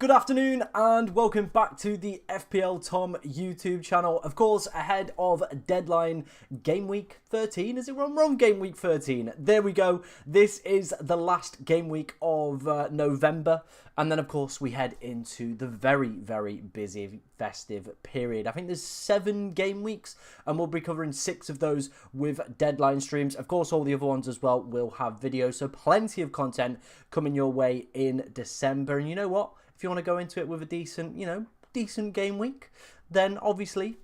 Good afternoon and welcome back to the FPL Tom YouTube channel. Of course, ahead of deadline game week 13. Is it wrong? Wrong game week 13. There we go. This is the last game week of November. And then, of course, we head into the very, very busy festive period. I think there's 7 game weeks and we'll be covering 6 of those with deadline streams. Of course, all the other ones as well will have videos. So plenty of content coming your way in December. And you know what? If you want to go into it with a decent game week, then obviously,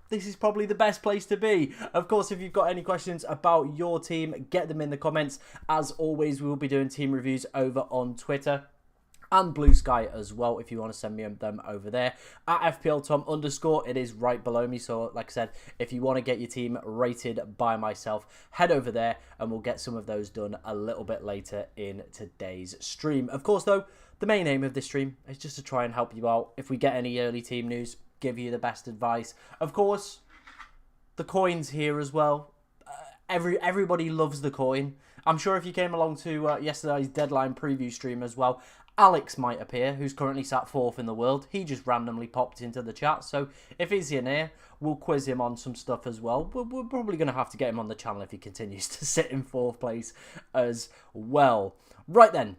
this is probably the best place to be. Of course, if you've got any questions about your team, get them in the comments. As always, we will be doing team reviews over on Twitter and Blue Sky as well, if you want to send me them over there. At FPLTom_, it is right below me. So, like I said, if you want to get your team rated by myself, head over there and we'll get some of those done a little bit later in today's stream. Of course, though, the main aim of this stream is just to try and help you out. If we get any early team news, give you the best advice. Of course, the coin's here as well. Everybody loves the coin. I'm sure if you came along to yesterday's deadline preview stream as well, Alex might appear, who's currently sat 4th in the world. He just randomly popped into the chat. So if he's in here, we'll quiz him on some stuff as well. We're probably going to have to get him on the channel if he continues to sit in 4th place as well. Right then,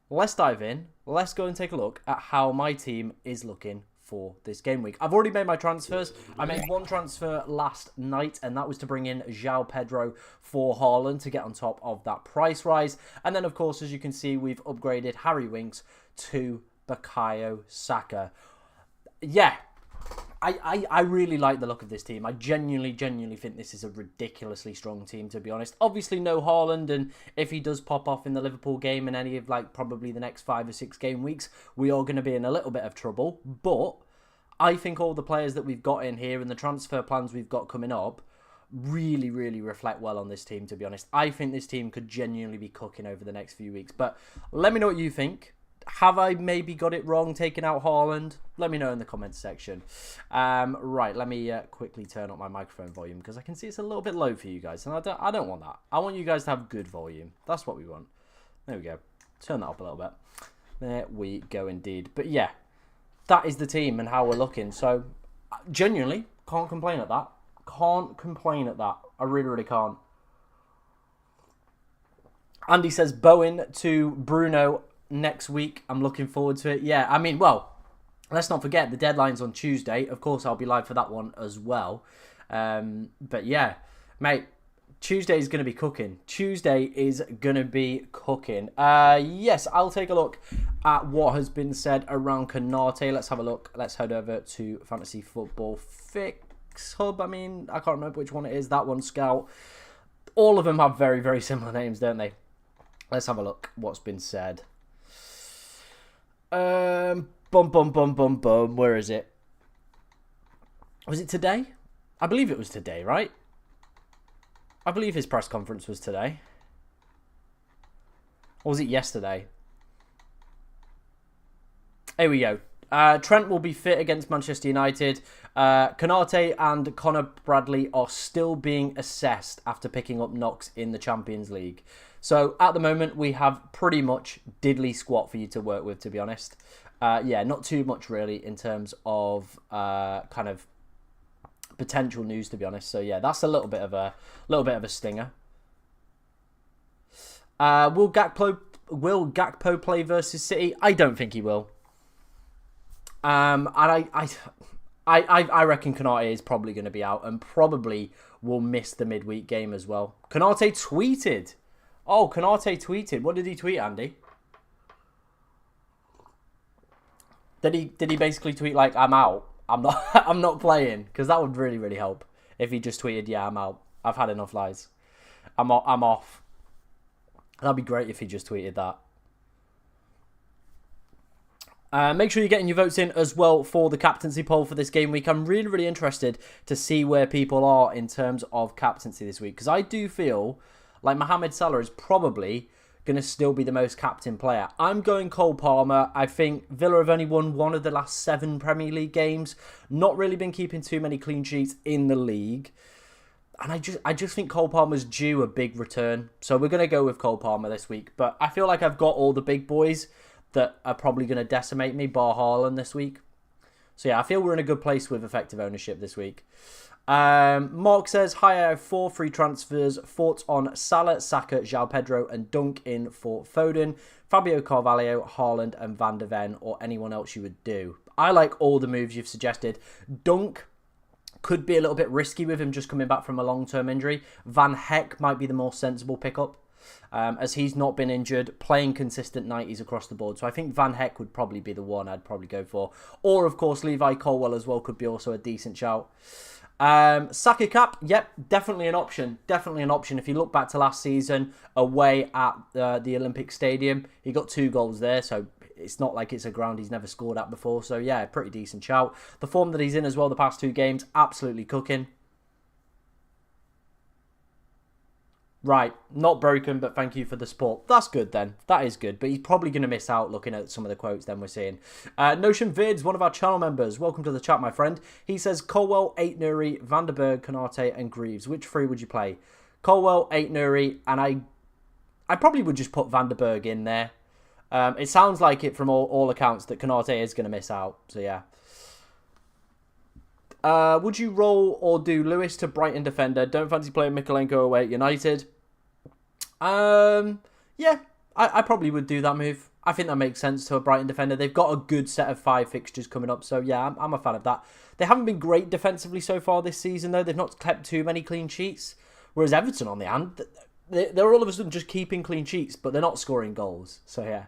let's dive in. Let's go and take a look at how my team is looking for this game week. I've already made my transfers. I made one transfer last night, and that was to bring in João Pedro for Haaland to get on top of that price rise. And then, of course, as you can see, we've upgraded Harry Winks to Bukayo Saka. Yeah, I really like the look of this team. I genuinely think this is a ridiculously strong team, to be honest. Obviously, no Haaland, and if he does pop off in the Liverpool game and any of, probably the next 5 or 6 game weeks, we are going to be in a little bit of trouble. But I think all the players that we've got in here and the transfer plans we've got coming up really reflect well on this team, to be honest. I think this team could genuinely be cooking over the next few weeks. But let me know what you think. Have I maybe got it wrong taking out Haaland? Let me know in the comments section. Right, let me quickly turn up my microphone volume because I can see it's a little bit low for you guys. And I don't want that. I want you guys to have good volume. That's what we want. There we go. Turn that up a little bit. There we go indeed. But yeah, that is the team and how we're looking. So, genuinely, can't complain at that. Can't complain at that. I really can't. Andy says Bowen to Bruno next week. I'm looking forward to it. Yeah, I mean, well, let's not forget the deadline's on Tuesday. Of course, I'll be live for that one as well. But yeah, mate, Tuesday is going to be cooking. Tuesday is going to be cooking. Yes, I'll take a look at what has been said around Canate. Let's have a look. Let's head over to Fantasy Football Fix Hub. I mean, I can't remember which one it is. That one, Scout. All of them have very similar names, don't they? Let's have a look what's been said. Where is it? Was it today? I believe it was today, right? I believe his press conference was today. Or was it yesterday? Here we go. Trent will be fit against Manchester United. Canate and Connor Bradley are still being assessed after picking up knocks in the Champions League. So, at the moment, we have pretty much diddly squat for you to work with, to be honest. Yeah, not too much, really, in terms of kind of potential news, to be honest. So, yeah, that's a little bit of a stinger. Will Gakpo play versus City? I don't think he will. And I reckon Canate is probably going to be out and probably will miss the midweek game as well. Canate tweeted. Oh, Canate tweeted. What did he tweet, Andy? Did he basically tweet like, I'm out? I'm not playing? Because that would really help if he just tweeted, yeah, I'm out. I've had enough lies. I'm off. That'd be great if he just tweeted that. Make sure you're getting your votes in as well for the captaincy poll for this game week. I'm really interested to see where people are in terms of captaincy this week. Because I do feel like Mohamed Salah is probably going to still be the most captain player. I'm going Cole Palmer. I think Villa have only won 1 of the last 7 Premier League games. Not really been keeping too many clean sheets in the league. And I just think Cole Palmer's due a big return. So we're going to go with Cole Palmer this week. But I feel like I've got all the big boys. that are probably going to decimate me, bar Haaland this week. So yeah, I feel we're in a good place with effective ownership this week. Mark says, hi, I have 4 free transfers. Thoughts on Salah, Saka, João Pedro and Dunk in for Foden, Fabio Carvalho, Haaland and Van de Ven, or anyone else you would do. I like all the moves you've suggested. Dunk could be a little bit risky with him just coming back from a long-term injury. Van Heck might be the more sensible pickup, as he's not been injured, playing consistent 90s across the board. So I think Van Heck would probably be the one I'd probably go for. Or, of course, Levi Colwill as well could be also a decent shout. Saka cap, yep, definitely an option. Definitely an option. If you look back to last season, away at the Olympic Stadium, he got 2 goals there, so it's not like it's a ground he's never scored at before. So yeah, pretty decent shout. The form that he's in as well the past 2 games, absolutely cooking. Right, not broken, but thank you for the support. That's good then. That is good, but he's probably going to miss out looking at some of the quotes then we're seeing. Notion Vids, one of our channel members. Welcome to the chat, my friend. He says, Colwell, 8 Nuri, Van der Berg, Konate and Greaves. Which 3 would you play? Colwell, 8 Nuri, and I probably would just put Van der Berg in there. It sounds like it from all accounts that Konate is going to miss out, so yeah. Would you roll or do Lewis to Brighton defender? Don't fancy playing Mikalenko away at United. Yeah, I probably would do that move. I think that makes sense to a Brighton defender. They've got a good set of 5 fixtures coming up, so yeah, I'm a fan of that. They haven't been great defensively so far this season, though. They've not kept too many clean sheets, whereas Everton, on the hand, they're all of a sudden just keeping clean sheets, but they're not scoring goals, so yeah.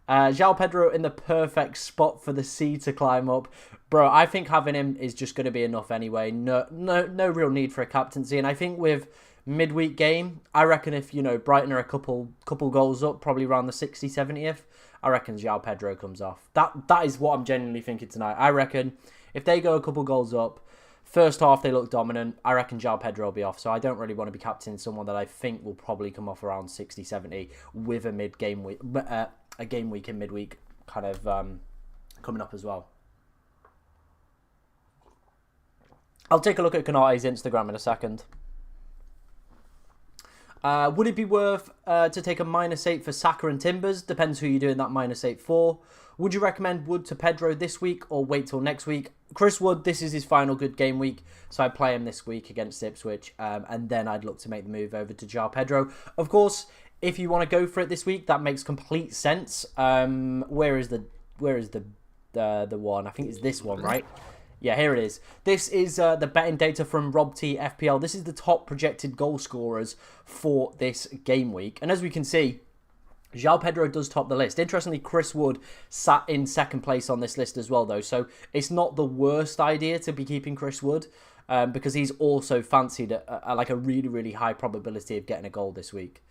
João Pedro in the perfect spot for the C to climb up. Bro, I think having him is just going to be enough anyway. No real need for a captaincy, and I think with midweek game, I reckon if, you know, Brighton are a couple goals up, probably around the 60th, 70th, I reckon João Pedro comes off. That is what I'm genuinely thinking tonight. I reckon if they go a couple goals up, first half they look dominant, I reckon João Pedro will be off. So I don't really want to be captaining someone that I think will probably come off around 60, 70 with a game week in midweek kind of coming up as well. I'll take a look at Konate's Instagram in a second. Would it be worth to take a -8 for Saka and Timbers? Depends who you're doing that -8 for. Would you recommend Wood to Pedro this week or wait till next week? Chris Wood, this is his final good game week, so I'd play him this week against Ipswich, and then I'd look to make the move over to João Pedro. Of course, if you want to go for it this week, that makes complete sense. Where is the one? I think it's this one, right? Yeah, here it is. This is the betting data from Rob T FPL. This is the top projected goal scorers for this game week. And as we can see, João Pedro does top the list. Interestingly, Chris Wood sat in second place on this list as well, though. So it's not the worst idea to be keeping Chris Wood because he's also fancied at like a really, really high probability of getting a goal this week.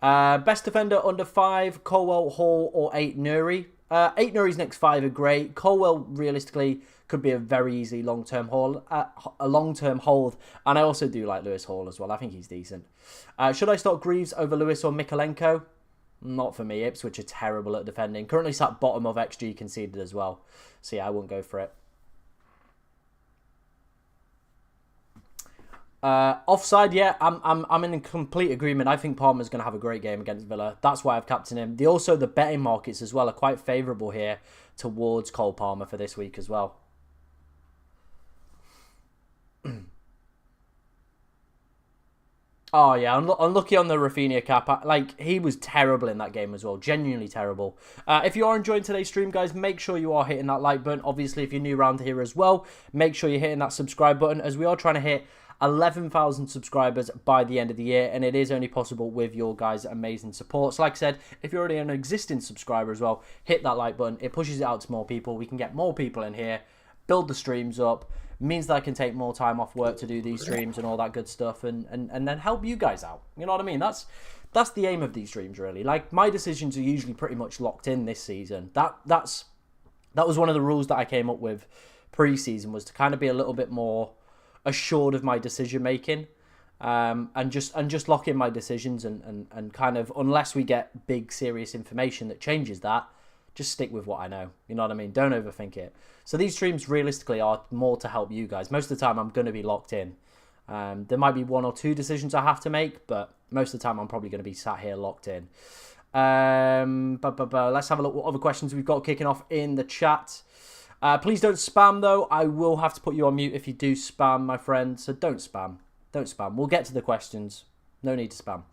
Best defender under 5, Colwell, Hall or 8 Nuri. 8 Nuri's next 5 are great. Colwell realistically could be a very easy long-term hold, and I also do like Lewis Hall as well. I think he's decent. Should I start Greaves over Lewis or Mikalenko? Not for me. Ipswich are terrible at defending. Currently sat bottom of XG conceded as well. So yeah, I wouldn't go for it. Offside, yeah, I'm in complete agreement. I think Palmer's going to have a great game against Villa. That's why I've captained him. The betting markets as well are quite favourable here towards Cole Palmer for this week as well. Oh yeah, unlucky on the Rafinha cap. He was terrible in that game as well. Genuinely terrible. If you are enjoying today's stream, guys, make sure you are hitting that like button. Obviously, if you're new around here as well, make sure you're hitting that subscribe button, as we are trying to hit 11,000 subscribers by the end of the year, and it is only possible with your guys' amazing support. So like I said, if you're already an existing subscriber as well, hit that like button. It pushes it out to more people. We can get more people in here, build the streams up, means that I can take more time off work to do these streams and all that good stuff, and then help you guys out. You know what I mean? That's the aim of these streams, really. Like, my decisions are usually pretty much locked in this season. That was one of the rules that I came up with pre-season, was to kind of be a little bit more assured of my decision making, and just lock in my decisions, and kind of, unless we get big serious information that changes that, just stick with what I know. You know what I mean? Don't overthink it. So these streams realistically are more to help you guys. Most of the time I'm going to be locked in. There might be 1 or 2 decisions I have to make, but most of the time I'm probably going to be sat here locked in. Let's have a look what other questions we've got kicking off in the chat. Please don't spam, though. I will have to put you on mute if you do spam, my friend. So don't spam. Don't spam. We'll get to the questions. No need to spam.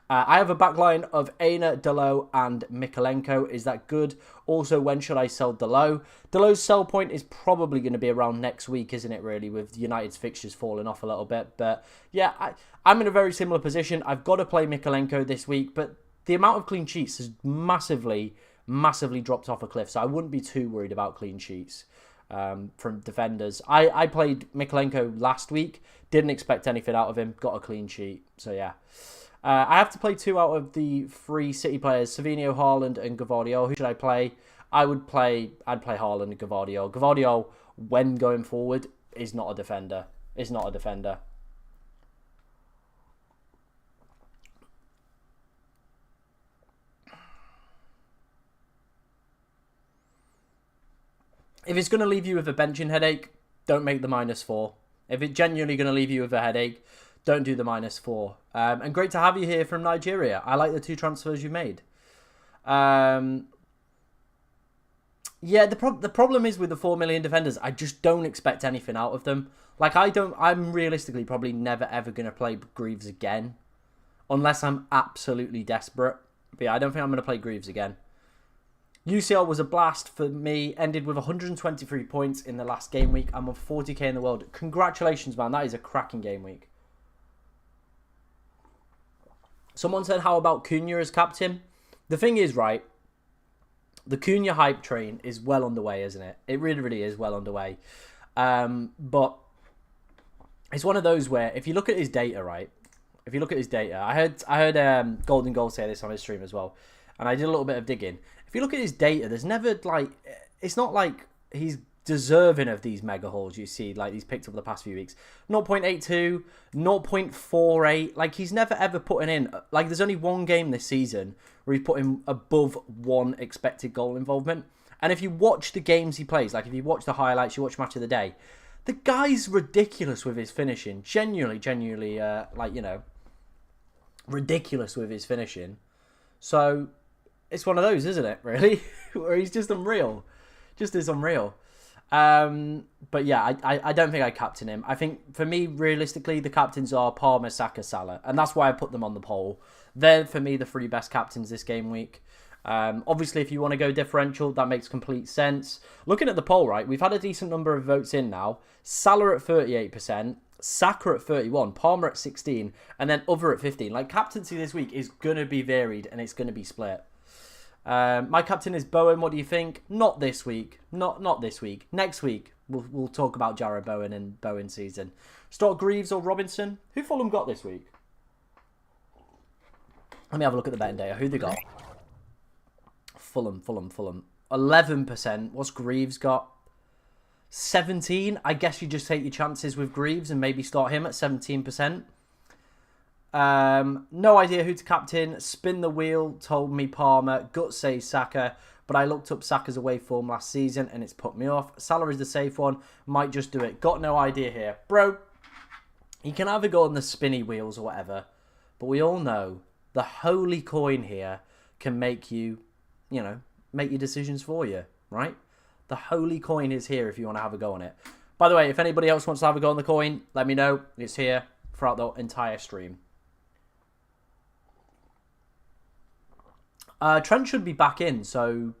I have a backline of Aina, Delo, and Mikolenko. Is that good? Also, when should I sell Delo? Delo's sell point is probably going to be around next week, isn't it, really, with United's fixtures falling off a little bit. But, yeah, I'm in a very similar position. I've got to play Mikolenko this week, but the amount of clean sheets has massively dropped off a cliff, so I wouldn't be too worried about clean sheets from defenders. I played Mikolenko last week, didn't expect anything out of him, got a clean sheet, so yeah. I have to play 2 out of the 3 City players, Savinho, Haaland, and Gvardiol. Who should I play? I'd play Haaland and Gvardiol. Gvardiol, when going forward, is not a defender. Is not a defender. If it's going to leave you with a benching headache, don't make the -4. If it's genuinely going to leave you with a headache, don't do the -4. And great to have you here from Nigeria. I like the 2 transfers you made. Yeah, the problem is with the 4 million defenders, I just don't expect anything out of them. Like, I'm realistically probably never ever going to play Greaves again. Unless I'm absolutely desperate. But yeah, I don't think I'm going to play Greaves again. UCL was a blast for me. Ended with 123 points in the last game week. I'm on 40k in the world. Congratulations, man. That is a cracking game week. Someone said, how about Cunha as captain? The thing is, right, the Cunha hype train is well underway, isn't it? It really, really is well underway. But it's one of those where if you look at his data, right, if you look at his data, I heard Golden Goal say this on his stream as well, and I did a little bit of digging. If you look at his data, there's never, like, it's not like he's deserving of these mega hauls you see, like, he's picked up the past few weeks. 0.82, 0.48, like, he's never ever putting in, like, there's only one game this season where he's putting above 1 expected goal involvement. And if you watch the games he plays, like, if you watch the highlights, you watch Match of the Day, the guy's ridiculous with his finishing. Genuinely, like, you know, ridiculous with his finishing. So it's one of those, isn't it, really? Where he's just unreal. Just is unreal. But yeah, I don't think I captain him. I think, for me, realistically, the captains are Palmer, Saka, Salah. And that's why I put them on the poll. They're, for me, the 3 best captains this game week. Obviously, if you want to go differential, that makes complete sense. Looking at the poll, right, we've had a decent number of votes in now. Salah at 38%. Saka at 31, Palmer at 16, and then other at 15. Like, captaincy this week is going to be varied, and it's going to be split. My captain is Bowen. What do you think? Not this week. Not this week. Next week, we'll talk about Jarrod Bowen and Bowen season. Start Greaves or Robinson? Who Fulham got this week? Let me have a look at the betting data. Who they got? Fulham. 11%. What's Greaves got? 17. I guess you just take your chances with Greaves and maybe start him at 17%. No idea who to captain. Spin the wheel told me Palmer. Gut says Saka, but I looked up Saka's away form last season and it's put me off. Salah is the safe one. Might just do it. Got no idea here. Bro, you can either go on the spinny wheels or whatever, but we all know the holy coin here can make you, you know, make your decisions for you, right? The holy coin is here if you want to have a go on it. By the way, if anybody else wants to have a go on the coin, let me know. It's here throughout the entire stream. Trent should be back in, so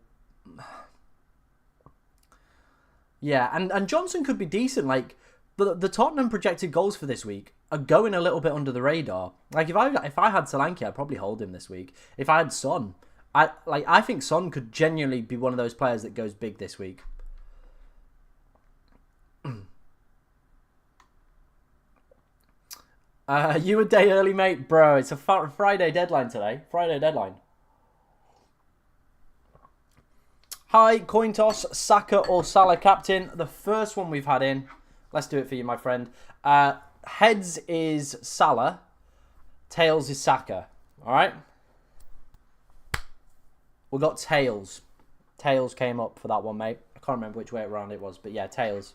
yeah, and Johnson could be decent. Like, the Tottenham projected goals for this week are going a little bit under the radar. Like, if I had Solanke, I'd probably hold him this week. If I had Son, I think Son could genuinely be one of those players that goes big this week. You a day early, mate? Bro, it's a Friday deadline today. Friday deadline. Hi, coin toss, Saka or Salah captain. The first one we've had in. Let's do it for you, my friend. Heads is Salah. Tails is Saka. All right? We got tails. Tails came up for that one, mate. I can't remember which way around it was, but yeah, tails.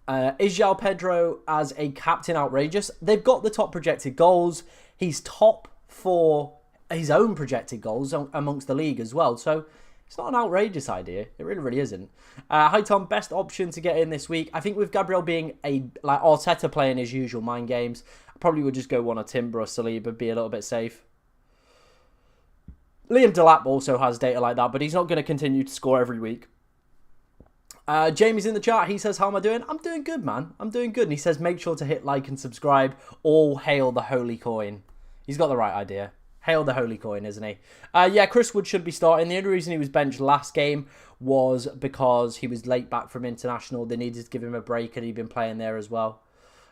Is João Pedro as a captain outrageous? They've got the top projected goals. He's top for his own projected goals amongst the league as well. So it's not an outrageous idea. It really, really isn't. Hi Tom, best option to get in this week. I think with Gabriel being like Arteta playing his usual mind games, I probably would just go one of Timber or Saliba, be a little bit safe. Liam Delap also has data like that, but he's not going to continue to score every week. Jamie's in the chat. He says, how am I doing? I'm doing good, man. I'm doing good. And he says, make sure to hit like and subscribe. All hail the holy coin. He's got the right idea. Hail the holy coin, isn't he? Yeah, Chris Wood should be starting. The only reason he was benched last game was because he was late back from international. They needed to give him a break and he'd been playing there as well.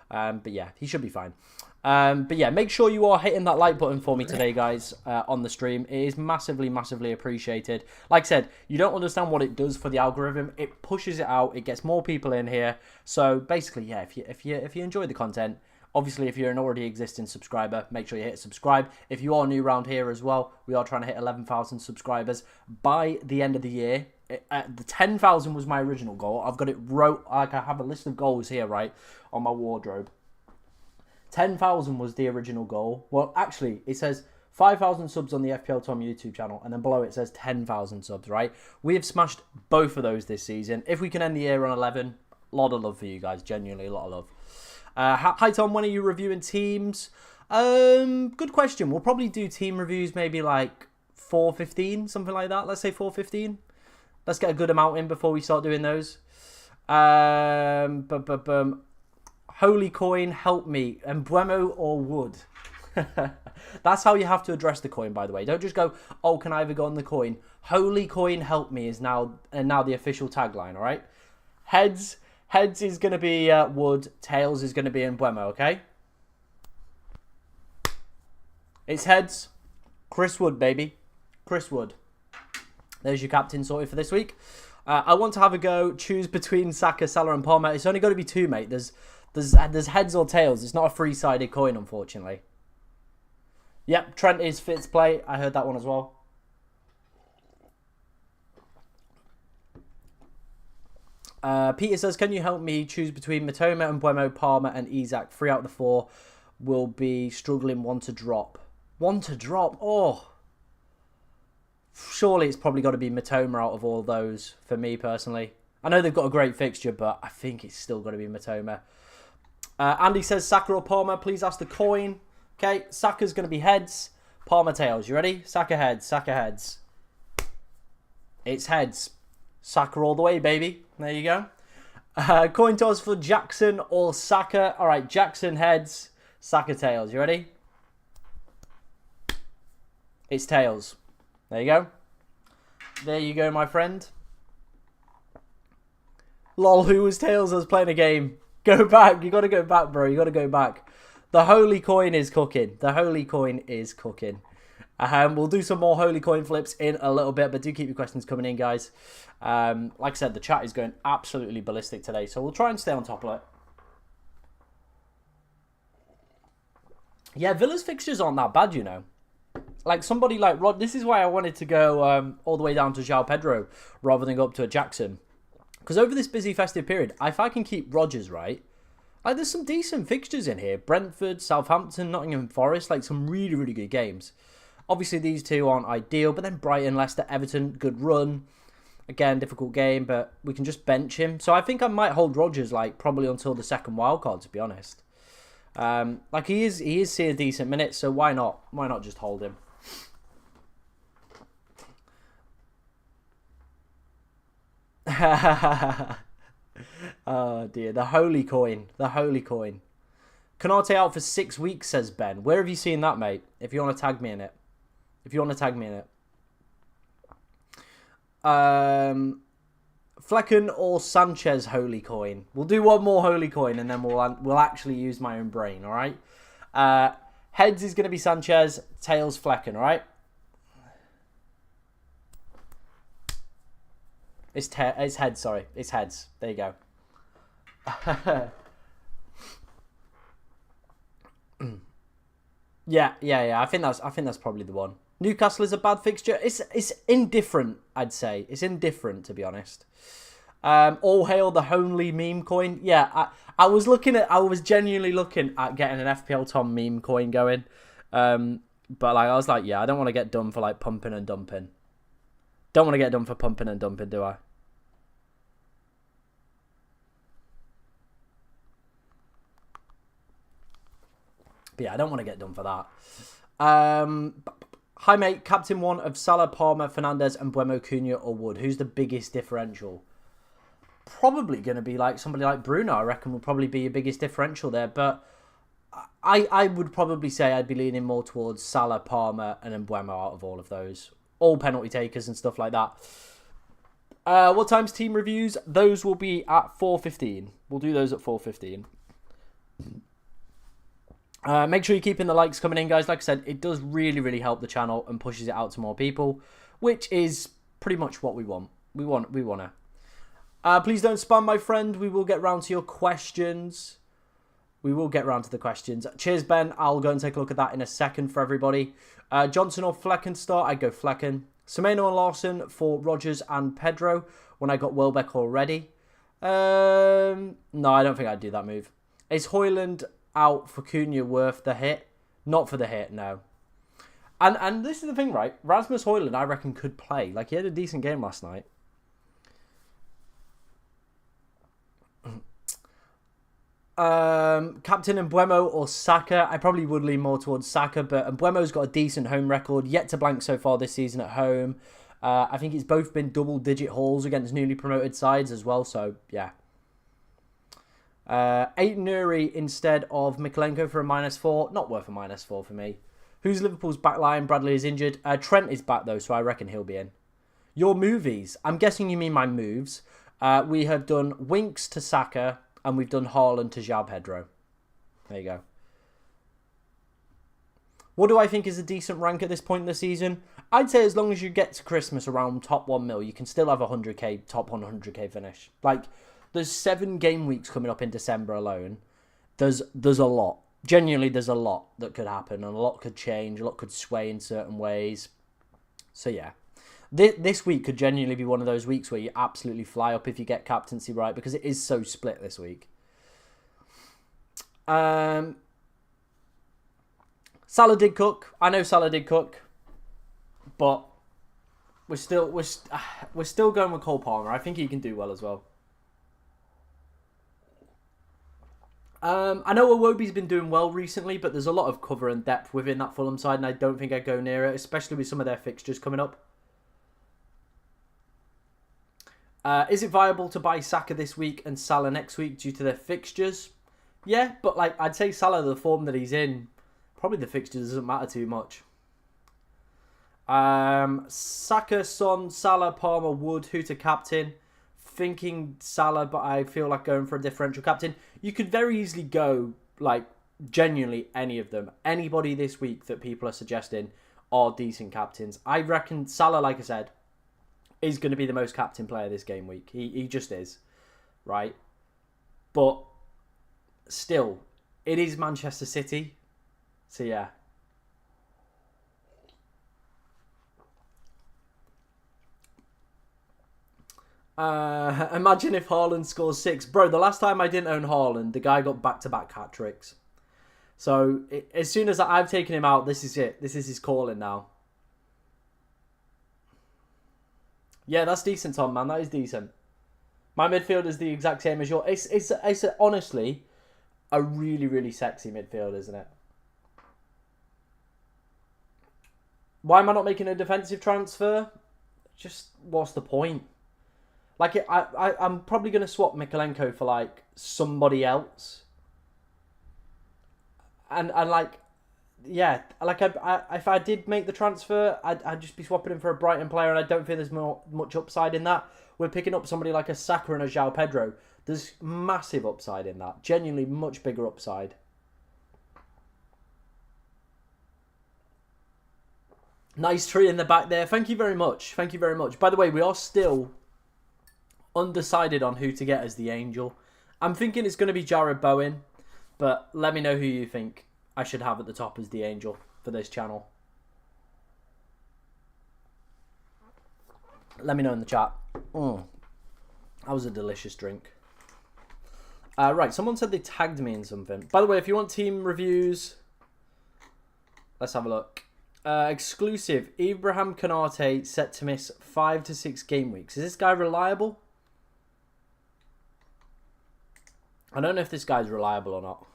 But yeah, he should be fine. But yeah, make sure you are hitting that like button for me today, guys, on the stream. It is massively, massively appreciated. Like I said, you don't understand what it does for the algorithm. It pushes it out. It gets more people in here. So basically, yeah, if you enjoy the content, obviously, if you're an already existing subscriber, make sure you hit subscribe. If you are new around here as well, we are trying to hit 11,000 subscribers by the end of the year. The 10,000 was my original goal. I've got it wrote, like I have a list of goals here, right, on my wardrobe. 10,000 was the original goal. Well, actually, it says 5,000 subs on the FPL Tom YouTube channel, and then below it says 10,000 subs, right? We have smashed both of those this season. If we can end the year on 11, a lot of love for you guys. Genuinely, a lot of love. Hi, Tom. When are you reviewing teams? Good question. We'll probably do team reviews maybe like 4:15, something like that. Let's say 4:15. Let's get a good amount in before we start doing those. Holy coin, help me. Embuemo or Wood? That's how you have to address the coin, by the way. Don't just go, oh, can I ever go on the coin? Holy coin, help me is now the official tagline, all right? Heads is going to be Wood. Tails is going to be Embuemo, okay? It's heads. Chris Wood, baby. Chris Wood. There's your captain sorted for this week. I want to have a go. Choose between Saka, Salah and Palmer. It's only got to be two, mate. There's heads or tails. It's not a three-sided coin, unfortunately. Yep, Trent is fit to play. I heard that one as well. Peter says, can you help me choose between Matoma, Embuemo, Palmer and Isak? 3 out of the 4 will be struggling. One to drop. One to drop? Oh. Surely it's probably got to be Matoma out of all those for me personally. I know they've got a great fixture, but I think it's still got to be Matoma. Andy says, Saka or Palmer? Please ask the coin. Okay, Saka's going to be heads. Palmer tails. You ready? Saka heads. Saka heads. It's heads. Saka all the way, baby. There you go. Coin toss for Jackson or Saka. All right, Jackson heads. Saka tails. You ready? It's tails. There you go. There you go, my friend. Lol, who was tails? I was playing a game. Go back. You got to go back, bro. You got to go back. The holy coin is cooking. The holy coin is cooking. We'll do some more holy coin flips in a little bit, but do keep your questions coming in, guys. Like I said, the chat is going absolutely ballistic today, so we'll try and stay on top of it. Yeah, Villa's fixtures aren't that bad, you know. Like somebody like Rod, this is why I wanted to go all the way down to João Pedro rather than go up to a Jackson. Because over this busy festive period, if I can keep Rodgers right, like there's some decent fixtures in here. Brentford, Southampton, Nottingham Forest, like some really, really good games. Obviously, these two aren't ideal, but then Brighton, Leicester, Everton, good run. Again, difficult game, but we can just bench him. So I think I might hold Rodgers like probably until the second wildcard, to be honest. Like he is seeing decent minutes, so why not? Why not just hold him? Oh dear, the holy coin. The holy coin. Canate out for 6 weeks, says Ben. Where have you seen that, mate? If you want to tag me in it. If you want to tag me in it. Flecken or Sanchez holy coin. We'll do one more holy coin and then we'll actually use my own brain, alright? Heads is going to be Sanchez, tails Flecken, alright? It's heads, sorry. It's heads. There you go. Yeah. I think that's probably the one. Newcastle is a bad fixture. It's indifferent, I'd say. It's indifferent, to be honest. All hail the homely meme coin. Yeah, I was genuinely looking at getting an FPL Tom meme coin going. But like I was like, yeah, I don't want to get done for like pumping and dumping. Don't want to get done for pumping and dumping, do I? But yeah, I don't want to get done for that. Hi mate, Captain 1 of Salah, Palmer, Fernandez and Buemo, Cunha or Wood. Who's the biggest differential? Probably going to be like somebody like Bruno, I reckon will probably be your biggest differential there. But I would probably say I'd be leaning more towards Salah, Palmer and Buemo out of all of those. All penalty takers and stuff like that. What time's team reviews? Those will be at 4:15. We'll do those at 4:15. Make sure you're keeping the likes coming in, guys. Like I said, it does really, really help the channel and pushes it out to more people, which is pretty much what we want. We want to. Please don't spam, my friend. We will get round to your questions. We will get round to the questions. Cheers, Ben. I'll go and take a look at that in a second for everybody. Johnson or Flecken start? I'd go Flecken. Semenyo and Larson for Rodgers and Pedro when I got Welbeck already. No, I don't think I'd do that move. Is Højlund out for Cunha worth the hit? Not for the hit, no. And this is the thing, right? Rasmus Højlund, I reckon, could play. Like, he had a decent game last night. Captain Mbeumo or Saka? I probably would lean more towards Saka, but Mbuemo's got a decent home record, yet to blank so far this season at home. I think it's both been double-digit hauls against newly promoted sides as well, so yeah. 8 Nuri instead of Mikalenko for a -4. Not worth a -4 for me. Who's Liverpool's backline? Bradley is injured. Trent is back, though, so I reckon he'll be in. Your movies. I'm guessing you mean my moves. We have done Winks to Saka, and we've done Haaland to João Pedro. There you go. What do I think is a decent rank at this point in the season? I'd say as long as you get to Christmas around top 1 mil, you can still have a 100k, top 100k finish. Like, there's 7 game weeks coming up in December alone. There's a lot. Genuinely, there's a lot that could happen, and a lot could change, a lot could sway in certain ways. So, yeah. This week could genuinely be one of those weeks where you absolutely fly up if you get captaincy right, because it is so split this week. Salah did cook. I know Salah did cook, but we're still going with Cole Palmer. I think he can do well as well. I know Iwobi's been doing well recently, but there's a lot of cover and depth within that Fulham side, and I don't think I'd go near it, especially with some of their fixtures coming up. Is it viable to buy Saka this week and Salah next week due to their fixtures? Yeah, but like I'd say Salah, the form that he's in, probably the fixtures doesn't matter too much. Saka, Son, Salah, Palmer, Wood, who to captain? Thinking Salah, but I feel like going for a differential captain. You could very easily go, like, genuinely any of them. Anybody this week that people are suggesting are decent captains. I reckon Salah, like I said, is going to be the most captain player this game week. He just is, right? But still, it is Manchester City. So, yeah. Imagine if Haaland scores 6. Bro, the last time I didn't own Haaland, the guy got back-to-back hat-tricks. So, as soon as I've taken him out, this is it. This is his calling now. Yeah, that's decent, Tom, man. That is decent. My midfield is the exact same as yours. It's honestly a really, really sexy midfield, isn't it? Why am I not making a defensive transfer? Just, what's the point? Like, I'm probably going to swap Mikalenko for, like, somebody else. And like, yeah, like, if I did make the transfer, I'd just be swapping him for a Brighton player, and I don't think there's much upside in that. We're picking up somebody like a Saka and a João Pedro. There's massive upside in that. Genuinely much bigger upside. Nice tree in the back there. Thank you very much. Thank you very much. By the way, we are still undecided on who to get as the Angel. I'm thinking it's going to be Jared Bowen, but let me know who you think I should have at the top as the Angel for this channel. Let me know in the chat. That was a delicious drink. Right, someone said they tagged me in something. By the way, if you want team reviews, let's have a look. Exclusive. Ibrahim Konate set to miss 5 to 6 game weeks. Is this guy reliable? I don't know if this guy's reliable or not.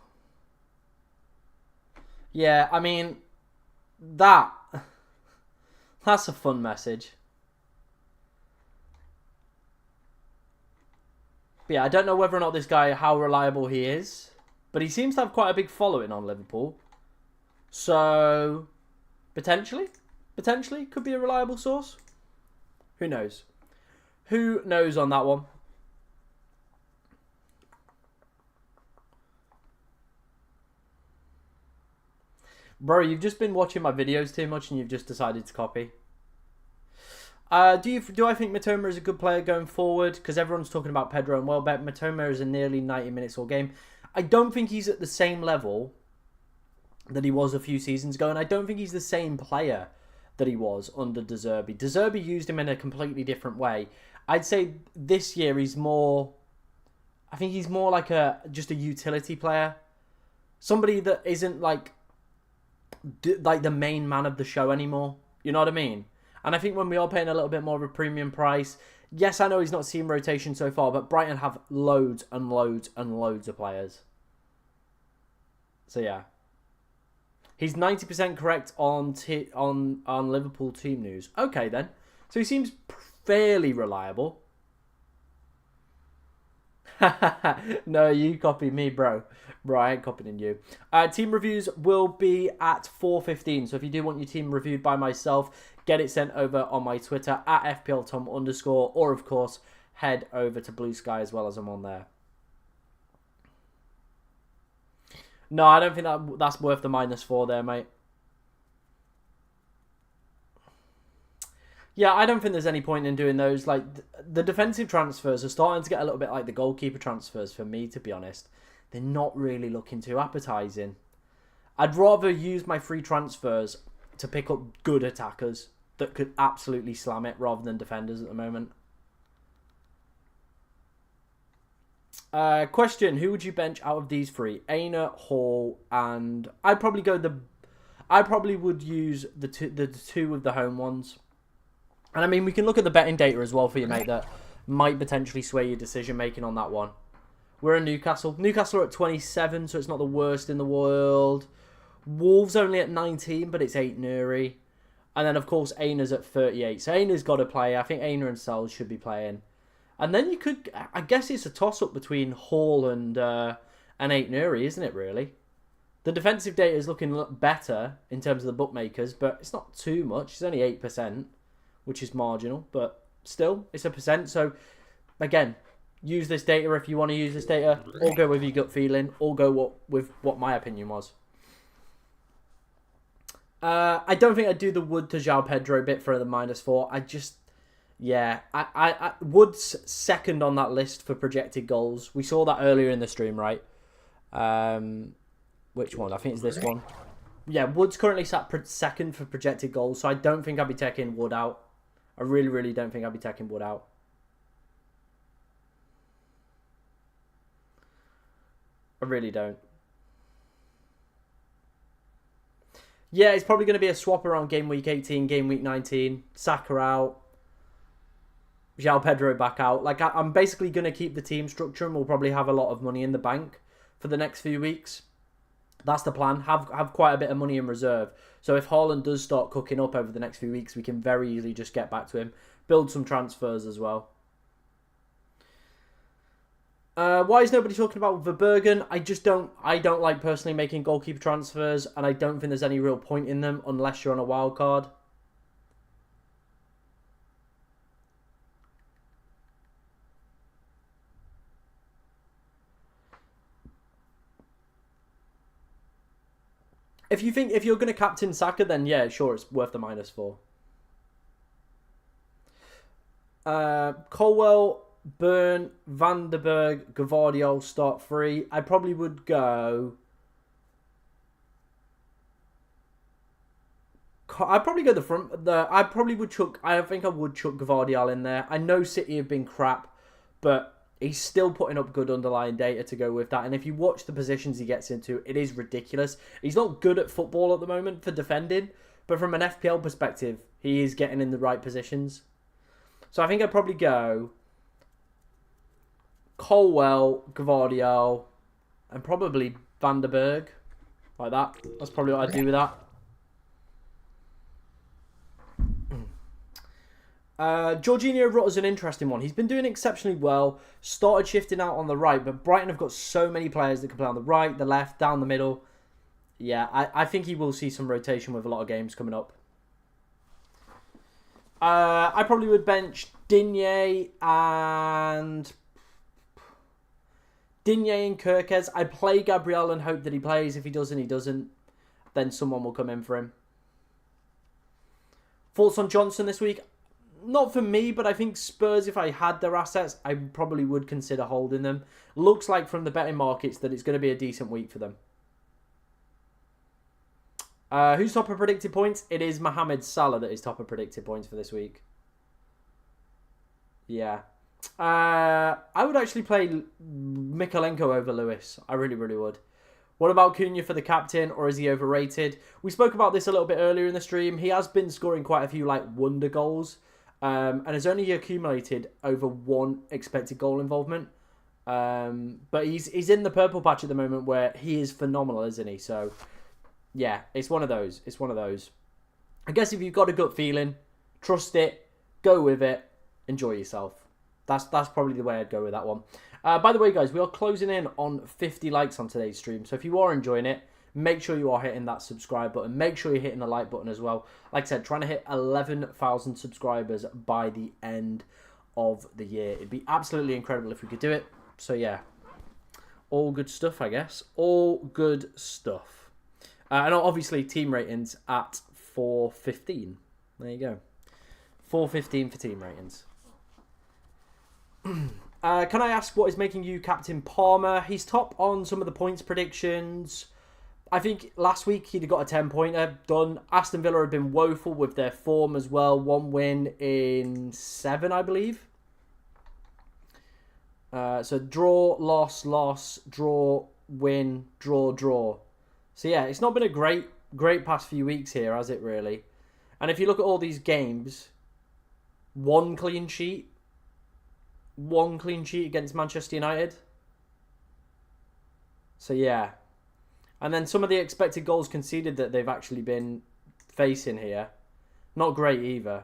Yeah, I mean, that's a fun message. But yeah, I don't know whether or not this guy, how reliable he is. But he seems to have quite a big following on Liverpool. So, potentially could be a reliable source. Who knows? Who knows on that one? Bro, you've just been watching my videos too much and you've just decided to copy. Do I think Matoma is a good player going forward? Because everyone's talking about Pedro and Welbeck. Matoma is a nearly 90 minutes all game. I don't think he's at the same level that he was a few seasons ago. And I don't think he's the same player that he was under De Zerbi. De Zerbi used him in a completely different way. I'd say this year he's more... I think he's more like just a utility player. Somebody that isn't like the main man of the show anymore. You know what I mean? And I think when we are paying a little bit more of a premium price, yes, I know he's not seen rotation so far, but Brighton have loads and loads and loads of players. So yeah. He's 90% correct on Liverpool team news. Okay then. So he seems fairly reliable. No, you copy me, bro. Bro, I ain't copying you. Team reviews will be at 4:15. So if you do want your team reviewed by myself, get it sent over on my Twitter at FPLTom_, or of course, head over to Blue Sky as well, as I'm on there. No, I don't think that's worth the -4 there, mate. Yeah, I don't think there's any point in doing those. Like, the defensive transfers are starting to get a little bit like the goalkeeper transfers for me, to be honest. They're not really looking too appetizing. I'd rather use my free transfers to pick up good attackers that could absolutely slam it rather than defenders at the moment. Question: who would you bench out of these three? Aina, Hall, and I probably would use the two of the home ones. And I mean, we can look at the betting data as well for you, mate, that might potentially sway your decision making on that one. We're in Newcastle. Newcastle are at 27, so it's not the worst in the world. Wolves only at 19, but it's 8 Nuri. And then, of course, Aina's at 38. So Aina's got to play. I think Aina and Sells should be playing. And then you could... I guess it's a toss-up between Hall and 8 Nuri, isn't it, really? The defensive data is looking better in terms of the bookmakers, but it's not too much. It's only 8%, which is marginal. But still, it's a percent. So, again, use this data if you want to use this data. Or go with your gut feeling. Or go with what my opinion was. I don't think I'd do the Wood to João Pedro bit for the -4. I just... Yeah, I Wood's second on that list for projected goals. We saw that earlier in the stream, right? Which one? I think it's this one. Yeah, Wood's currently sat second for projected goals, so I don't think I'd be taking Wood out. I really, really don't think I'd be taking Wood out. I really don't. Yeah, it's probably going to be a swap around game week 18, game week 19. Saka out. João Pedro back out. Like, I'm basically going to keep the team structure and we'll probably have a lot of money in the bank for the next few weeks. That's the plan. Have quite a bit of money in reserve. So if Haaland does start cooking up over the next few weeks, we can very easily just get back to him. Build some transfers as well. Why is nobody talking about Verbergen? I don't like personally making goalkeeper transfers, and I don't think there's any real point in them unless you're on a wild card. If you're going to captain Saka, then yeah, sure, it's worth the -4. Colwell, Burn, Van der Berg, Gavardiol start 3. I probably would go... I'd probably go the front. I probably would chuck... I think I would chuck Gavardiol in there. I know City have been crap, but he's still putting up good underlying data to go with that. And if you watch the positions he gets into, it is ridiculous. He's not good at football at the moment for defending, But from an FPL perspective, he is getting in the right positions. So I think I'd probably go Colwell, Gvardiol, and probably Van der Berg. Like that. That's probably what I'd do with that. Jorginho Rutter's an interesting one. He's been doing exceptionally well. Started shifting out on the right, but Brighton have got so many players that can play on the right, the left, down the middle. Yeah, I think he will see some rotation with a lot of games coming up. I probably would bench Digne and Kirkez. I play Gabriel and hope that he plays. If he doesn't, he doesn't. Then someone will come in for him. Thoughts on Johnson this week? Not for me, but I think Spurs, if I had their assets, I probably would consider holding them. Looks like from the betting markets that it's going to be a decent week for them. Who's top of predicted points? It is Mohamed Salah that is top of predicted points for this week. Yeah. I would actually play Mikalenko over Lewis. I really, really would. What about Cunha for the captain, or is he overrated? We spoke about this a little bit earlier in the stream. He has been scoring quite a few wonder goals, and has only accumulated over 1 expected goal involvement. But he's in the purple patch at the moment where he is phenomenal, isn't he? So yeah, it's one of those. It's one of those. I guess if you've got a gut feeling, trust it, go with it, enjoy yourself. That's probably the way I'd go with that one. By the way, guys, we are closing in on 50 likes on today's stream. So if you are enjoying it, make sure you are hitting that subscribe button. Make sure you're hitting the like button as well. Like I said, trying to hit 11,000 subscribers by the end of the year. It'd be absolutely incredible if we could do it. So yeah, all good stuff, I guess. All good stuff. And obviously, team ratings at 415. There you go. 415 for team ratings. Can I ask what is making you captain Palmer? He's top on some of the points predictions. I think last week he'd have got a 10-pointer done. Aston Villa have been woeful with their form as well. 1 win in 7, I believe. So draw, loss, draw, win, draw. So yeah, it's not been a great past few weeks here, has it really? And if you look at all these games, 1 clean sheet. 1 clean sheet against Manchester United. So yeah. And then some of the expected goals conceded that they've actually been facing here. Not great either.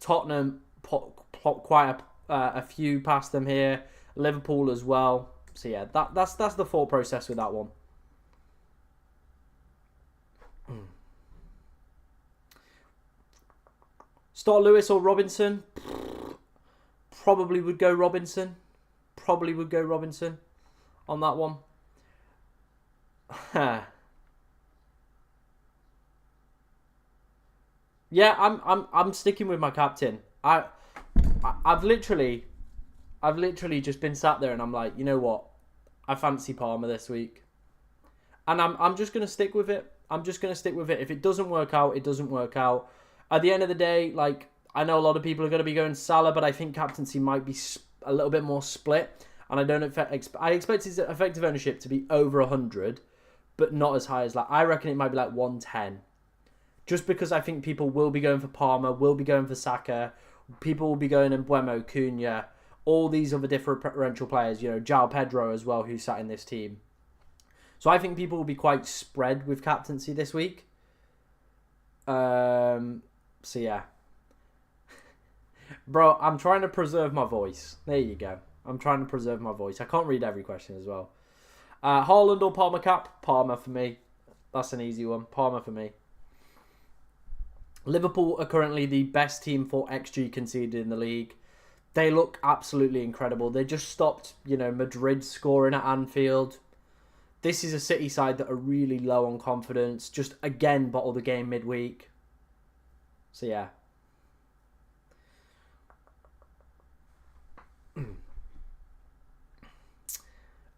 Tottenham quite a few past them here. Liverpool as well. So yeah, that's the thought process with that one. Start Lewis or Robinson? Probably would go Robinson. On that one. Yeah, I'm sticking with my captain. I've literally just been sat there and I'm like, you know what? I fancy Palmer this week. And I'm just gonna stick with it. If it doesn't work out, it doesn't work out. At the end of the day, I know a lot of people are going to be going Salah, but I think captaincy might be a little bit more split. And I expect his effective ownership to be over 100, but not as high as I reckon it might be 110. Just because I think people will be going for Palmer, will be going for Saka, people will be going in Mbeumo, Cunha, all these other differential players, João Pedro as well, who sat in this team. So I think people will be quite spread with captaincy this week. So yeah. Bro, I'm trying to preserve my voice. There you go. I'm trying to preserve my voice. I can't read every question as well. Haaland or Palmer cap? Palmer for me. That's an easy one. Palmer for me. Liverpool are currently the best team for XG conceded in the league. They look absolutely incredible. They just stopped, Madrid scoring at Anfield. This is a City side that are really low on confidence. Just, again, bottle the game midweek. So, yeah.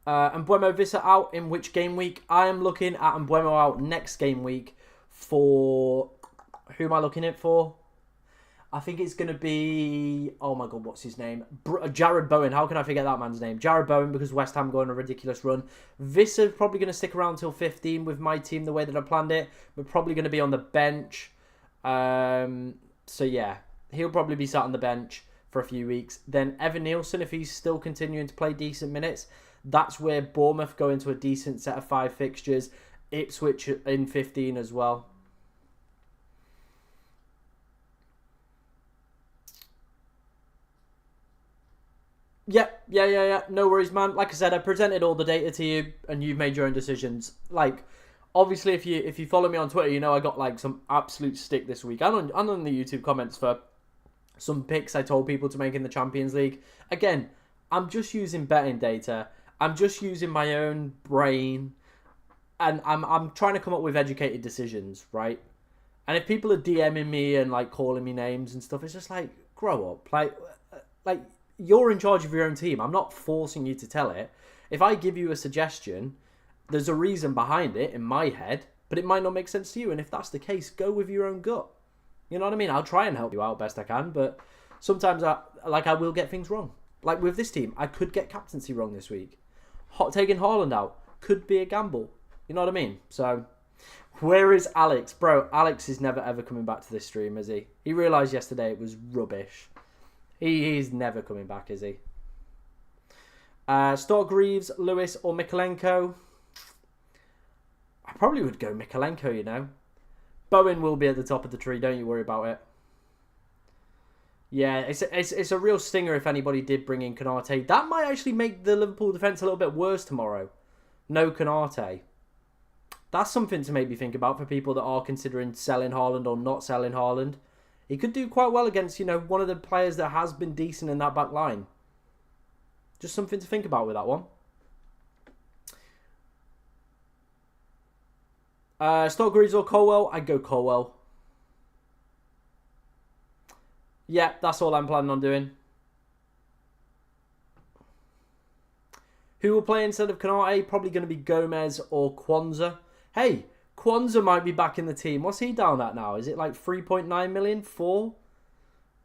Mbeumo Vissa out in which game week? I am looking at Mbeumo out next game week for... Who am I looking at for? I think it's going to be... Oh my God, what's his name? Jared Bowen. How can I forget that man's name? Jared Bowen, because West Ham go on a ridiculous run. Visser's probably going to stick around till 15 with my team the way that I planned it. We're probably going to be on the bench. So yeah, he'll probably be sat on the bench for a few weeks. Then Evan Nielsen, if he's still continuing to play decent minutes, that's where Bournemouth go into a decent set of 5 fixtures. Ipswich in 15 as well. Yeah. No worries, man. Like I said, I presented all the data to you, and you've made your own decisions. Like, obviously, if you follow me on Twitter, you know I got like some absolute stick this week, and on the YouTube comments for some picks I told people to make in the Champions League. Again, I'm just using betting data. I'm just using my own brain, and I'm trying to come up with educated decisions, right? And if people are DMing me and like calling me names and stuff, it's just like, grow up. Like you're in charge of your own team. I'm not forcing you to tell it. If I give you a suggestion, there's a reason behind it in my head, but it might not make sense to you. And if that's the case, go with your own gut. You know what I mean? I'll try and help you out best I can, but sometimes I will get things wrong. Like with this team, I could get captaincy wrong this week. Taking Haaland out could be a gamble. You know what I mean? So, where is Alex? Bro, Alex is never ever coming back to this stream, is he? He realised yesterday it was rubbish. He's never coming back, is he? Stark Greaves, Lewis, or Mikalenko? I probably would go Mikalenko, you know. Bowen will be at the top of the tree, don't you worry about it. Yeah, it's a real stinger if anybody did bring in Konate. That might actually make the Liverpool defence a little bit worse tomorrow. No Konate. That's something to maybe think about for people that are considering selling Haaland or not selling Haaland. He could do quite well against, you know, one of the players that has been decent in that back line. Just something to think about with that one. Stark Greaves or Colwell? I'd go Colwell. Yeah, that's all I'm planning on doing. Who will play instead of Konate? Probably going to be Gomez or Kwanzaa. Hey, Kwanzaa might be back in the team. What's he down at now? Is it like 3.9 million? 4?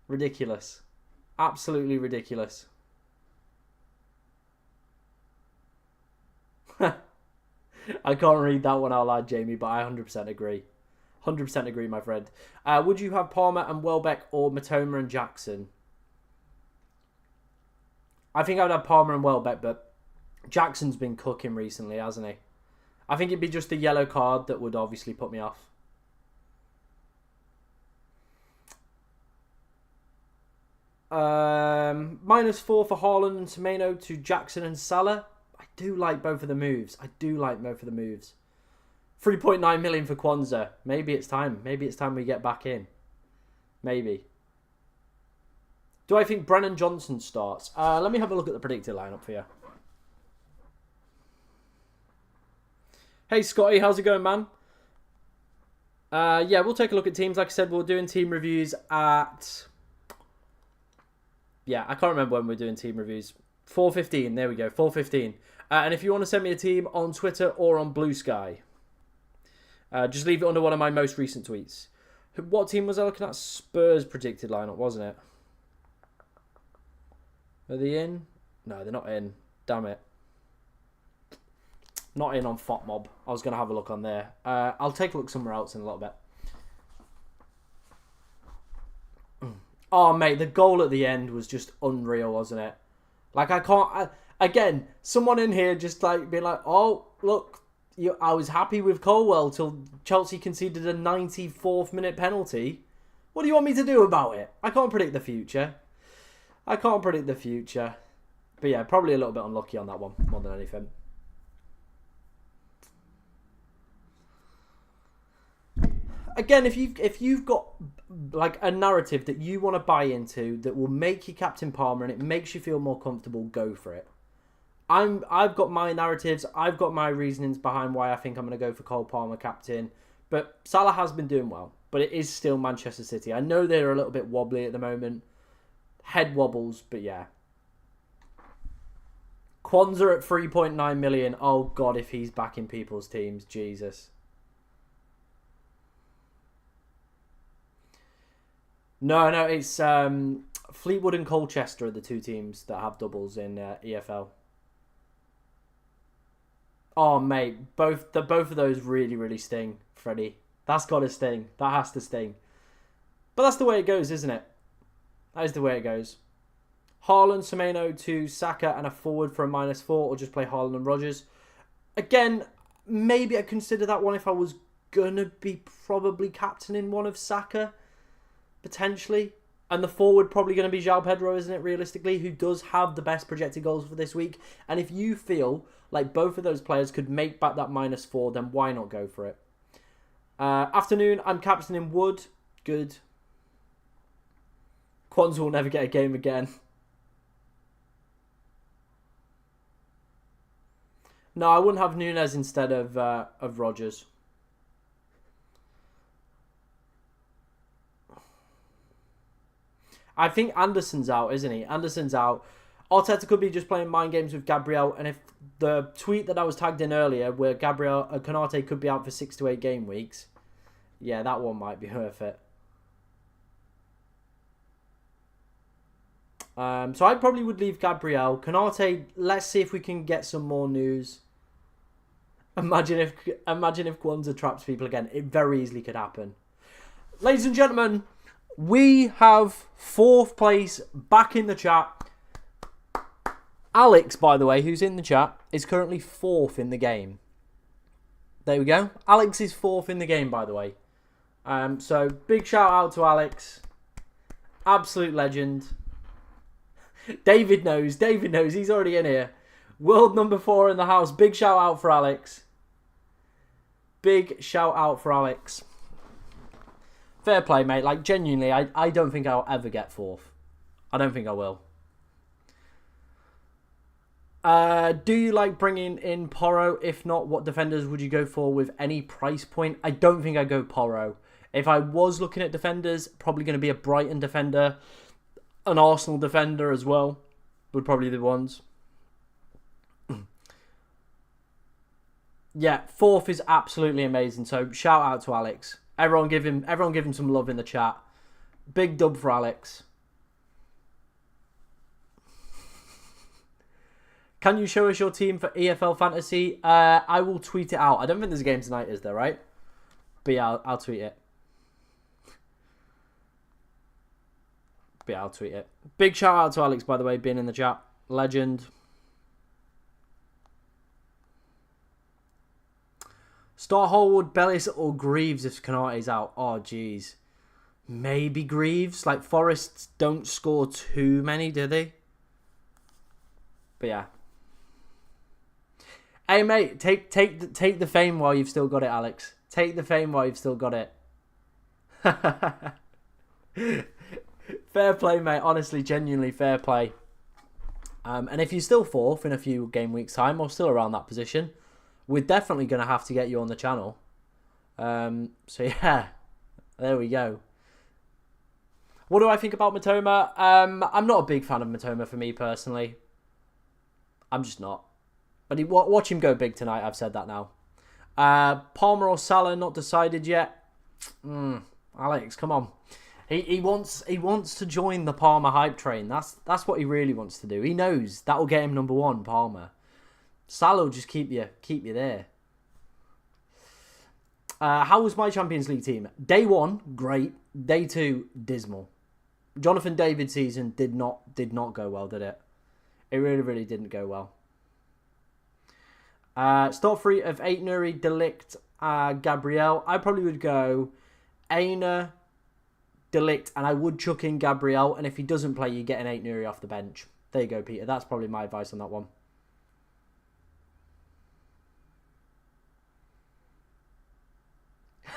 Ridiculous. Absolutely ridiculous. I can't read that one out loud, Jamie, but I 100% agree. 100% agree, my friend. Would you have Palmer and Welbeck or Matoma and Jackson? I think I would have Palmer and Welbeck, but Jackson's been cooking recently, hasn't he? I think it'd be just a yellow card that would obviously put me off. -4 for Haaland and Semenyo to Jackson and Salah. I do like both of the moves. 3.9 million for Kwanzaa. Maybe it's time. Maybe it's time we get back in. Maybe. Do I think Brennan Johnson starts? Let me have a look at the predicted lineup for you. Hey, Scotty. How's it going, man? Yeah, we'll take a look at teams. Like I said, we're doing team reviews at... Yeah, I can't remember when we're doing team reviews. 4:15. There we go. 4:15. And if you want to send me a team on Twitter or on Blue Sky, just leave it under one of my most recent tweets. What team was I looking at? Spurs predicted lineup, wasn't it? Are they in? No, they're not in. Damn it. Not in on FOTMob. I was going to have a look on there. I'll take a look somewhere else in a little bit. Oh, mate, the goal at the end was just unreal, wasn't it? Like, I can't... again, someone in here just like being like, oh, look, I was happy with Colwell till Chelsea conceded a 94th minute penalty. What do you want me to do about it? I can't predict the future. But yeah, probably a little bit unlucky on that one, more than anything. Again, if you've got like a narrative that you want to buy into that will make you Captain Palmer and it makes you feel more comfortable, go for it. I've got my narratives, I've got my reasonings behind why I think I'm going to go for Cole Palmer captain. But Salah has been doing well, but it is still Manchester City. I know they're a little bit wobbly at the moment. Head wobbles, but yeah. Kwanzaa at 3.9 million. Oh God, if he's back in people's teams, Jesus. No, it's Fleetwood and Colchester are the two teams that have doubles in EFL. Oh, mate, both of those really, really sting, Freddie. That's got to sting. That has to sting. But that's the way it goes, isn't it? That is the way it goes. Haaland, Semenyo to Saka and a forward for a -4, or just play Haaland and Rodgers. Again, maybe I'd consider that one if I was going to be probably captaining one of Saka, potentially. And the forward probably going to be João Pedro, isn't it, realistically, who does have the best projected goals for this week. And if you feel like both of those players could make back that -4, then why not go for it? Afternoon, I'm captaining Wood. Good. Kwanzaa will never get a game again. No, I wouldn't have Nunes instead of Rodgers. I think Anderson's out, isn't he? Anderson's out. Arteta could be just playing mind games with Gabriel, and if the tweet that I was tagged in earlier, where Gabriel Konate could be out for 6 to 8 game weeks, yeah, that one might be worth it. So I probably would leave Gabriel. Konate, let's see if we can get some more news. Imagine if Kwanzaa traps people again. It very easily could happen. Ladies and gentlemen, we have 4th place back in the chat. Alex, by the way, who's in the chat, is currently 4th in the game. There we go. Alex is 4th in the game, by the way. So big shout out to Alex. Absolute legend. David knows. He's already in here. World number 4 in the house. Big shout out for Alex. Big shout out for Alex. Fair play, mate. Like, genuinely, I don't think I'll ever get 4th. I don't think I will. Do you like bringing in Porro? If not, what defenders would you go for with any price point? I don't think I'd go Porro. If I was looking at defenders, probably going to be a Brighton defender. An Arsenal defender as well. Would probably be the ones. Yeah, 4th is absolutely amazing. So shout out to Alex. Everyone give him some love in the chat. Big dub for Alex. Can you show us your team for EFL Fantasy? I will tweet it out. I don't think there's a game tonight, is there, right? But yeah, I'll tweet it. But yeah, I'll tweet it. Big shout out to Alex, by the way, being in the chat. Legend. Start Holwood, Bellis, or Greaves if Konate's out. Oh, jeez. Maybe Greaves. Like, Forests don't score too many, do they? But yeah. Hey, mate, take the fame while you've still got it, Alex. Take the fame while you've still got it. Fair play, mate. Honestly, genuinely fair play. And if you're still 4th in a few game weeks' time, or still around that position, we're definitely going to have to get you on the channel. So yeah, there we go. What do I think about Matoma? I'm not a big fan of Matoma for me personally. I'm just not. But watch him go big tonight. I've said that now. Palmer or Salah, not decided yet. Alex, come on. He wants to join the Palmer hype train. That's what he really wants to do. He knows that will get him number 1, Palmer. Salah will just keep you there. How was my Champions League team? Day 1, great. Day 2, dismal. Jonathan David's season did not go well, did it? It really, really didn't go well. Start 3 of 8 Nuri, Delict, Gabriel. I probably would go Aina, Delict, and I would chuck in Gabriel. And if he doesn't play, you get an 8 Nuri off the bench. There you go, Peter. That's probably my advice on that one.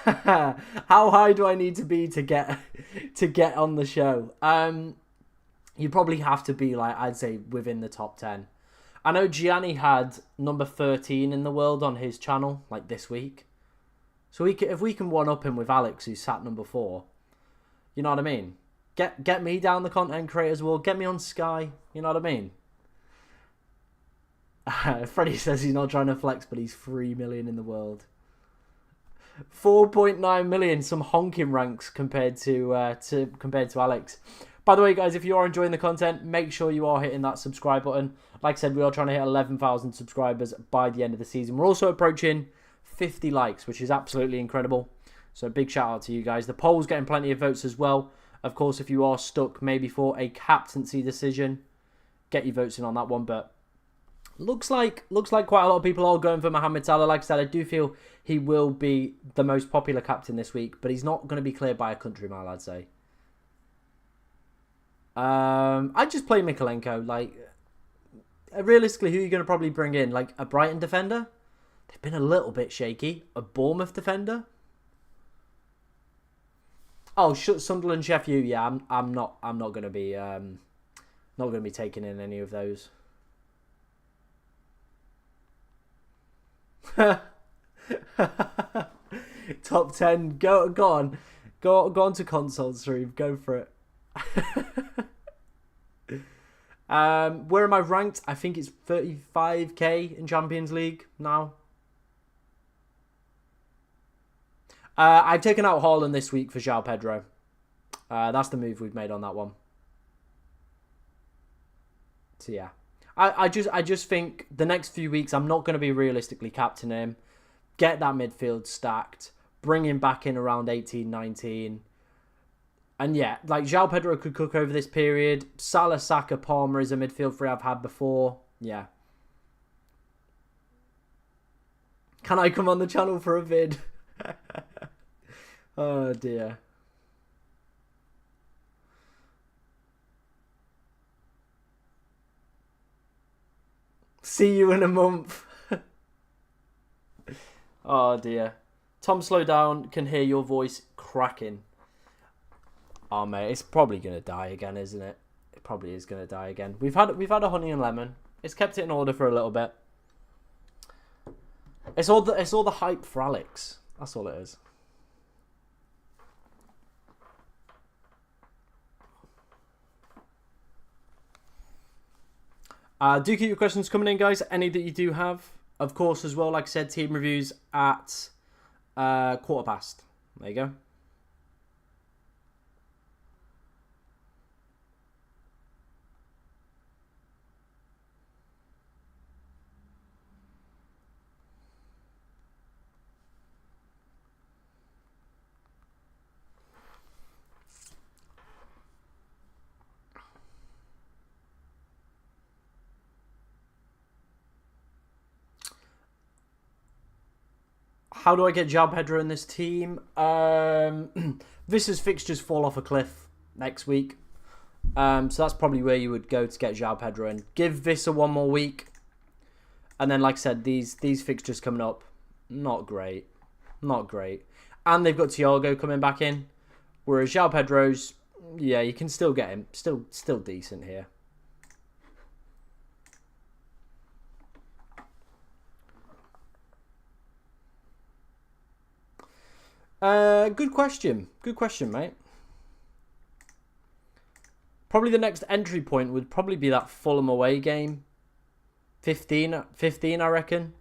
How high do I need to be to get on the show? You probably have to be, like, I'd say within the top 10. I know Gianni had number 13 in the world on his channel, like, this week. So if we can one-up him with Alex, who's sat number 4, you know what I mean? Get me down the content creators world. Get me on Sky. You know what I mean? Freddie says he's not trying to flex, but he's 3 million in the world. 4.9 million, some honking ranks compared to Alex. By the way, guys, if you are enjoying the content, make sure you are hitting that subscribe button. Like I said, we are trying to hit 11,000 subscribers by the end of the season. We're also approaching 50 likes, which is absolutely incredible. So big shout out to you guys. The poll's getting plenty of votes as well. Of course, if you are stuck maybe for a captaincy decision, get your votes in on that one. But looks like quite a lot of people are going for Mohamed Salah. Like I said, I do feel he will be the most popular captain this week, but he's not going to be cleared by a country mile, I'd say. I'd just play Mikolenko. Like, realistically, who are you going to probably bring in? Like a Brighton defender? They've been a little bit shaky. A Bournemouth defender? Oh, Sunderland, Sheffield. Yeah, I'm not going to be taking in any of those. Top 10. Go on to console stream. Go for it. Where am I ranked? I think it's 35k in Champions League now. I've taken out Haaland this week for João Pedro. That's the move we've made on that one. So yeah, I just think the next few weeks I'm not going to be realistically captaining him. Get that midfield stacked. Bring him back in around 18, 19. And yeah, like João Pedro could cook over this period. Salah, Saka, Palmer is a midfield three I've had before. Yeah. Can I come on the channel for a vid? Oh dear. See you in a month. Oh dear. Tom, slow down. Can hear your voice cracking. Oh mate, it's probably gonna die again, isn't it? It probably is gonna die again. We've had a honey and lemon. It's kept it in order for a little bit. It's all the hype for Alex. That's all it is. Do keep your questions coming in, guys. Any that you do have, of course, as well. Like I said, team reviews at 1:15. There you go. How do I get João Pedro in this team? Vis's fixtures fall off a cliff next week. So that's probably where you would go to get João Pedro in. Give Visa one more week. And then, like I said, these fixtures coming up, not great. Not great. And they've got Thiago coming back in. Whereas João Pedro's, yeah, you can still get him. Still decent here. Good question. Good question, mate. Probably the next entry point would probably be that Fulham away game. 15, I reckon.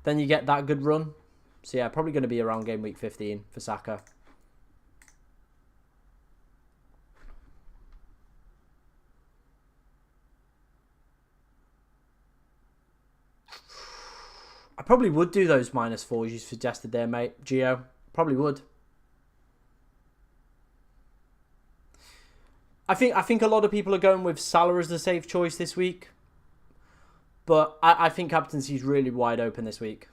Then you get that good run. So yeah, probably going to be around game week 15 for Saka. I probably would do those -4s you suggested there, mate. Gio. Probably would. I think a lot of people are going with Salah as the safe choice this week. But I think captaincy is really wide open this week.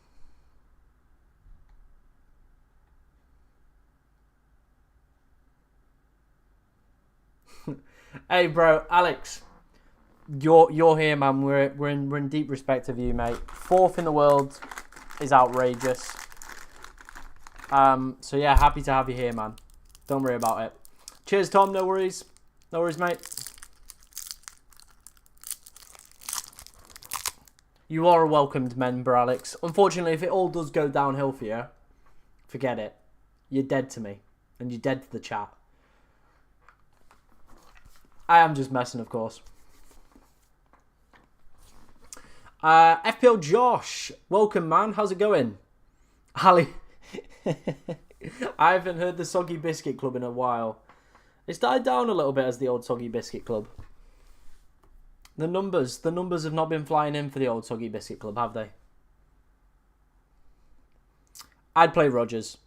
Hey, bro, Alex, you're here, man. We're in deep respect of you, mate. 4th in the world is outrageous. So yeah, happy to have you here, man. Don't worry about it. Cheers, Tom. No worries. No worries, mate. You are a welcomed member, Alex. Unfortunately, if it all does go downhill for you, forget it. You're dead to me. And you're dead to the chat. I am just messing, of course. FPL Josh. Welcome, man. How's it going? Ali. I haven't heard the Soggy Biscuit Club in a while. It's died down a little bit as the old Soggy Biscuit Club. The numbers have not been flying in for the old Soggy Biscuit Club, have they? I'd play Rogers.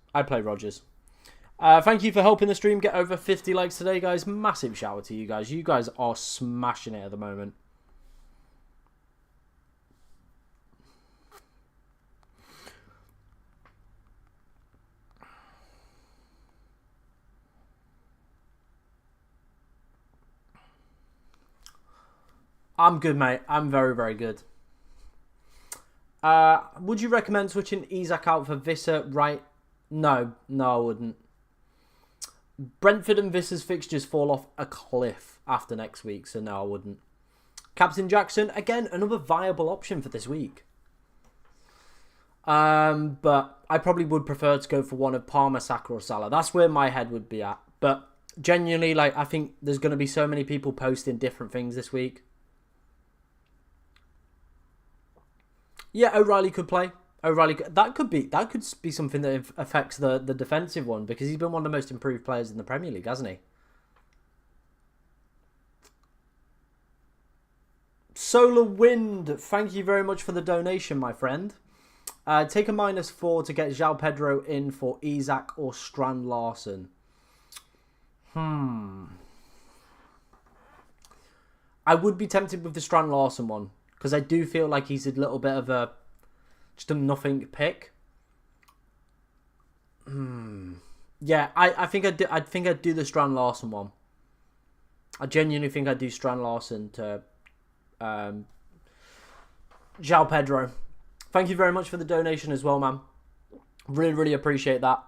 Thank you for helping the stream get over 50 likes today, guys. Massive shout out to you guys. You guys are smashing it at the moment. I'm good, mate. I'm very, very good. Would you recommend switching Isak out for Visser right? No, I wouldn't. Brentford and Visser's fixtures fall off a cliff after next week, so no, I wouldn't. Captain Jackson, again, another viable option for this week. But I probably would prefer to go for one of Palmer, Saka or Salah. That's where my head would be at. But genuinely, like, I think there's going to be so many people posting different things this week. Yeah, O'Reilly could play. That could be something that affects the defensive one, because he's been one of the most improved players in the Premier League, hasn't he? Solar Wind, thank you very much for the donation, my friend. Take a -4 to get João Pedro in for Isak or Strand Larsen. I would be tempted with the Strand Larsen one, because I do feel like he's a little bit of just a nothing pick. Yeah, I think I'd do the Strand Larsen one. I genuinely think I'd do Strand Larsen to João Pedro. Thank you very much for the donation as well, man. Really, really appreciate that.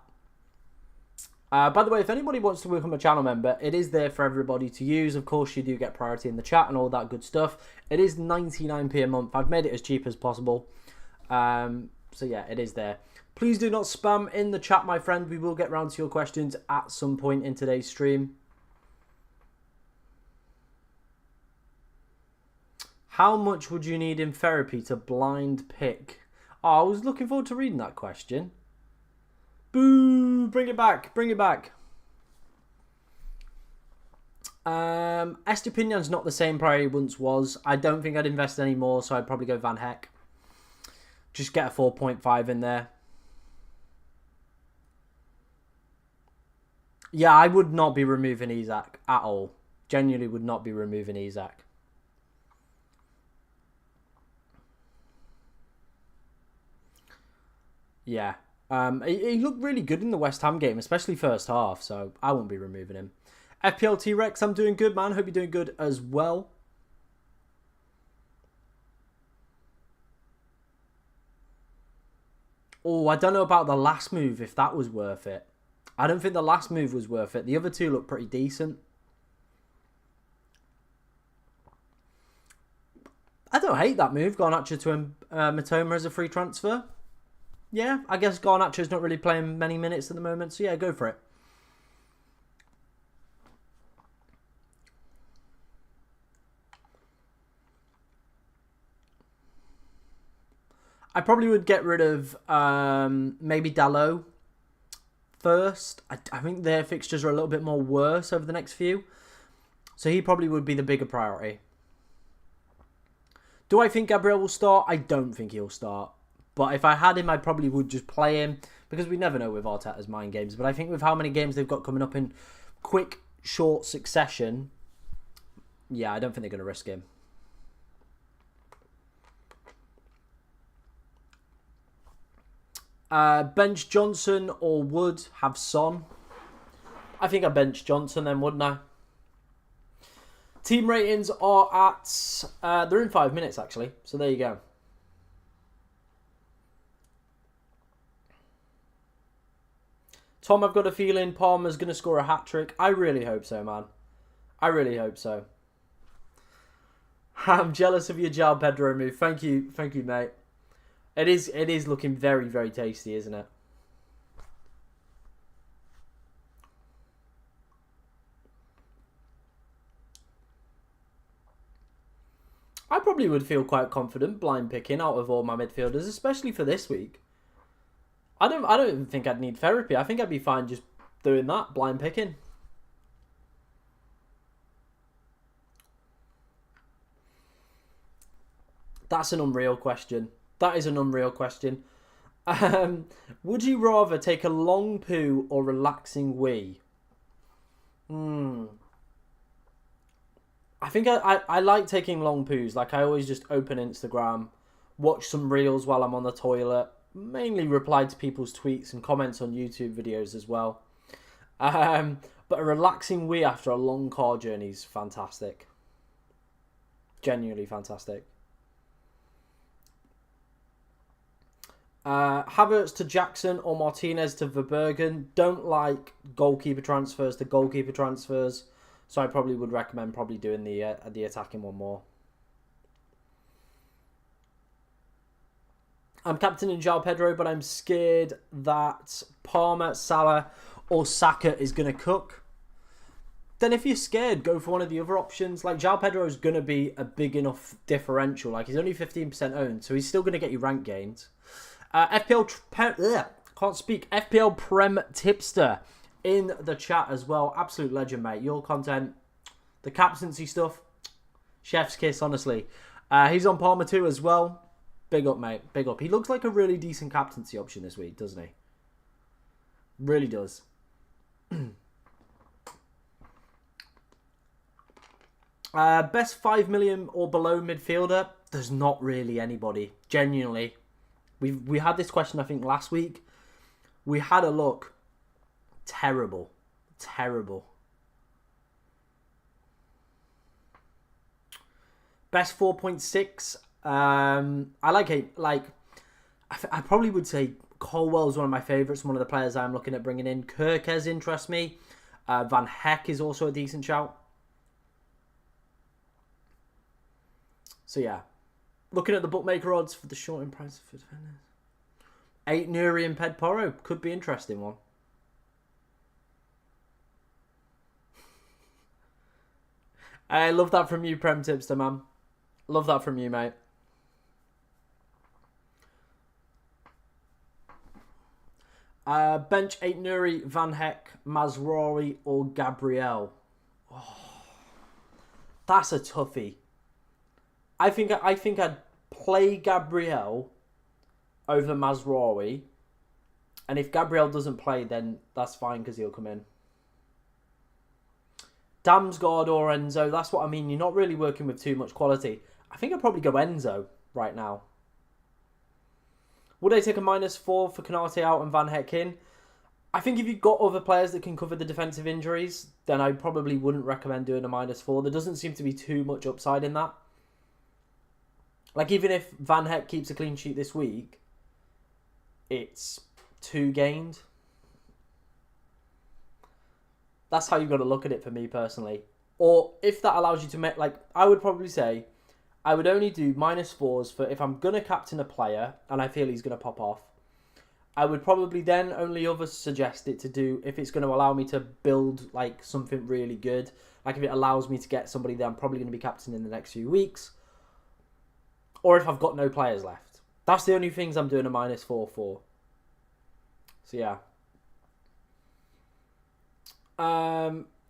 By the way, if anybody wants to become a channel member, it is there for everybody to use. Of course, you do get priority in the chat and all that good stuff. It is 99p a month. I've made it as cheap as possible. So yeah, it is there. Please do not spam in the chat, my friend. We will get round to your questions at some point in today's stream. How much would you need in therapy to blind pick? Oh, I was looking forward to reading that question. Boo! Bring it back. Bring it back. Estepinian's not the same priority once was. I don't think I'd invest any more, so I'd probably go Van Heck. Just get a 4.5 in there. Yeah, I would not be removing Isak at all. Genuinely would not be removing Isak. Yeah. He looked really good in the West Ham game, especially first half, so I won't be removing him. FPL T-Rex, I'm doing good, man. Hope you're doing good as well. Oh, I don't know about the last move, if that was worth it. I don't think the last move was worth it. The other two look pretty decent. I don't hate that move, Garnacho to Matoma as a free transfer. Yeah, I guess Garnacho's not really playing many minutes at the moment, so yeah, go for it. I probably would get rid of maybe Dalot first. I think their fixtures are a little bit more worse over the next few. So he probably would be the bigger priority. Do I think Gabriel will start? I don't think he'll start. But if I had him, I probably would just play him. Because we never know with Arteta's mind games. But I think with how many games they've got coming up in quick, short succession, yeah, I don't think they're going to risk him. Bench Johnson or Wood, have Son. I think I bench Johnson then, wouldn't I? Team ratings are at... they're in 5 minutes, actually. So there you go. Tom, I've got a feeling Palmer's going to score a hat-trick. I really hope so, man. I really hope so. I'm jealous of your João Pedro move. Thank you, mate. It is looking very, very tasty, isn't it? I probably would feel quite confident blind picking out of all my midfielders, especially for this week. I don't even think I'd need therapy. I think I'd be fine just doing that, blind picking. That's an unreal question. That is an unreal question. Would you rather take a long poo or relaxing wee? I think I like taking long poos. Like, I always just open Instagram, watch some reels while I'm on the toilet, mainly reply to people's tweets and comments on YouTube videos as well. But a relaxing wee after a long car journey is fantastic. Genuinely fantastic. Havertz to Jackson or Martinez to Verbergen. Don't like goalkeeper transfers to goalkeeper transfers, so I probably would recommend doing the attacking one more. I'm captaining João Pedro, but I'm scared that Palmer, Salah, or Saka is going to cook. Then if you're scared, go for one of the other options. Like, João Pedro is going to be a big enough differential. Like, he's only 15% owned, so he's still going to get you rank gains. FPL Prem Tipster in the chat as well. Absolute legend, mate. Your content, the captaincy stuff, chef's kiss, honestly. He's on Palmer too as well. Big up, mate. Big up. He looks like a really decent captaincy option this week, doesn't he? Really does. Best 5 million or below midfielder? There's not really anybody. Genuinely. We had this question, I think, last week. We had a look. Terrible. Terrible. Best 4.6. I like it. Like, I probably would say Colwell's one of my favourites. One of the players I'm looking at bringing in. Kirkes interests me. Van Heck is also a decent shout. So, yeah. Looking at the bookmaker odds for the short in price for defenders. 8 Nuri and Ped Porro. Could be an interesting one. I love that from you, Prem Tipster, man. Love that from you, mate. Bench 8 Nuri, Van Heck, Mazraoui or Gabriel. Oh, that's a toughie. I think I'd play Gabriel over Mazraoui, and if Gabriel doesn't play, then that's fine because he'll come in. Damsgaard or Enzo, that's what I mean. You're not really working with too much quality. I think I'd probably go Enzo right now. Would I take a -4 for Konate out and Van Heck in? I think if you've got other players that can cover the defensive injuries, then I probably wouldn't recommend doing a -4. There doesn't seem to be too much upside in that. Like, even if Van Heck keeps a clean sheet this week, it's 2 gained. That's how you've got to look at it for me personally. Or if that allows you to make, like, I would probably say, I would only do -4s for if I'm going to captain a player and I feel he's going to pop off. I would probably then only suggest it to do if it's going to allow me to build, like, something really good. Like, if it allows me to get somebody that I'm probably going to be captaining in the next few weeks. Or if I've got no players left. That's the only things I'm doing a -4 for. So, yeah.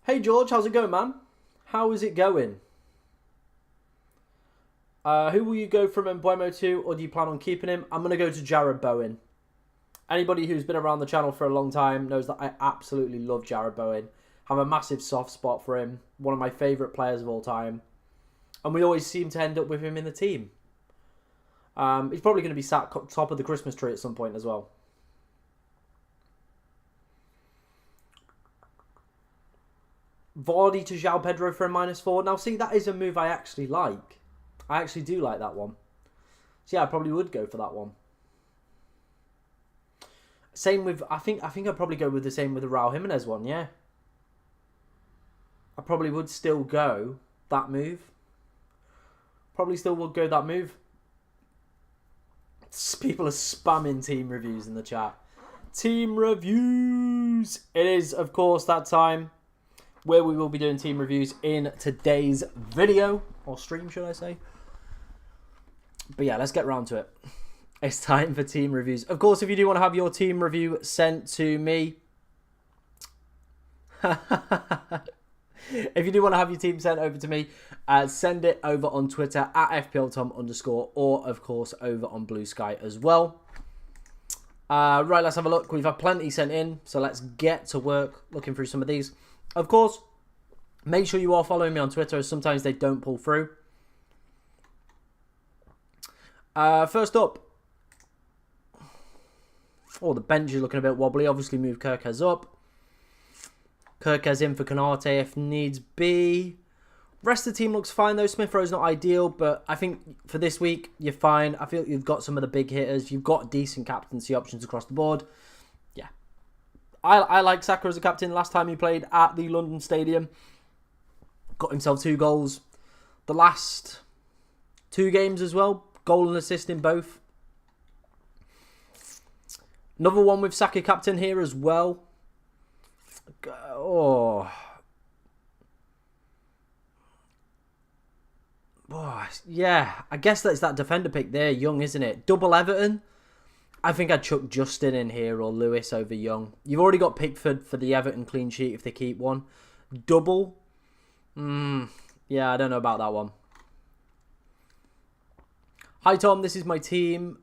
Hey, George. How's it going, man? How is it going? Who will you go from Mbeumo to, or do you plan on keeping him? I'm going to go to Jared Bowen. Anybody who's been around the channel for a long time knows that I absolutely love Jared Bowen. I have a massive soft spot for him. One of my favourite players of all time. And we always seem to end up with him in the team. He's probably going to be sat top of the Christmas tree at some point as well. Vardy to João Pedro for a -4. Now, see, that is a move I actually like. I actually do like that one. So, yeah, I probably would go for that one. Same with, I think I'd probably go with the same with the Raul Jimenez one, yeah. I probably would still go that move. Probably still would go that move. People are spamming team reviews in the chat. Team reviews! It is, of course, that time where we will be doing team reviews in today's video. Or stream, should I say. But yeah, let's get round to it. It's time for team reviews. Of course, if you do want to have your team review sent to me, if you do want to have your team sent over to me, send it over on Twitter at FPLTom_, or of course over on Blue Sky as well. Right, let's have a look. We've had plenty sent in, so let's get to work looking through some of these. Of course, make sure you are following me on Twitter, as sometimes they don't pull through. First up, the bench is looking a bit wobbly. Obviously, move Kirkez up. Kirkez in for Canate if needs be. Rest of the team looks fine though. Smith Rowe's not ideal, but I think for this week, you're fine. I feel you've got some of the big hitters. You've got decent captaincy options across the board. Yeah. I like Saka as a captain. Last time he played at the London Stadium, got himself 2 goals. The last 2 games as well, goal and assist in both. Another one with Saka captain here as well. Yeah, I guess that's that defender pick there, Young, isn't it? Double Everton. I think I'd chuck Justin in here or Lewis over Young. You've already got Pickford for the Everton clean sheet if they keep one. Double. Yeah, I don't know about that one. Hi Tom, this is my team.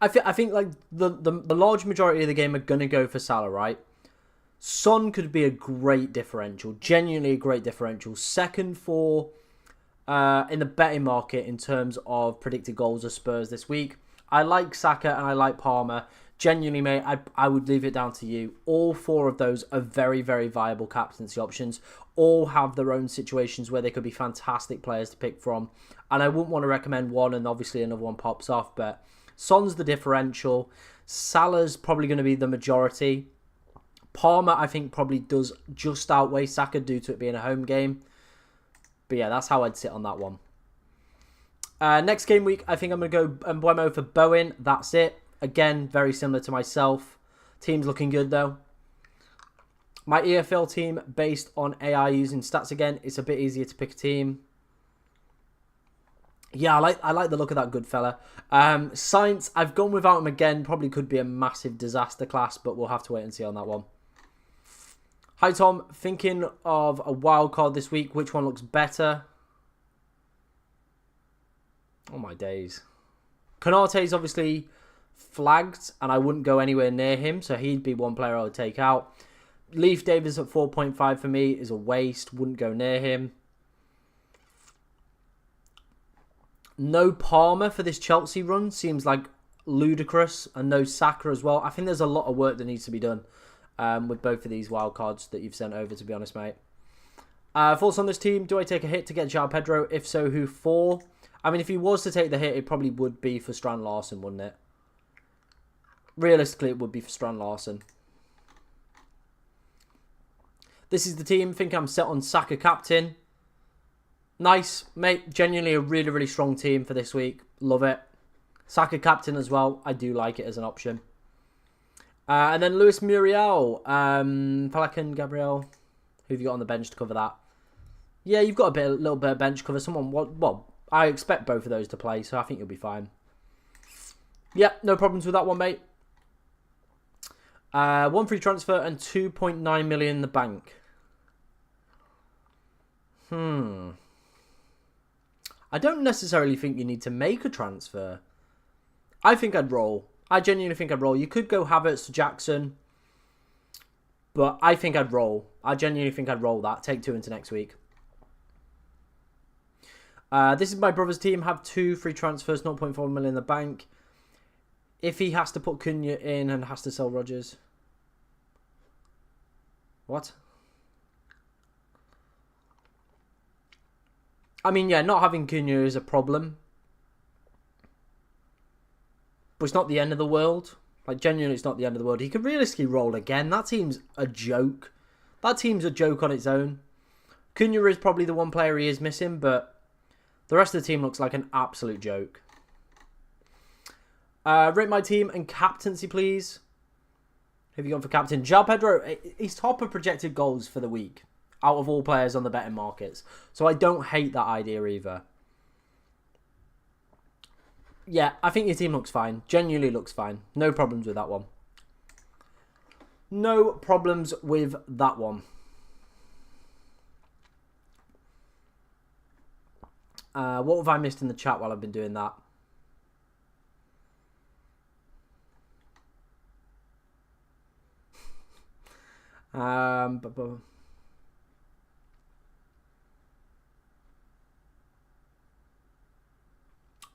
I think like the large majority of the game are going to go for Salah, right? Son could be a great differential. Genuinely a great differential. Second for in the betting market in terms of predicted goals of Spurs this week. I like Saka and I like Palmer. Genuinely, mate, I would leave it down to you. All 4 of those are very, very viable captaincy options. All have their own situations where they could be fantastic players to pick from. And I wouldn't want to recommend one and obviously another one pops off, but Son's the differential. Salah's probably going to be the majority. Palmer, I think, probably does just outweigh Saka due to it being a home game. But yeah, that's how I'd sit on that one. Next game week, I think I'm going to go Mbeumo for Bowen. That's it. Again, very similar to myself. Team's looking good, though. My EFL team, based on AI using stats again, it's a bit easier to pick a team. Yeah, I like the look of that good fella. Sainz, I've gone without him again. Probably could be a massive disaster class, but we'll have to wait and see on that one. Hi, Tom. Thinking of a wild card this week. Which one looks better? Oh, my days. Konate's obviously flagged, and I wouldn't go anywhere near him, so he'd be one player I would take out. Leif Davis at 4.5 for me is a waste. Wouldn't go near him. No Palmer for this Chelsea run seems like ludicrous, and no Saka as well. I think there's a lot of work that needs to be done with both of these wildcards that you've sent over, to be honest, mate. Thoughts on this team? Do I take a hit to get João Pedro? If so, who for? I mean, if he was to take the hit, it probably would be for Strand Larsen, wouldn't it? Realistically, it would be for Strand Larsen. This is the team. Think I'm set on Saka captain. Nice, mate. Genuinely a really, really strong team for this week. Love it. Saka captain as well. I do like it as an option. And then Luis Muriel. Pelican, Gabriel. Who have you got on the bench to cover that? Yeah, you've got a little bit of bench cover. Well, I expect both of those to play, so I think you'll be fine. Yeah, no problems with that one, mate. 1 free transfer and 2.9 million in the bank. I don't necessarily think you need to make a transfer. I think I'd roll. I genuinely think I'd roll. You could go Havertz to Jackson, but I think I'd roll. I genuinely think I'd roll that. Take 2 into next week. This is my brother's team. Have 2 free transfers, 0.4 million in the bank. If he has to put Cunha in and has to sell Rodgers. What? I mean, yeah, not having Cunha is a problem. But it's not the end of the world. Like, genuinely, it's not the end of the world. He could realistically roll again. That team's a joke. That team's a joke on its own. Cunha is probably the one player he is missing, but the rest of the team looks like an absolute joke. Rate my team and captaincy, please. Who have you gone for captain? João Pedro, he's top of projected goals for the week. out of all players on the betting markets. So I don't hate that idea either. Yeah, I think your team looks fine. Genuinely looks fine. No problems with that one. No problems with that one. What have I missed in the chat while I've been doing that?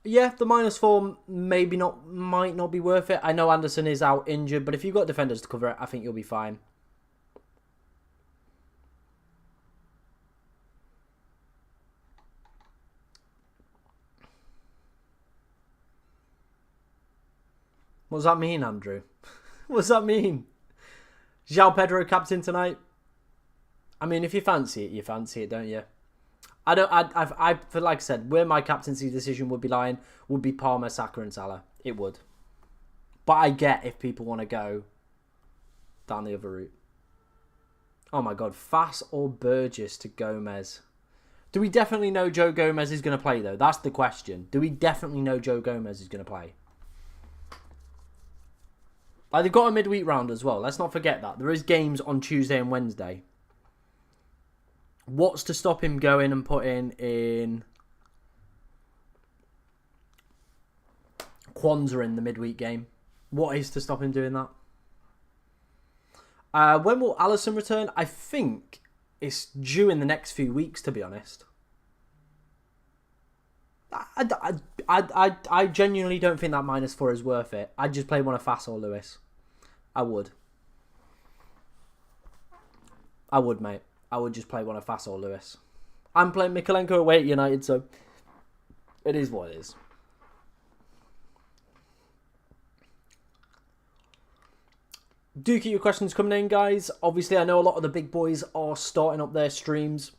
Yeah, the -4 might not be worth it. I know Anderson is out injured, but if you've got defenders to cover it, I think you'll be fine. What does that mean, Andrew? What does that mean? João Pedro captain tonight? I mean, if you fancy it, don't you? I feel like I said, where my captaincy decision would be lying would be Palmer, Saka and Salah. It would. But I get if people want to go down the other route. Oh my God, Fass or Burgess to Gomez? Do we definitely know Joe Gomez is going to play though? That's the question. Do we definitely know Joe Gomez is going to play? Like, they've got a midweek round as well. Let's not forget that. There is games on Tuesday and Wednesday. What's to stop him going and putting in Kwanzaa in the midweek game? What is to stop him doing that? When will Alisson return? I think it's due in the next few weeks, to be honest. I genuinely don't think that -4 is worth it. I'd just play one of Fass or Lewis. I would. I would, mate. I would just play one of Fass or Lewis. I'm playing Mikalenko away at United, so it is what it is. Do keep your questions coming in, guys. Obviously, I know a lot of the big boys are starting up their streams.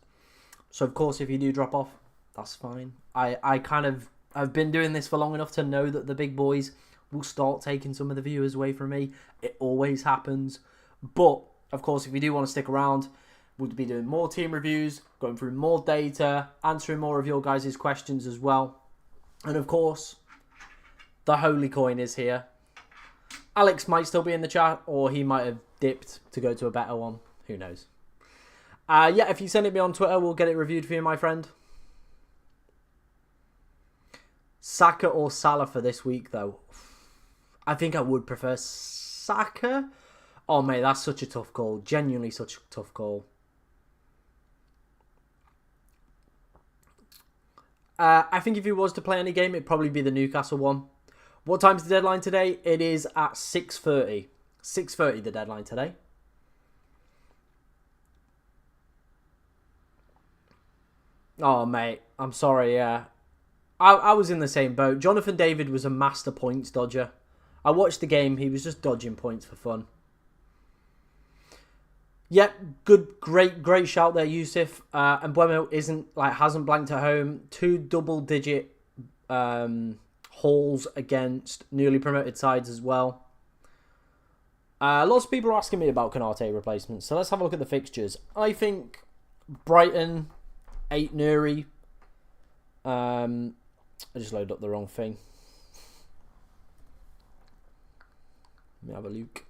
So, of course, if you do drop off, that's fine. I've been doing this for long enough to know that the big boys will start taking some of the viewers away from me. It always happens. But, of course, if you do want to stick around, we'll be doing more team reviews, going through more data, answering more of your guys' questions as well. And, of course, the Holy Coin is here. Alex might still be in the chat, or he might have dipped to go to a better one. Who knows? Yeah, if you send it me on Twitter, we'll get it reviewed for you, my friend. Saka or Salah for this week, though? I think I would prefer Saka. Oh, mate, that's such a tough call. Genuinely such a tough call. I think if he was to play any game, it'd probably be the Newcastle one. What time's the deadline today? It is at 6:30. 6:30 the deadline today. Oh, mate. I'm sorry, yeah. I was in the same boat. Jonathan David was a master points dodger. I watched the game. He was just dodging points for fun. Yep, good, great shout there, Yusuf. And Buemo hasn't blanked at home. 2 double-digit hauls against newly promoted sides as well. Lots of people are asking me about Konate replacements, so let's have a look at the fixtures. I think Brighton, 8 Nuri. I just loaded up the wrong thing. Let me have a look.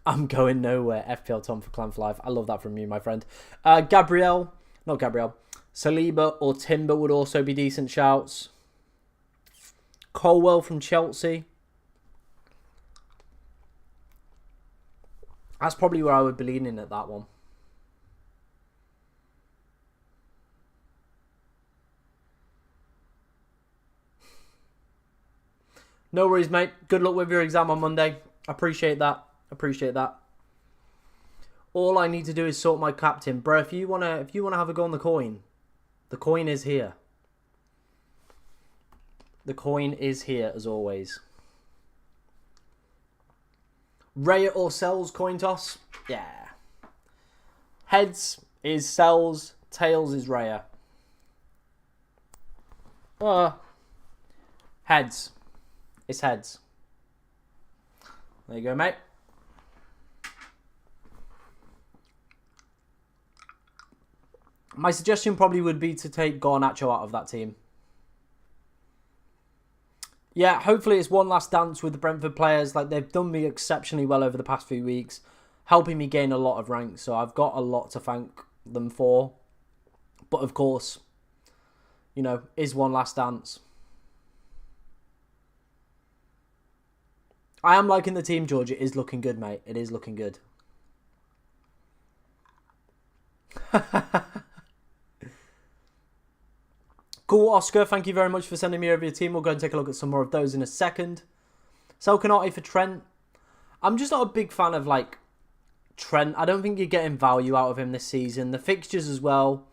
I'm going nowhere. FPL Tom for Clan for Life. I love that from you, my friend. Not Gabriel. Saliba or Timber would also be decent shouts. Colwell from Chelsea. That's probably where I would be leaning at that one. No worries, mate. Good luck with your exam on Monday. Appreciate that. All I need to do is sort my captain. Bro, if you wanna have a go on the coin is here. The coin is here as always. Raya or Sells coin toss? Yeah. Heads is Sells, tails is Raya. Heads. It's heads. There you go, mate. My suggestion probably would be to take Garnacho out of that team. Yeah, hopefully it's one last dance with the Brentford players. Like, they've done me exceptionally well over the past few weeks, helping me gain a lot of rank. So I've got a lot to thank them for. But of course, you know, is one last dance. I am liking the team, George. It is looking good, mate. It is looking good. Cool, Oscar. Thank you very much for sending me over your team. We'll go and take a look at some more of those in a second. Sell Canate for Trent. I'm just not a big fan of, like, Trent. I don't think you're getting value out of him this season. The fixtures as well.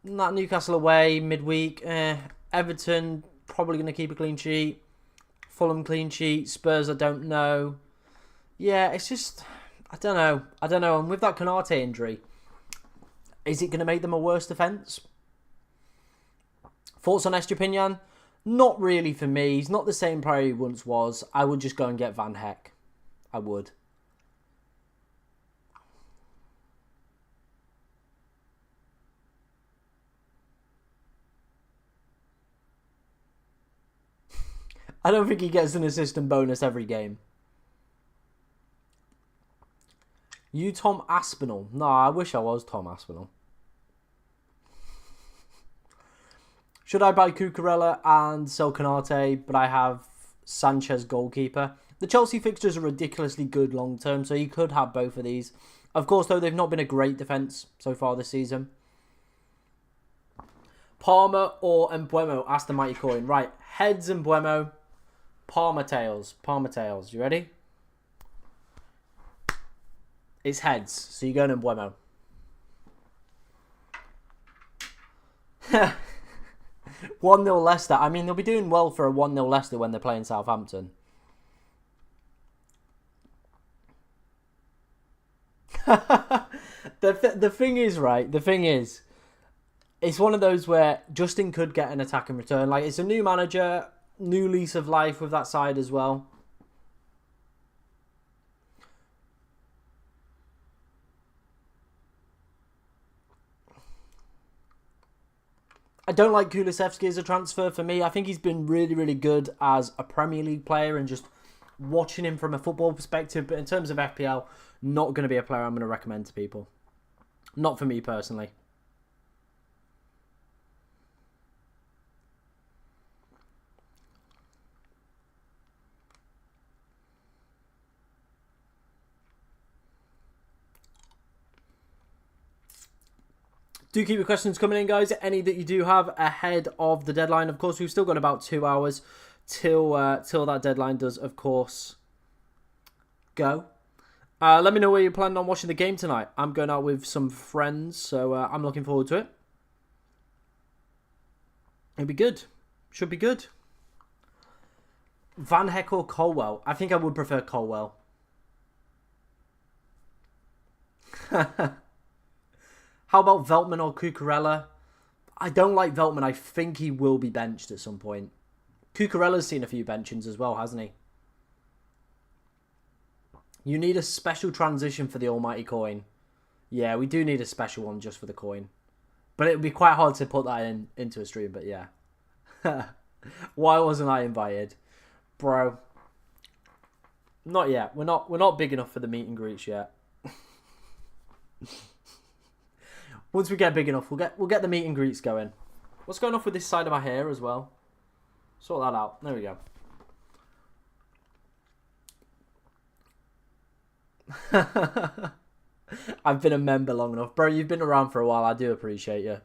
That Newcastle away, midweek. Everton, probably going to keep a clean sheet. Fulham clean sheet. Spurs, I don't know. Yeah, it's just, I don't know. And with that Canate injury, is it going to make them a worse defence? Thoughts on Estepinian? Not really for me. He's not the same player he once was. I would just go and get Van Heck. I would. I don't think he gets an assistant bonus every game. You Tom Aspinall? No, I wish I was Tom Aspinall. Should I buy Cucurella and sell Canate, but I have Sanchez goalkeeper? The Chelsea fixtures are ridiculously good long term, so you could have both of these. Of course, though, they've not been a great defence so far this season. Palmer or Mbuemo? Ask the mighty coin. Right, heads Mbuemo. Palmer tails. Palmer tails. You ready? It's heads, so you're going Mbuemo. 1-0 Leicester. I mean, they'll be doing well for a 1-0 Leicester when they're playing Southampton. The thing is, right, the thing is, it's one of those where Justin could get an attack in return. Like, it's a new manager, new lease of life with that side as well. I don't like Kulusevski as a transfer for me. I think he's been really, really good as a Premier League player and just watching him from a football perspective. But in terms of FPL, not going to be a player I'm going to recommend to people. Not for me personally. Do keep your questions coming in, guys. Any that you do have ahead of the deadline. Of course, we've still got about 2 hours till that deadline does, of course, go. Let me know where you're planning on watching the game tonight. I'm going out with some friends, so I'm looking forward to it. It'll be good. Should be good. Van Heck or Colwell? I think I would prefer Colwell. How about Veltman or Cucurella? I don't like Veltman. I think he will be benched at some point. Cucurella's seen a few benchings as well, hasn't he? You need a special transition for the almighty coin. Yeah, we do need a special one just for the coin. But it would be quite hard to put that into a stream, but yeah. Why wasn't I invited? Bro. Not yet. We're not big enough for the meet and greets yet. Once we get big enough, we'll get the meet and greets going. What's going off with this side of my hair as well? Sort that out. There we go. I've been a member long enough. Bro, you've been around for a while. I do appreciate you.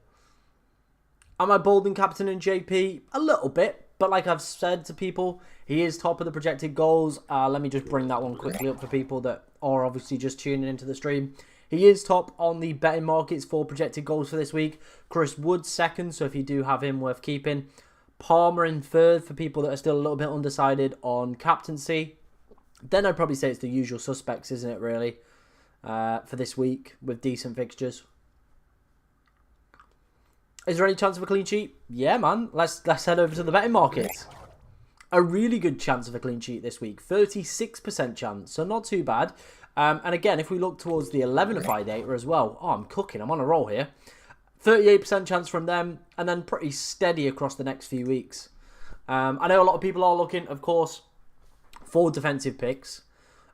Am I bolding captain in JP? A little bit. But like I've said to people, he is top of the projected goals. Let me just bring that one quickly up for people that are obviously just tuning into the stream. He is top on the betting markets for projected goals for this week. Chris Wood second, so if you do have him, worth keeping. Palmer in third for people that are still a little bit undecided on captaincy. Then I'd probably say it's the usual suspects, isn't it, really, for this week with decent fixtures. Is there any chance of a clean sheet? Yeah, man. Let's head over to the betting markets. A really good chance of a clean sheet this week. 36% chance, so not too bad. And again, if we look towards the 11ify data as well. Oh, I'm cooking. I'm on a roll here. 38% chance from them, and then pretty steady across the next few weeks. I know a lot of people are looking, of course, for defensive picks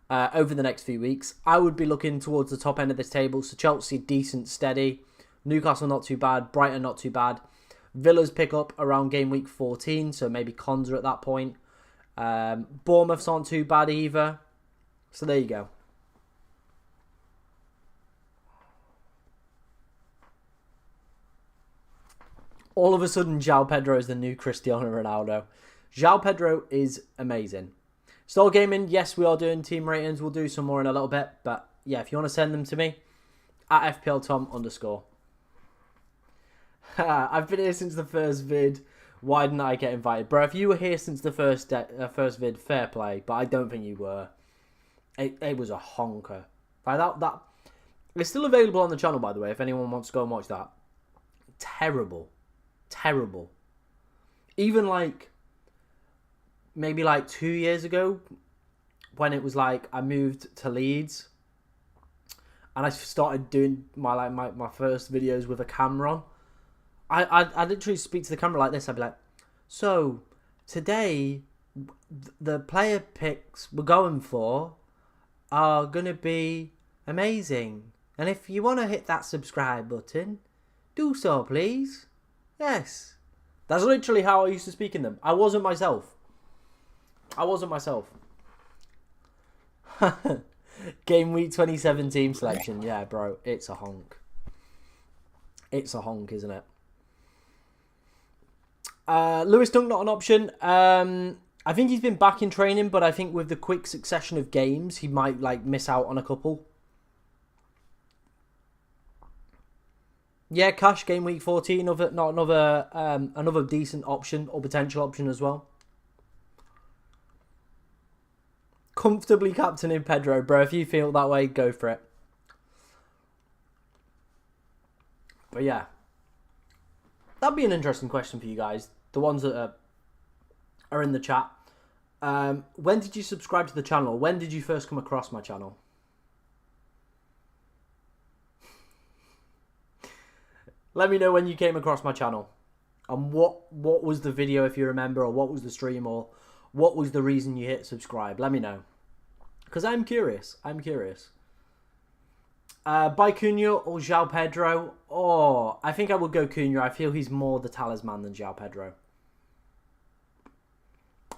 over the next few weeks. I would be looking towards the top end of this table. So Chelsea, decent, steady. Newcastle, not too bad. Brighton, not too bad. Villa's pick up around game week 14, so maybe Cons are at that point. Bournemouth's aren't too bad either. So there you go. All of a sudden, João Pedro is the new Cristiano Ronaldo. João Pedro is amazing. Stall Gaming, yes, we are doing team ratings. We'll do some more in a little bit. But yeah, if you want to send them to me, at FPLTom_. I've been here since the first vid. Why didn't I get invited? Bro, if you were here since the first vid, fair play. But I don't think you were. It was a honker. That it's still available on the channel, by the way, if anyone wants to go and watch that. Terrible. Terrible. Even like maybe like 2 years ago, when it was like I moved to Leeds and I started doing my first videos with a camera on, I literally speak to the camera like this. I'd be like, so today the player picks we're going for are gonna be amazing, and if you want to hit that subscribe button, do so please. Yes. That's literally how I used to speak in them. I wasn't myself. Game week 27 team selection. Yeah, bro. It's a honk. It's a honk, isn't it? Lewis Dunk not an option. I think he's been back in training, but I think with the quick succession of games, he might like miss out on a couple. Yeah, Cash, game week 14, another decent option or potential option as well. Comfortably captaining Pedro, bro. If you feel that way, go for it. But yeah, that'd be an interesting question for you guys. The ones that are in the chat. When did you subscribe to the channel? When did you first come across my channel? Let me know when you came across my channel. And what was the video, if you remember, or what was the stream, or what was the reason you hit subscribe? Let me know. Because I'm curious. I'm curious. By Cunha or João Pedro? Oh, I think I would go Cunha. I feel he's more the talisman than João Pedro.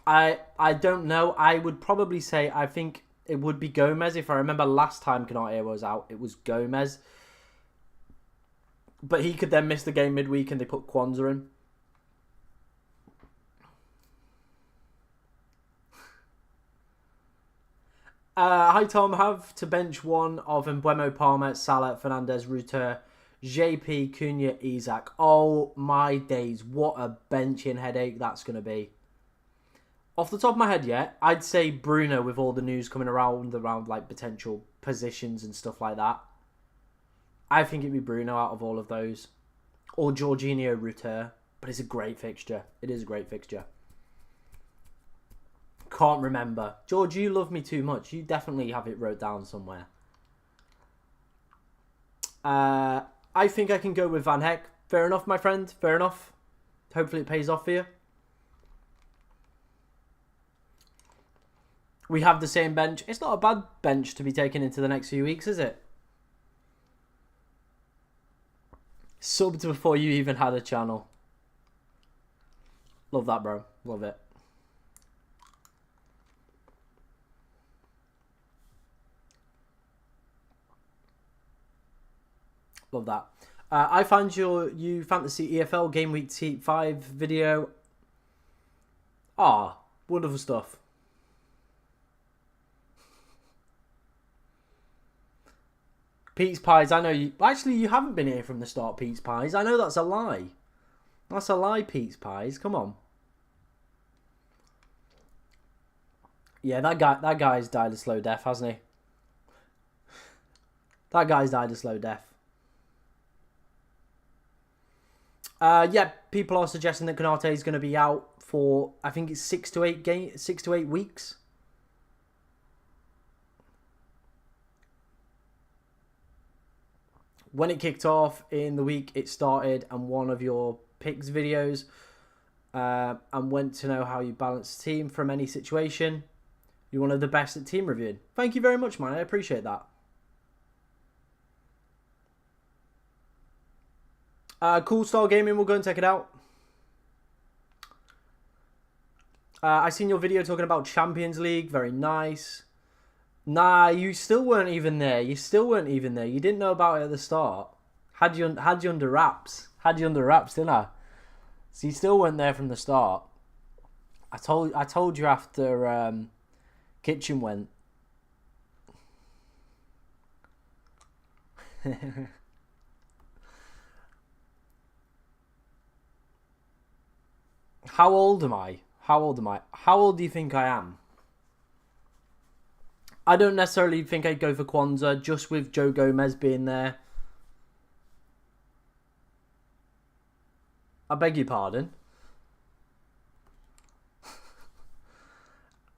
I don't know. I would probably say I think it would be Gomez. If I remember last time Canate was out, it was Gomez. But he could then miss the game midweek and they put Kwanzaa in. Hi Tom, have to bench one of Mbeumo, Palmer, Salah, Fernandes, Ruter, JP, Cunha, Isak. Oh my days, what a benching headache that's going to be. Off the top of my head, yeah, I'd say Bruno with all the news coming around like potential positions and stuff like that. I think it'd be Bruno out of all of those. Or Jorginho, Ruter. But it's a great fixture. It is a great fixture. Can't remember. George, you love me too much. You definitely have it wrote down somewhere. I think I can go with Van Heck. Fair enough, my friend. Fair enough. Hopefully it pays off for you. We have the same bench. It's not a bad bench to be taken into the next few weeks, is it? Subbed before you even had a channel. Love that, bro. Love it. Love that. I found you Fantasy EFL Game Week 5 video. Ah, wonderful stuff. Pete's Pies, I know you... Actually, you haven't been here from the start, Pete's Pies. I know that's a lie. That's a lie, Pete's Pies. Come on. Yeah, that guy's died a slow death, hasn't he? That guy's died a slow death. Yeah, people are suggesting that Konate is going to be out for, I think it's 6 to 8 weeks. when it kicked off in the week, it started and one of your picks videos and went to know how you balance the team from any situation. You're one of the best at team reviewing. Thank you very much, man. I appreciate that. Cool Star Gaming, we'll go and check it out. I seen your video talking about Champions League. Very nice. Nah, you still weren't even there. You still weren't even there. You didn't know about it at the start. Had you under wraps. Had you under wraps, didn't I? So you still weren't there from the start. I told you after Kitchen went. How old am I? How old am I? How old do you think I am? I don't necessarily think I'd go for Kwanzaa, just with Joe Gomez being there. I beg your pardon.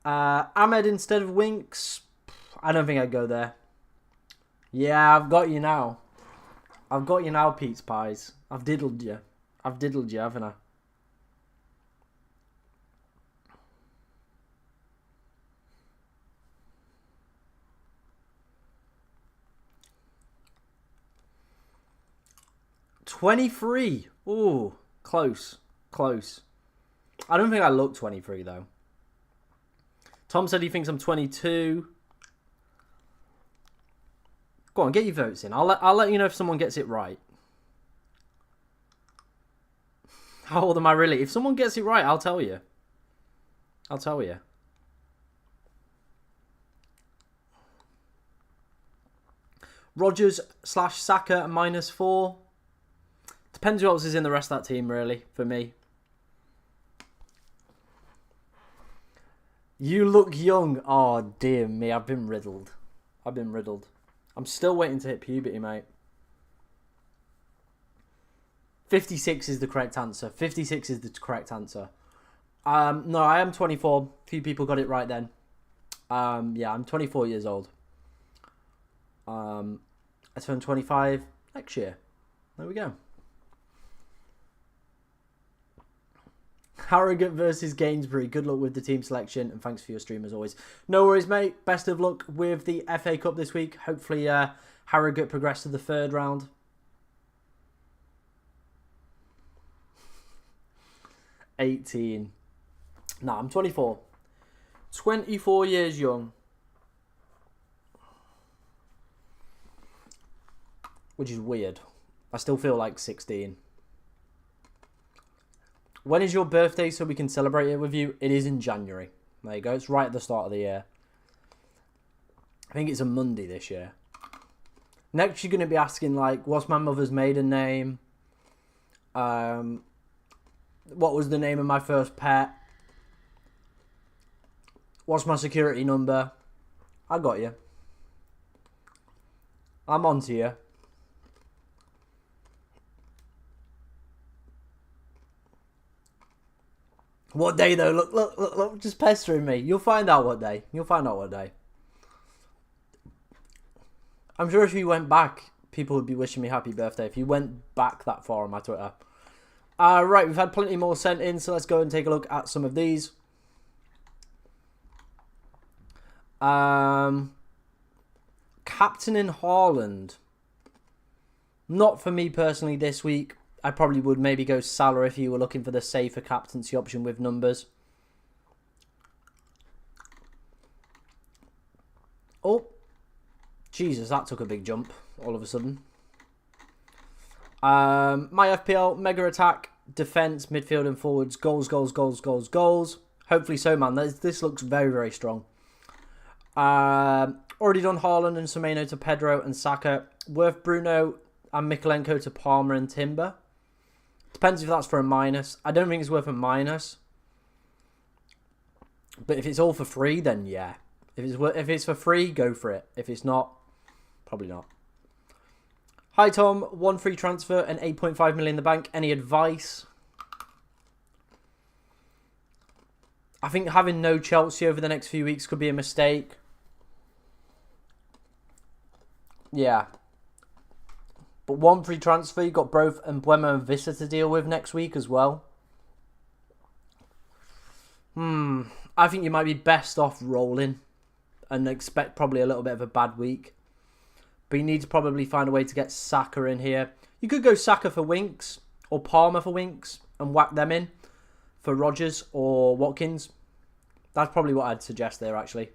Ahmed instead of Winks. I don't think I'd go there. Yeah, I've got you now. I've got you now, Pete's Pies. I've diddled you. I've diddled you, haven't I? $23. Ooh, close. Close. I don't think I look 23, though. Tom said he thinks I'm 22. Go on, get your votes in. I'll let you know if someone gets it right. How old am I really? If someone gets it right, I'll tell you. I'll tell you. Rodgers / Saka -4. Depends who else is in the rest of that team, really, for me. You look young. Oh, dear me. I've been riddled. I've been riddled. I'm still waiting to hit puberty, mate. 56 is the correct answer. 56 is the correct answer. No, I am 24. A few people got it right then. Yeah, I'm 24 years old. I turn 25 next year. There we go. Harrogate versus Gainsbury. Good luck with the team selection and thanks for your stream as always. No worries, mate. Best of luck with the FA Cup this week. Hopefully Harrogate progress to the 3rd round. $18. No, I'm 24. 24 years young. Which is weird. I still feel like 16. When is your birthday so we can celebrate it with you? It is in January. There you go. It's right at the start of the year. I think it's a Monday this year. Next, you're going to be asking, like, what's my mother's maiden name? What was the name of my first pet? What's my security number? I got you. I'm on to you. What day, though? Look, just pestering me. You'll find out what day. You'll find out what day. I'm sure if you went back, people would be wishing me happy birthday. If you went back that far on my Twitter. Right, we've had plenty more sent in, so let's go and take a look at some of these. Captain in Haaland. Not for me personally this week. I probably would maybe go Salah if you were looking for the safer captaincy option with numbers. Oh, Jesus, that took a big jump all of a sudden. My FPL, mega attack, defence, midfield and forwards, goals. Hopefully so, man. This looks very, very strong. Already done Haaland and Semenyo to Pedro and Saka. Worth Bruno and Mikolenko to Palmer and Timber. Depends if that's for a minus. I don't think it's worth a minus. But if it's all for free, then yeah. If it's for free, go for it. If it's not, probably not. Hi Tom, 1 free transfer and 8.5 million in the bank. Any advice? I think having no Chelsea over the next few weeks could be a mistake. Yeah. But But one free transfer, you got both Mbeumo and Vissa to deal with next week as well. I think you might be best off rolling and expect probably a little bit of a bad week. But you need to probably find a way to get Saka in here. You could go Saka for Winks or Palmer for Winks and whack them in for Rodgers or Watkins. That's probably what I'd suggest there, actually.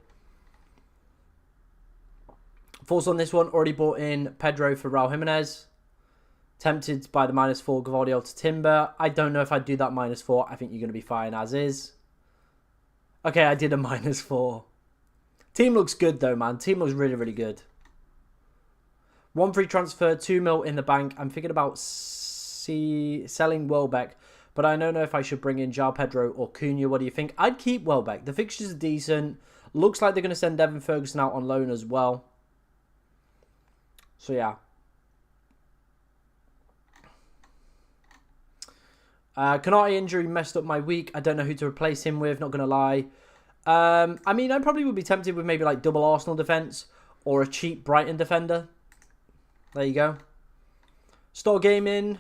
Thoughts on this one? Already bought in Pedro for Raul Jimenez. Tempted by the -4 Gvardiol to Timber. I don't know if I'd do that -4. I think you're going to be fine as is. Okay, I did a -4. Team looks good though, man. Team looks really, really good. One free transfer, 2 mil in the bank. I'm thinking about selling Welbeck, but I don't know if I should bring in João Pedro or Cunha. What do you think? I'd keep Welbeck. The fixtures are decent. Looks like they're going to send Devin Ferguson out on loan as well. So, yeah. Konate injury messed up my week. I don't know who to replace him with, not going to lie. I mean, I probably would be tempted with maybe like double Arsenal defence or a cheap Brighton defender. There you go. Store Gaming.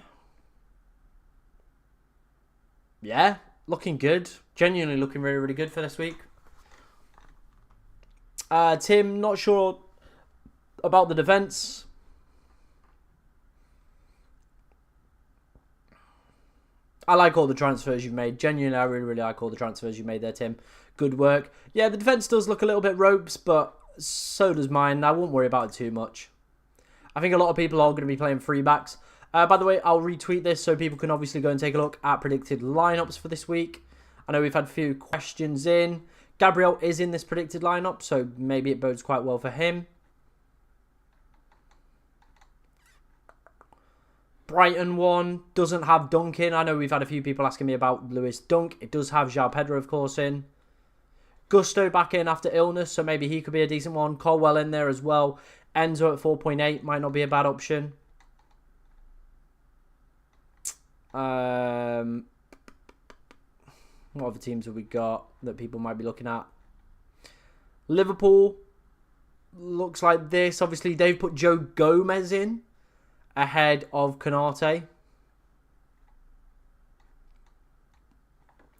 Yeah, looking good. Genuinely looking really, really good for this week. Tim, not sure about the defence. I like all the transfers you've made. Genuinely, I really, really like all the transfers you made there, Tim. Good work. Yeah, the defence does look a little bit ropes, but so does mine. I won't worry about it too much. I think a lot of people are going to be playing free backs. By the way, I'll retweet this so people can obviously go and take a look at predicted lineups for this week. I know we've had a few questions in. Gabriel is in this predicted lineup, so maybe it bodes quite well for him. Brighton one doesn't have Dunk in. I know we've had a few people asking me about Lewis Dunk. It does have João Pedro, of course, in. Gusto back in after illness, so maybe he could be a decent one. Colwell in there as well. Enzo at 4.8 might not be a bad option. What other teams have we got that people might be looking at? Liverpool looks like this. Obviously, they've put Joe Gomez in ahead of Konate.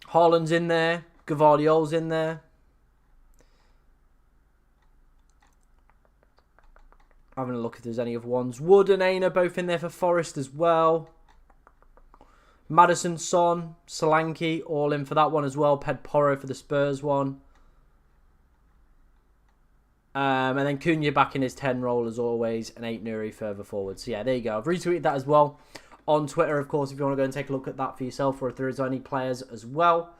Haaland's in there. Gvardiol's in there. Having a look if there's any other ones. Wood and Aina both in there for Forest as well. Maddison, Son, Solanke all in for that one as well. Ped Porro for the Spurs one. And then Cunha back in his 10 role as always. And 8 Nuri further forward. So yeah, there you go. I've retweeted that as well on Twitter, of course, if you want to go and take a look at that for yourself. Or if there is any players as well.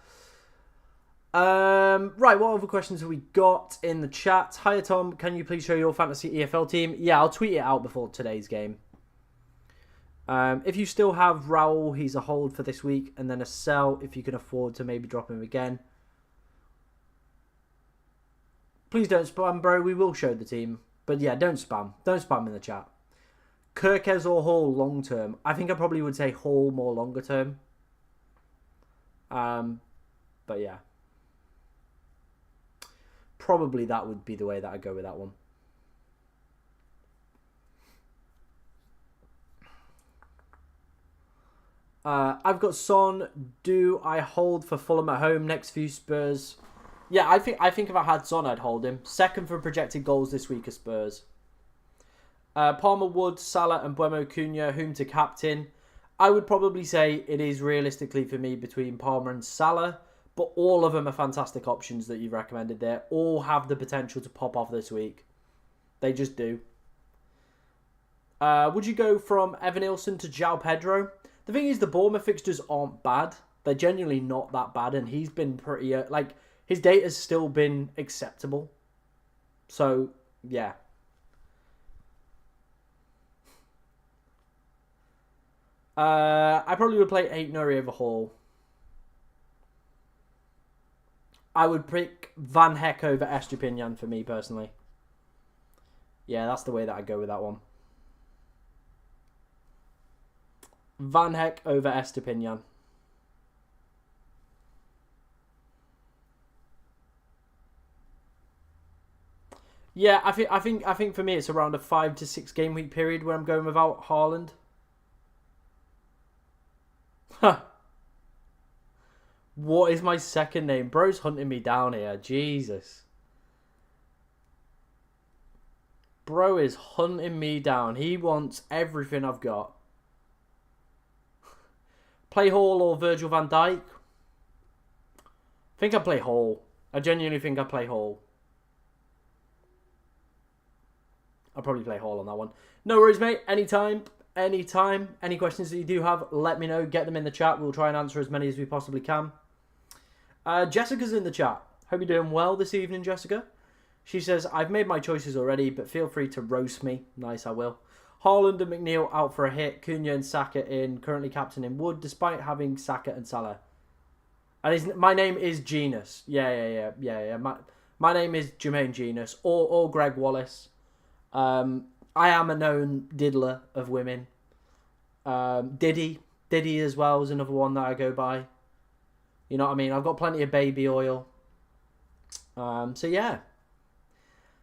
Right, what other questions have we got in the chat? Hiya Tom, can you please show your fantasy EFL team? Yeah, I'll tweet it out before today's game. If you still have Raul, he's a hold for this week, and then a sell if you can afford to maybe drop him again. Please don't spam, bro. We will show the team. But yeah, don't spam. Don't spam in the chat. Kirkes or Hall long term? I think I probably would say Hall more longer term. But yeah. Probably that would be the way that I'd go with that one. I've got Son. Do I hold for Fulham at home? Next few Spurs. Yeah, I think if I had Son, I'd hold him. Second for projected goals this week are Spurs. Palmer, Wood, Salah and Mbeumo, Cunha, whom to captain? I would probably say it is realistically for me between Palmer and Salah. But all of them are fantastic options that you've recommended there. All have the potential to pop off this week. They just do. Would you go from Evan Ilson to João Pedro? The thing is, the Bournemouth fixtures aren't bad. They're genuinely not that bad. And he's been pretty... his data's still been acceptable. So, yeah. I probably would play 8 Nuri over Hall. I would pick Van Heck over Estupinian for me personally. Yeah, that's the way that I'd go with that one. Van Heck over Estupinian. Yeah, I think for me it's around a 5 to 6 game week period where I'm going without Haaland. Huh. What is my second name? Bro's hunting me down here. Jesus. Bro is hunting me down. He wants everything I've got. Play Hall or Virgil van Dijk? I think I play Hall. I genuinely think I play Hall. I'll probably play Hall on that one. No worries, mate. Anytime. Anytime. Any questions that you do have, let me know. Get them in the chat. We'll try and answer as many as we possibly can. Jessica's in the chat. Hope you're doing well this evening, Jessica. She says, I've made my choices already, but feel free to roast me. Nice, I will. Haaland and McNeil out for a hit. Cunha and Saka in. Currently captain in Wood, despite having Saka and Salah. And my name is Genus. Yeah. My name is Jermaine Genus or Greg Wallace. I am a known diddler of women. Diddy as well is another one that I go by. You know what I mean? I've got plenty of baby oil. So yeah.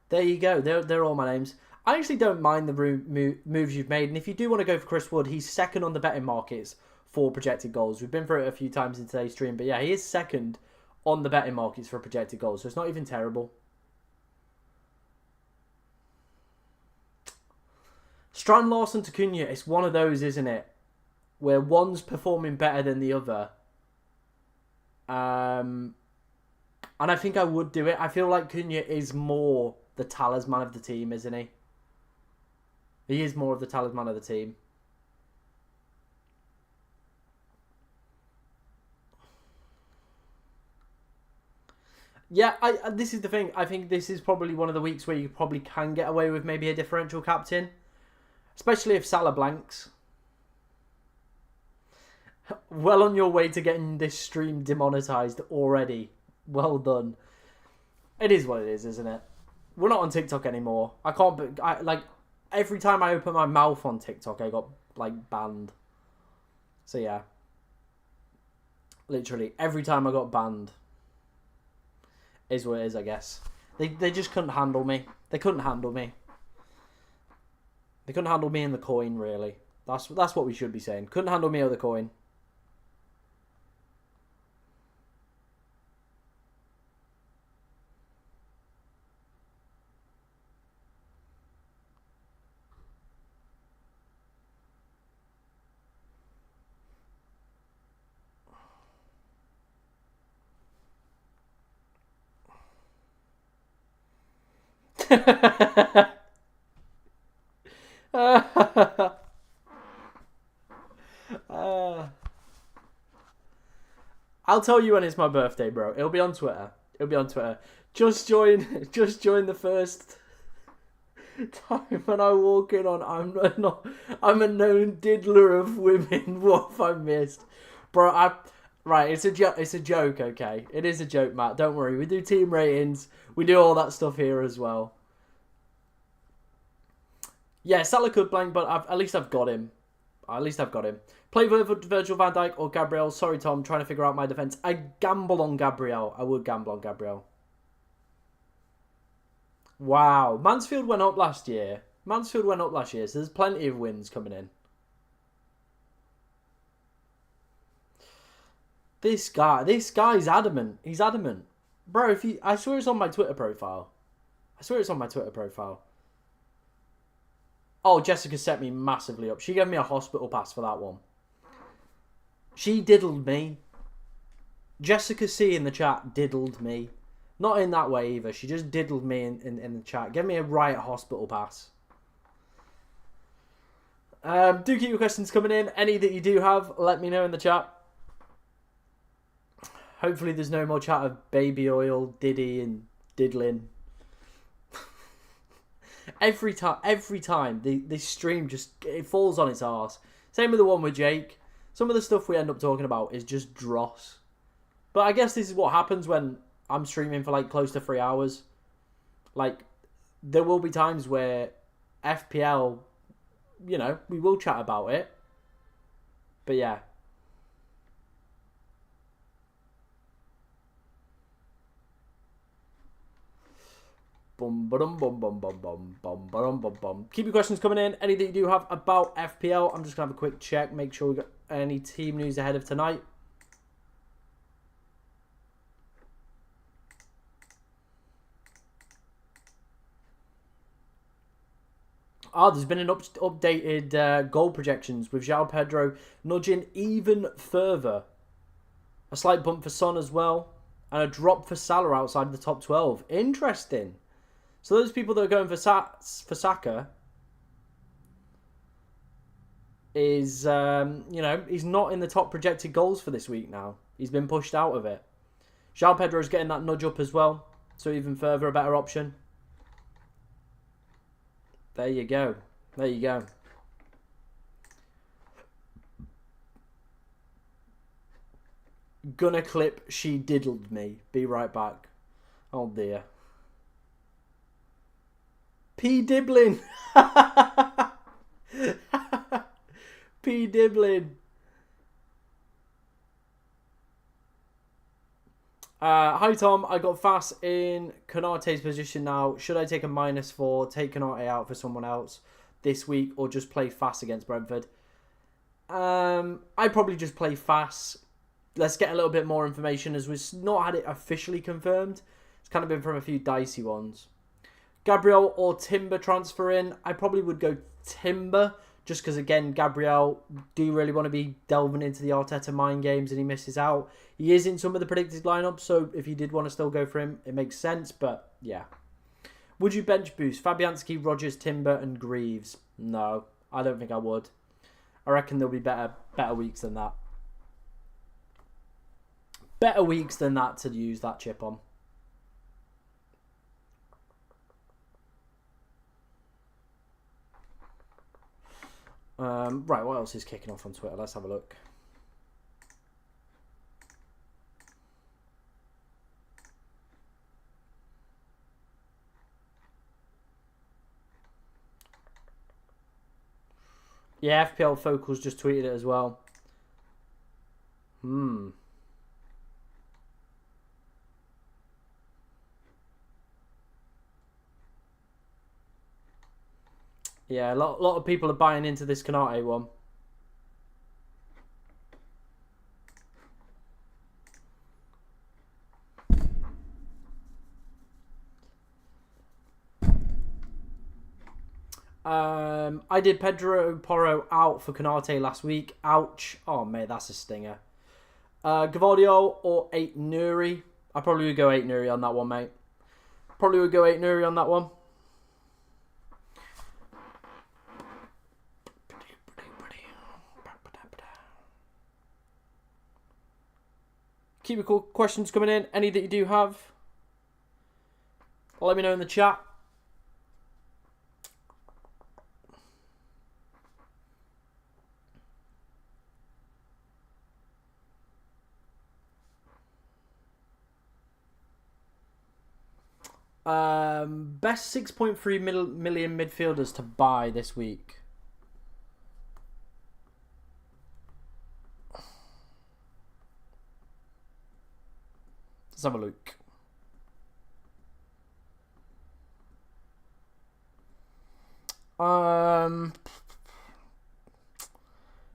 There you go. They're all my names. I actually don't mind the moves you've made. And if you do want to go for Chris Wood, he's second on the betting markets for projected goals. We've been through it a few times in today's stream. But yeah, he is second on the betting markets for projected goals. So it's not even terrible. Strand Larson to Cunha. It's one of those, isn't it? Where one's performing better than the other. And I think I would do it. I feel like Cunha is more the talisman of the team, isn't he? He is more of the talisman of the team. Yeah, this is the thing. I think this is probably one of the weeks where you probably can get away with maybe a differential captain. Especially if Salah blanks. Well on your way to getting this stream demonetized already. Well done. It is what it is, isn't it? We're not on TikTok anymore. I can't... like, every time I open my mouth on TikTok, I got, like, banned. So, yeah. Literally, every time I got banned. Is what it is, I guess. They just couldn't handle me. They couldn't handle me. They couldn't handle me and the coin, really. That's what we should be saying. Couldn't handle me or the coin. I'll tell you when it's my birthday, bro. It'll be on Twitter. It'll be on Twitter. Just join the first time when I walk in on I'm a known diddler of women. What have I missed? Bro, right, it's a joke, okay? It is a joke, Matt. Don't worry. We do team ratings. We do all that stuff here as well. Yeah, Salah could blank, but at least I've got him. At least I've got him. Play Virgil van Dijk or Gabriel. Sorry, Tom. Trying to figure out my defence. I gamble on Gabriel. I would gamble on Gabriel. Wow. Mansfield went up last year. So there's plenty of wins coming in. This guy's adamant. He's adamant. Bro, I swear it's on my Twitter profile. Oh, Jessica set me massively up. She gave me a hospital pass for that one. She diddled me. Jessica C in the chat diddled me. Not in that way either. She just diddled me in the chat. Give me a right hospital pass. Do keep your questions coming in. Any that you do have, let me know in the chat. Hopefully there's no more chat of baby oil, Diddy and diddling. Every time this stream it falls on its arse. Same with the one with Jake. Some of the stuff we end up talking about is just dross. But I guess this is what happens when I'm streaming for like close to 3 hours. Like, there will be times where FPL, you know, we will chat about it. But yeah. Bum, ba-dum, bum, bum, bum, bum, bum, ba-dum, bum, bum. Keep your questions coming in. Anything you do have about FPL, I'm just going to have a quick check. Make sure we got any team news ahead of tonight. There's been an updated goal projections with João Pedro nudging even further. A slight bump for Son as well. And a drop for Salah outside the top 12. Interesting. So those people that are going for Saka is, you know, he's not in the top projected goals for this week now. He's been pushed out of it. João Pedro's getting that nudge up as well. So even further, a better option. There you go. There you go. Gonna clip, she diddled me. Be right back. Oh dear. P. Diblin. P. Diblin. Hi Tom, I got Fast in Konate's position now. Should I take a -4, take Konate out for someone else this week, or just play Fast against Brentford? I'd probably just play Fast. Let's get a little bit more information, as we've not had it officially confirmed. It's kind of been from a few dicey ones. Gabriel or Timber transfer in? I probably would go Timber, just because, again, Gabriel do really want to be delving into the Arteta mind games and he misses out. He is in some of the predicted lineups, so if you did want to still go for him, it makes sense, but yeah. Would you bench boost Fabianski, Rodgers, Timber and Greaves? No, I don't think I would. I reckon there'll be better weeks than that. Better weeks than that to use that chip on. Right, what else is kicking off on Twitter? Let's have a look. Yeah, FPL Focals just tweeted it as well. Yeah, a lot of people are buying into this Konate one. I did Pedro Porro out for Konate last week. Ouch. Oh, mate, that's a stinger. Gavardio or 8 Nuri? I probably would go 8 Nuri on that one, mate. Probably would go 8 Nuri on that one. Keep your questions coming in. Any that you do have, let me know in the chat. Best 6.3 million midfielders to buy this week. Let's have a look. Not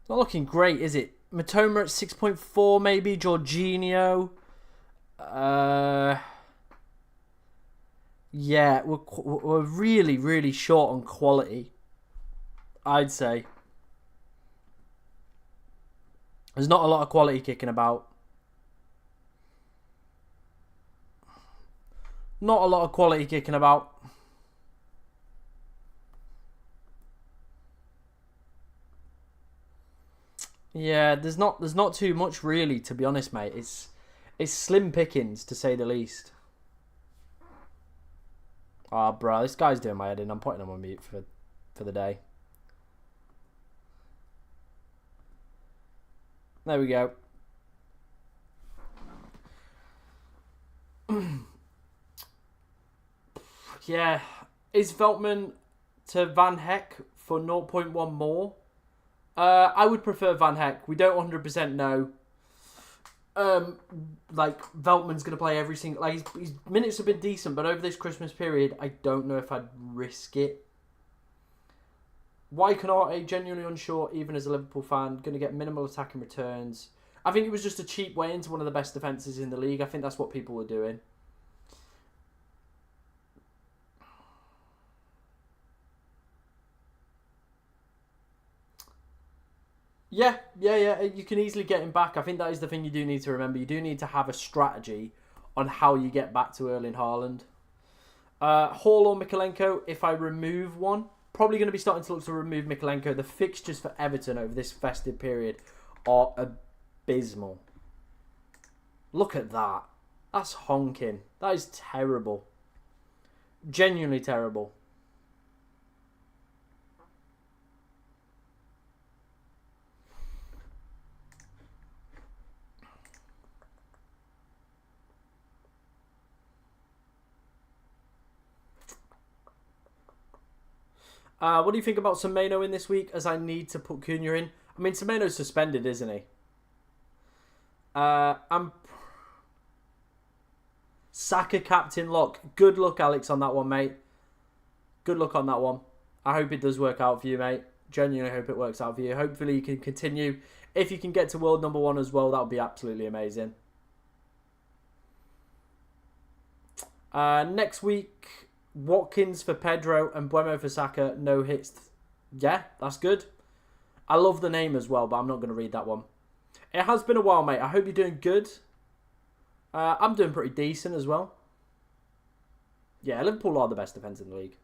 looking great, is it? Matoma at 6.4, maybe. Jorginho. Yeah, we're really, really short on quality, I'd say. There's not a lot of quality kicking about. Not a lot of quality kicking about. Yeah, there's not too much really, to be honest, mate. It's slim pickings, to say the least. Oh, bro, this guy's doing my head in. I'm putting him on mute for the day. There we go. Yeah. Is Veltman to Van Heck for 0.1 more? I would prefer Van Heck. We don't 100% know. like Veltman's going to play every single... Like, his minutes have been decent, but over this Christmas period, I don't know if I'd risk it. Why Canate? Genuinely unsure, even as a Liverpool fan. Going to get minimal attacking returns. I think it was just a cheap way into one of the best defences in the league. I think that's what people were doing. Yeah. You can easily get him back. I think that is the thing you do need to remember. You do need to have a strategy on how you get back to Erling Haaland. Hall or Mikalenko, if I remove one, probably going to be starting to look to remove Mikalenko. The fixtures for Everton over this festive period are abysmal. Look at that. That's honking. That is terrible. Genuinely terrible. What do you think about Semenyo in this week, as I need to put Cunha in? I mean, Semenyo's suspended, isn't he? Saka captain lock. Good luck, Alex, on that one, mate. Good luck on that one. I hope it does work out for you, mate. Genuinely hope it works out for you. Hopefully you can continue. If you can get to world number 1 as well, that would be absolutely amazing. Next week, Watkins for Pedro and Buemo for Saka. No hits. Yeah, that's good. I love the name as well, but I'm not going to read that one. It has been a while, mate. I hope you're doing good. I'm doing pretty decent as well. Yeah, Liverpool are the best defence in the league.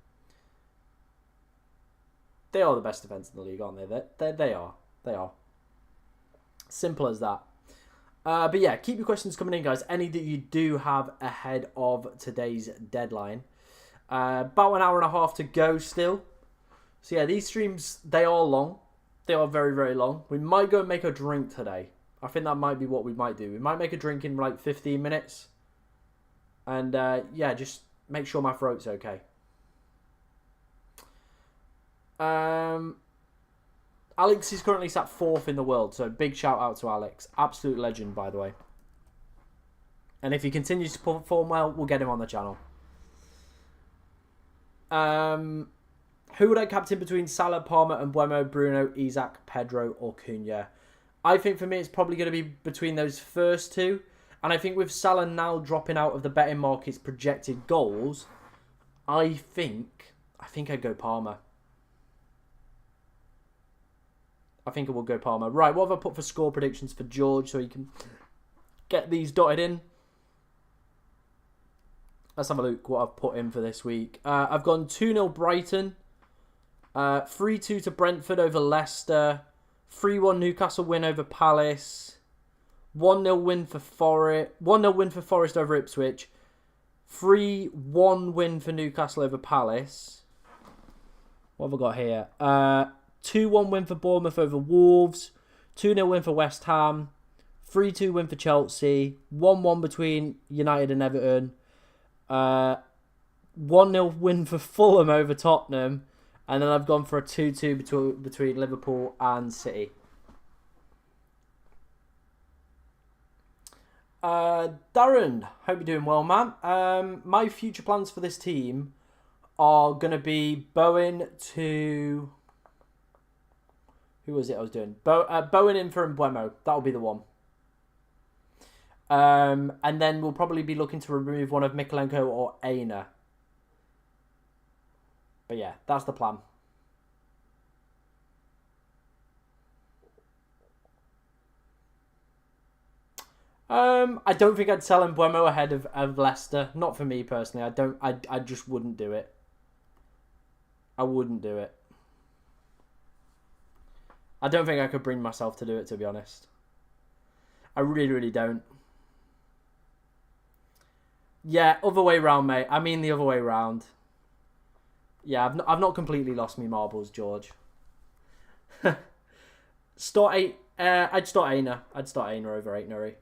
They are the best defence in the league, aren't they? They are. They are. Simple as that. But yeah, keep your questions coming in, guys. Any that you do have ahead of today's deadline. About an hour and a half to go still. So yeah, these streams, they are long. They are very, very long. We might go and make a drink today. I think that might be what we might do. We might make a drink in like 15 minutes. And yeah, just make sure my throat's okay. Alex is currently sat 4th in the world. So big shout out to Alex. Absolute legend, by the way. And if he continues to perform well, we'll get him on the channel. Who would I captain between Salah, Palmer and Buemo, Bruno, Isak, Pedro or Cunha? I think for me it's probably going to be between those first two. And I think with Salah now dropping out of the betting market's projected goals, I think I'd go Palmer. I think I will go Palmer. Right, what have I put for score predictions for George so he can get these dotted in? Let's have a look what I've put in for this week. I've gone 2-0 Brighton. 3-2 to Brentford over Leicester. 3-1 Newcastle win over Palace. 1-0 win for Forest. 1-0 win for Forest over Ipswich. 3-1 win for Newcastle over Palace. What have I got here? 2-1 win for Bournemouth over Wolves. 2-0 win for West Ham. 3-2 win for Chelsea. 1-1 between United and Everton. 1-0 win for Fulham over Tottenham. And then I've gone for a 2-2 between Liverpool and City. Darren, hope you're doing well, man. My future plans for this team are going to be Bowen to... Who was it I was doing? Bowen in for Mbeumo. That'll be the one. And then we'll probably be looking to remove one of Mikalenko or Aina. But yeah, that's the plan. I don't think I'd sell Mbeumo ahead of Leicester. Not for me personally. I just wouldn't do it. I wouldn't do it. I don't think I could bring myself to do it, to be honest. I really, really don't. Yeah, other way round, mate. I mean the other way round. Yeah, I've not completely lost me marbles, George. Start eight. I'd start Aina. I'd start Aina over Aitnuri.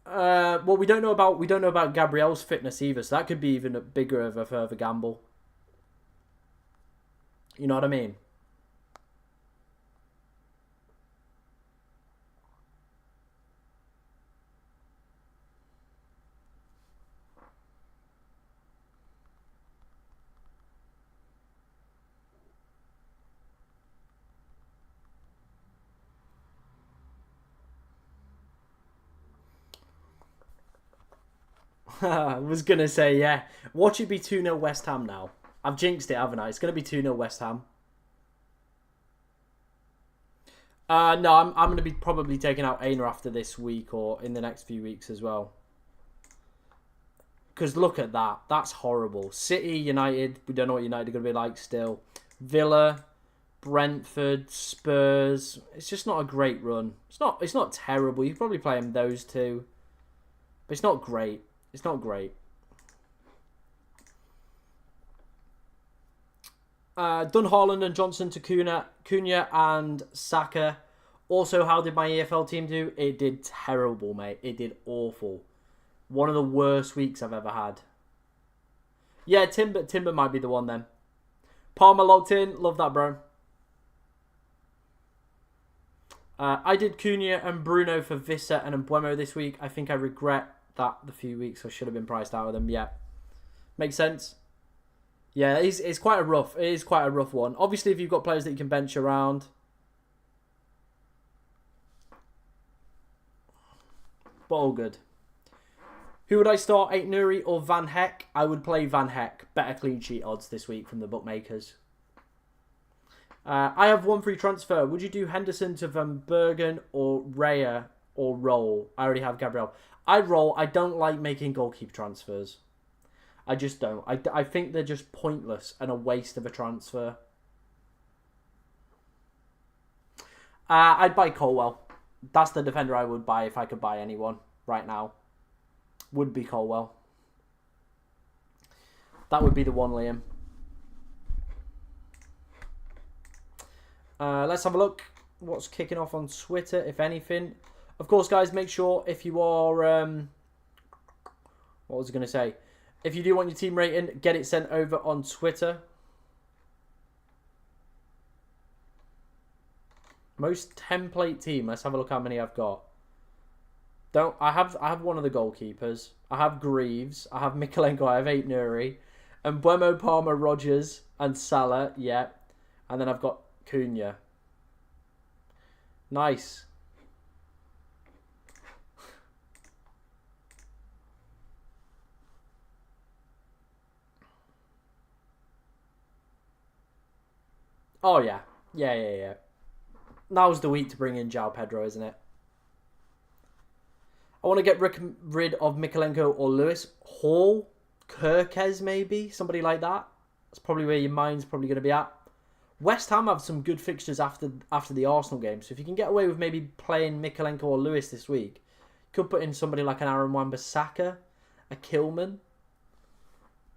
Well, we don't know about Gabriel's fitness either, so that could be even a bigger of a further gamble. You know what I mean? I was going to say, yeah. Watch it be 2-0 West Ham now. I've jinxed it, haven't I? It's going to be 2-0 West Ham. No, I'm going to be probably taking out Aina after this week or in the next few weeks as well. Because look at that. That's horrible. City, United. We don't know what United are going to be like still. Villa, Brentford, Spurs. It's just not a great run. It's not terrible. You could probably play them those two. But it's not great. It's not great. Done Haaland and Johnson to Cunha and Saka. Also, how did my EFL team do? It did terrible, mate. It did awful. One of the worst weeks I've ever had. Yeah, Timber might be the one then. Palmer logged in. Love that, bro. I did Cunha and Bruno for Vissa and Mbuemo this week. I think I regret that the few weeks I should have been priced out of them. Yeah. Makes sense. Yeah, it's quite a rough. It is quite a rough one. Obviously, if you've got players that you can bench around. But all good. Who would I start? Aït-Nouri or Van Heck? I would play Van Heck. Better clean sheet odds this week from the bookmakers. I have one free transfer. Would you do Henderson to Van Bergen or Raya or Roll? I already have Gabriel. I'd Roll. I don't like making goalkeeper transfers. I just don't. I think they're just pointless and a waste of a transfer. I'd buy Colwell. That's the defender I would buy if I could buy anyone right now. Would be Colwell. That would be the one, Liam. Let's have a look. What's kicking off on Twitter, if anything. Of course, guys, make sure if you are... what was I going to say? If you do want your team rating, get it sent over on Twitter. Most template team. Let's have a look how many I've got. I have one of the goalkeepers. I have Greaves. I have Mikalenko. I have Aït-Nouri. And Mbuemo, Palmer, Rogers, and Salah. Yeah. And then I've got Cunha. Nice. Oh, yeah. Yeah. Now's the week to bring in João Pedro, isn't it? I want to get rid of Mikalenko or Lewis. Hall? Kirkes, maybe? Somebody like that. That's probably where your mind's probably going to be at. West Ham have some good fixtures after the Arsenal game. So if you can get away with maybe playing Mikalenko or Lewis this week, you could put in somebody like an Aaron Wan-Bissaka, a Kilman.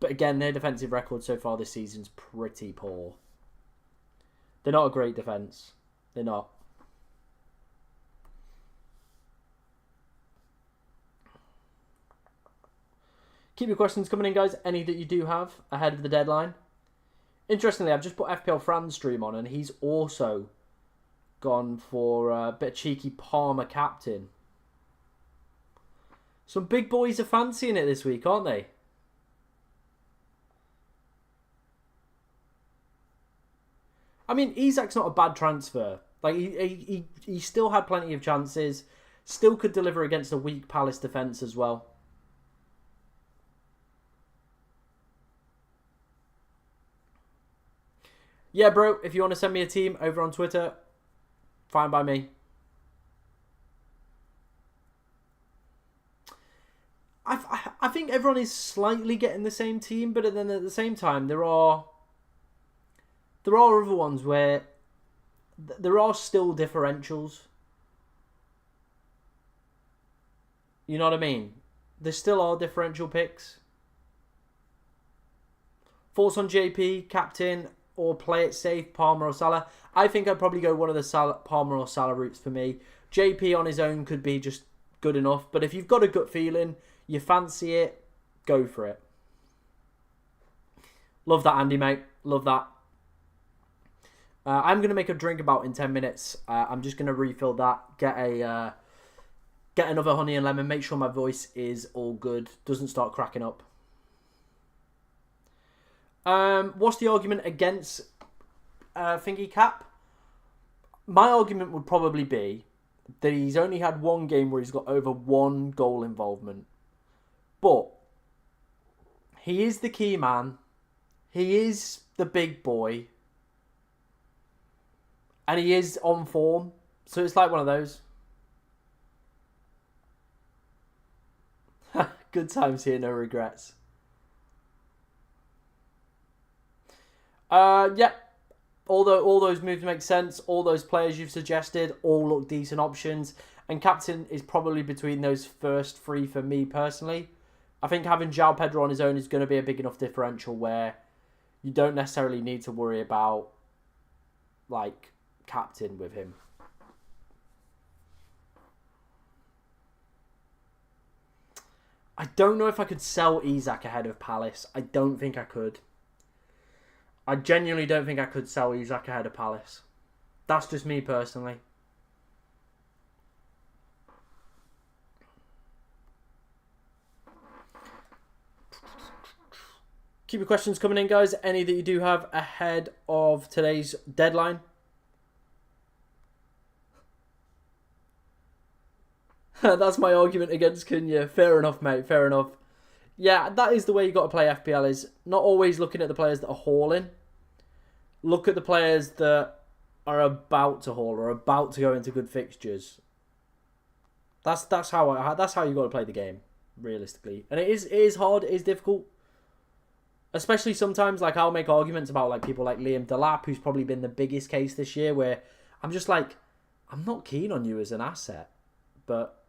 But again, their defensive record so far this season's pretty poor. They're not a great defence. They're not. Keep your questions coming in, guys. Any that you do have ahead of the deadline. Interestingly, I've just put FPL Fran's stream on, and he's also gone for a bit of cheeky Palmer captain. Some big boys are fancying it this week, aren't they? I mean, Isak's not a bad transfer. Like he still had plenty of chances. Still could deliver against a weak Palace defence as well. Yeah, bro, if you want to send me a team over on Twitter, fine by me. I think everyone is slightly getting the same team, but then at the same time, there are other ones where there are still differentials. You know what I mean? There still are differential picks. Thoughts on JP, captain, or play it safe, Palmer or Salah? I think I'd probably go one of the Palmer or Salah routes for me. JP on his own could be just good enough. But if you've got a gut feeling, you fancy it, go for it. Love that, Andy, mate. Love that. I'm going to make a drink about in 10 minutes. I'm just going to refill that. Get another honey and lemon. Make sure my voice is all good. Doesn't start cracking up. What's the argument against Thingy Cap? My argument would probably be that he's only had one game where he's got over one goal involvement. But He is the key man. He is the big boy. And he is on form. So it's like one of those. Good times here, no regrets. Yeah. All those moves make sense. All those players you've suggested all look decent options. And captain is probably between those first three for me personally. I think having João Pedro on his own is going to be a big enough differential where you don't necessarily need to worry about, like, captain with him. I don't know if I could sell Isak ahead of Palace. I don't think I could. I genuinely don't think I could sell Isak ahead of Palace. That's just me personally. Keep your questions coming in, guys. Any that you do have ahead of today's deadline. That's my argument against Cunha. Fair enough, mate. Fair enough. Yeah, that is the way you got to play FPL, is not always looking at the players that are hauling. Look at the players that are about to haul or about to go into good fixtures. That's how you got to play the game, realistically. And it is hard, it is difficult. Especially sometimes, like, I'll make arguments about, like, people like Liam Delap, who's probably been the biggest case this year, where I'm just like, I'm not keen on you as an asset. But,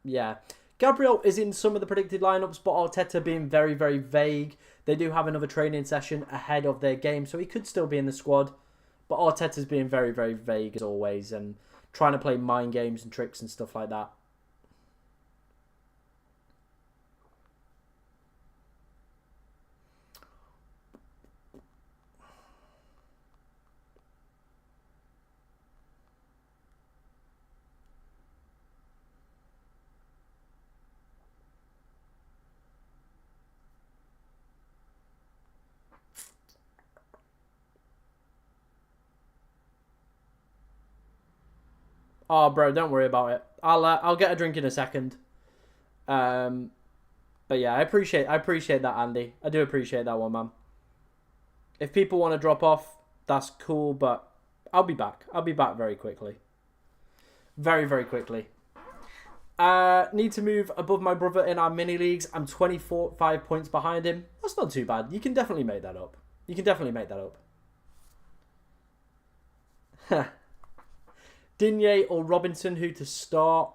yeah. Gabriel is in some of the predicted lineups, but Arteta being very, very vague. They do have another training session ahead of their game, so he could still be in the squad. But Arteta's being very, very vague as always, and trying to play mind games and tricks and stuff like that. Oh, bro, don't worry about it. I'll get a drink in a second. But yeah, I appreciate that, Andy. I do appreciate that one, man. If people want to drop off, that's cool, but I'll be back. I'll be back very quickly. Very, very quickly. Need to move above my brother in our mini leagues. I'm 5 points behind him. That's not too bad. You can definitely make that up. You can definitely make that up. Digne or Robinson, who to start?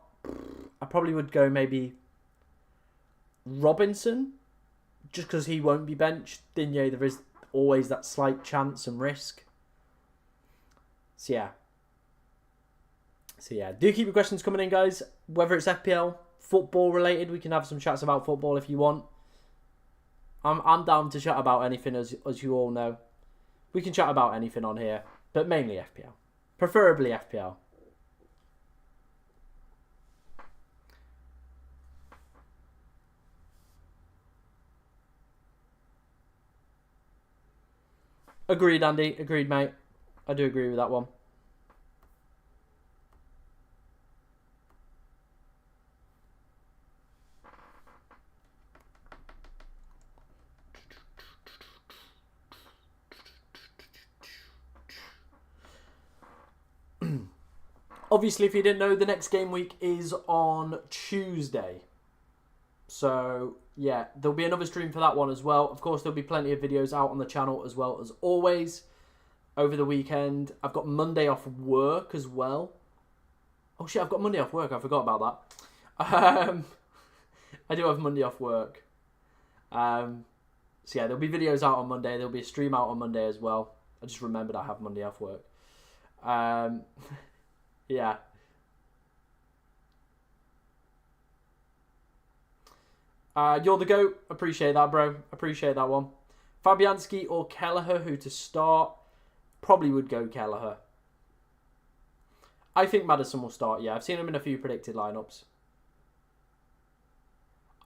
I probably would go maybe Robinson, just because he won't be benched. Digne, there is always that slight chance and risk. So yeah. Do keep your questions coming in, guys. Whether it's FPL, football related, we can have some chats about football if you want. I'm down to chat about anything, as you all know. We can chat about anything on here, but mainly FPL. Preferably FPL. Agreed, Andy. Agreed, mate. I do agree with that one. Obviously, if you didn't know, the next game week is on Tuesday. So, yeah, there'll be another stream for that one as well. Of course, there'll be plenty of videos out on the channel as well as always over the weekend. I've got Monday off work as well. Oh, shit, I've got Monday off work. I forgot about that. I do have Monday off work. So, yeah, there'll be videos out on Monday. There'll be a stream out on Monday as well. I just remembered I have Monday off work. Yeah. You're the GOAT. Appreciate that, bro. Appreciate that one. Fabianski or Kelleher, who to start? Probably would go Kelleher. I think Maddison will start, yeah. I've seen him in a few predicted lineups.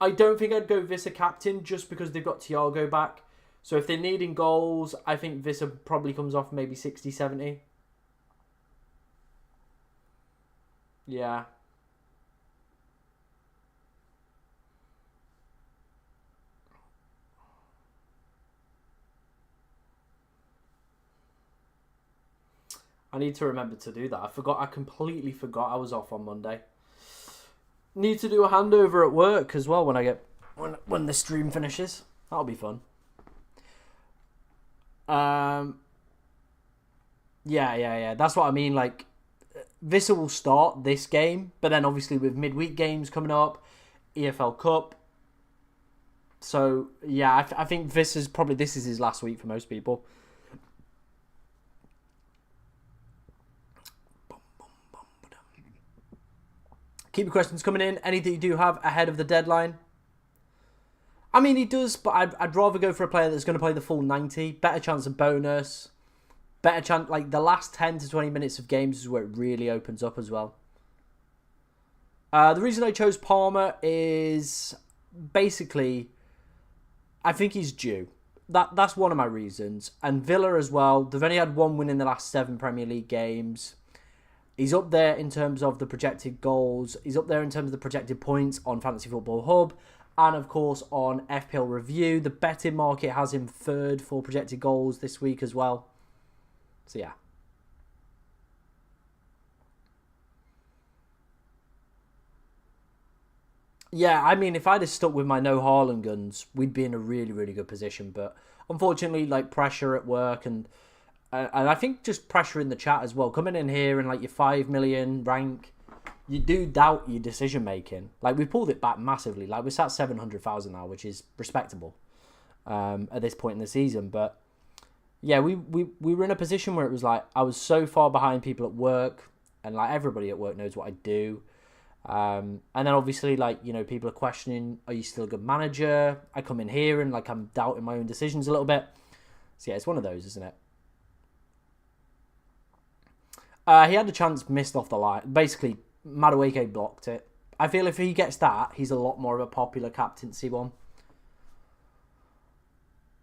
I don't think I'd go Vissa captain just because they've got Thiago back. So if they're needing goals, I think Vissa probably comes off maybe 60, 70. Yeah. I need to remember to do that. I completely forgot I was off on Monday. Need to do a handover at work as well when the stream finishes. That'll be fun. Yeah. That's what I mean. Like, Vissa will start this game, but then obviously with midweek games coming up, EFL Cup. So yeah, I think this is his last week for most people. Keep your questions coming in. Anything you do have ahead of the deadline. I mean, he does, but I'd rather go for a player that's going to play the full 90. Better chance of bonus. Better chance, like the last 10 to 20 minutes of games is where it really opens up as well. The reason I chose Palmer is basically, I think he's due. That's one of my reasons. And Villa as well. They've only had one win in the last 7 Premier League games. He's up there in terms of the projected goals. He's up there in terms of the projected points on Fantasy Football Hub. And, of course, on FPL Review. The betting market has him third for projected goals this week as well. So, yeah. Yeah, I mean, if I'd have stuck with my no Haaland guns, we'd be in a really, really good position. But, unfortunately, like, pressure at work and I think just pressure in the chat as well. Coming in here and, like, your 5 million rank, you do doubt your decision making. Like, we pulled it back massively. Like, we're sat 700,000 now, which is respectable at this point in the season. But yeah, we were in a position where it was like I was so far behind people at work, and like everybody at work knows what I do. And then obviously, like, you know, people are questioning, are you still a good manager? I come in here and like I'm doubting my own decisions a little bit. So yeah, it's one of those, isn't it? He had a chance missed off the line. Basically, Madueke blocked it. I feel if he gets that, he's a lot more of a popular captaincy one.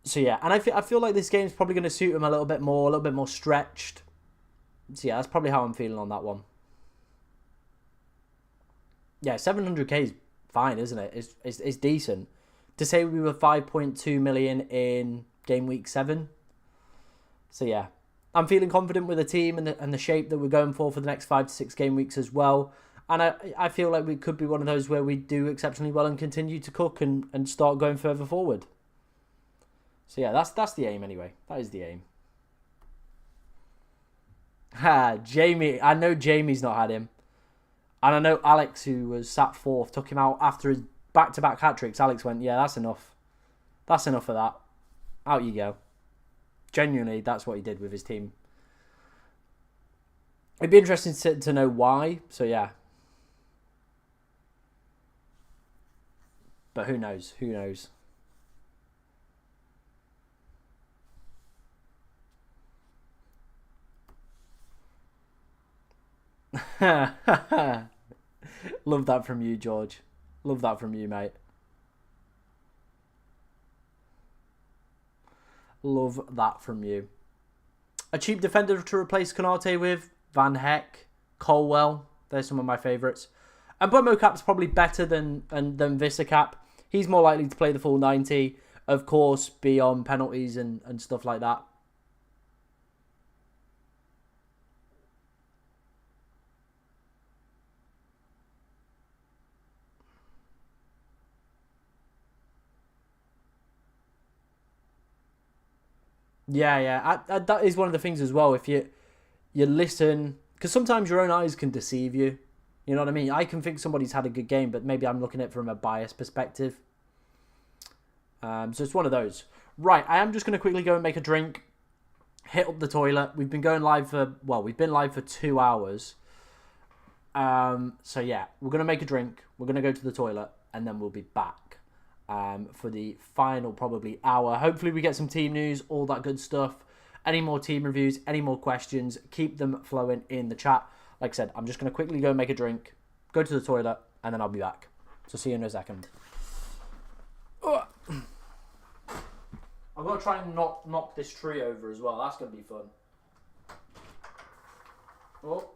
So yeah, and I feel like this game's probably going to suit him a little bit more stretched. So yeah, that's probably how I'm feeling on that one. Yeah, 700k is fine, isn't it? It's decent. To say we were 5.2 million in game week 7. So yeah, I'm feeling confident with the team and the shape that we're going for the next 5 to 6 game weeks as well. And I feel like we could be one of those where we do exceptionally well and continue to cook and start going further forward. So yeah, that's the aim anyway. That is the aim. Jamie. I know Jamie's not had him. And I know Alex, who was sat 4th, took him out after his back-to-back hat-tricks. Alex went, yeah, that's enough. That's enough of that. Out you go. Genuinely, that's what he did with his team. It'd be interesting to know why. So yeah. But who knows? Who knows? Love that from you, George. Love that from you, mate. Love that from you. A cheap defender to replace Konate with. Van Heck. Colwell. They're some of my favourites. And Bomo Cap's probably better than Vissa Cap. He's more likely to play the full 90. Of course, be on penalties and stuff like that. Yeah. That is one of the things as well. If you listen, because sometimes your own eyes can deceive you. You know what I mean? I can think somebody's had a good game, but maybe I'm looking at it from a biased perspective. So it's one of those. Right, I am just going to quickly go and make a drink. Hit up the toilet. We've been going live we've been live for 2 hours. So yeah, we're going to make a drink. We're going to go to the toilet, and then we'll be back for the final probably hour. Hopefully we get some team news, all that good stuff. Any more team reviews, any more questions, keep them flowing in the chat. Like I said, I'm just going to quickly go and make a drink, go to the toilet, and then I'll be back. So see you in a second. I'm going to try and knock this tree over as well. That's going to be fun. Oh.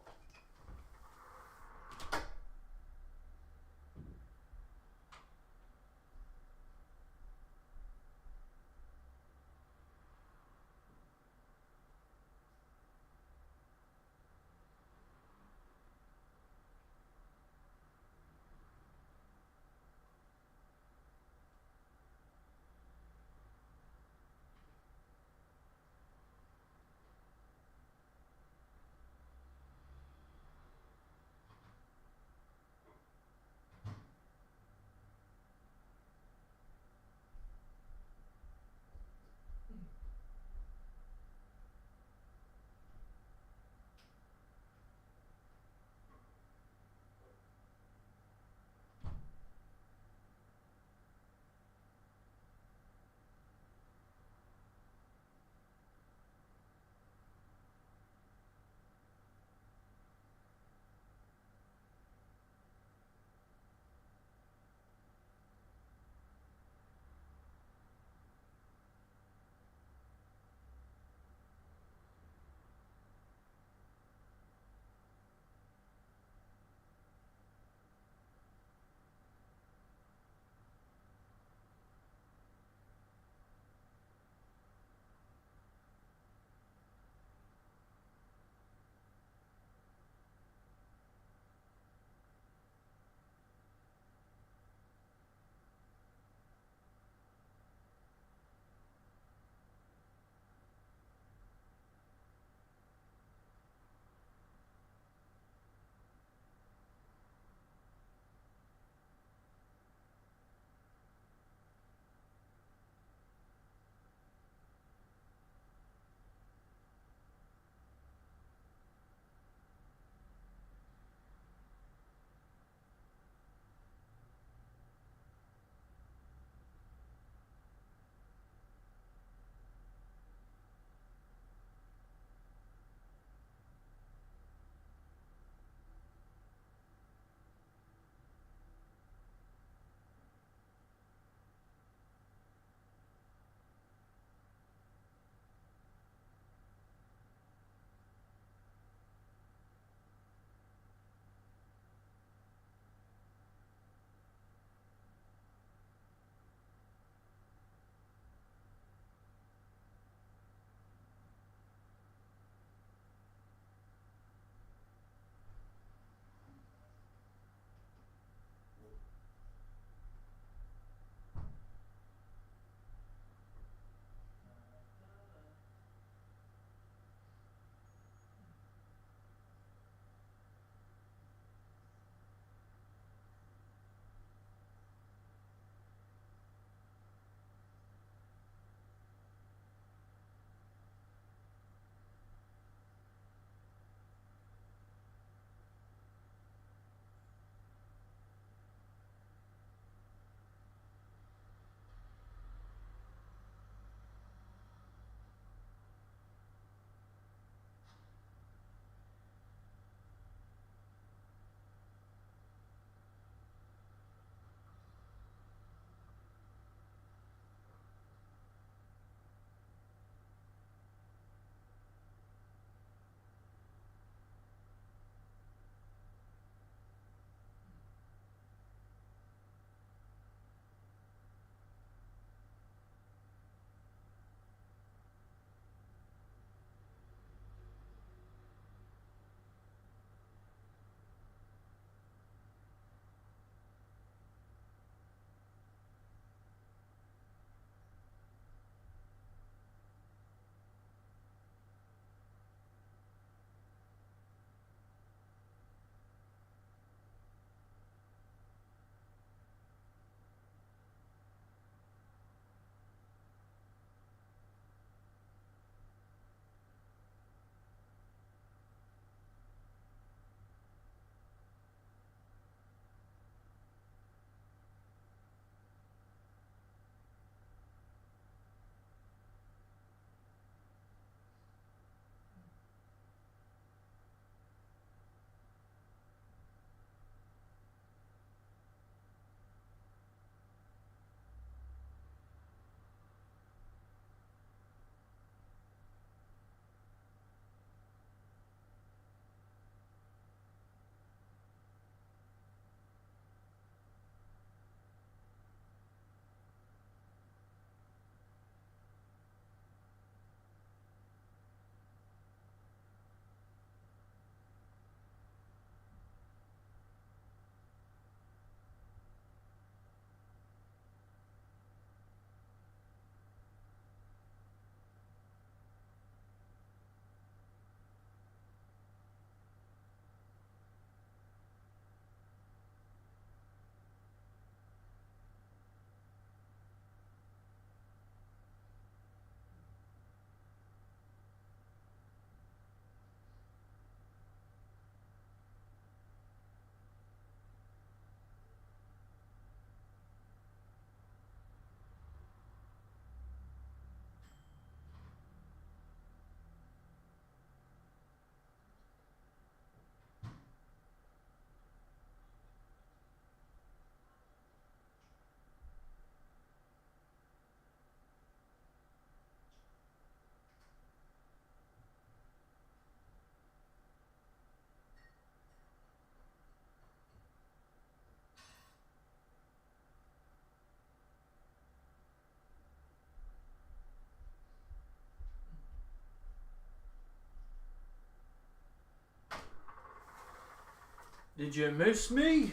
Did you miss me?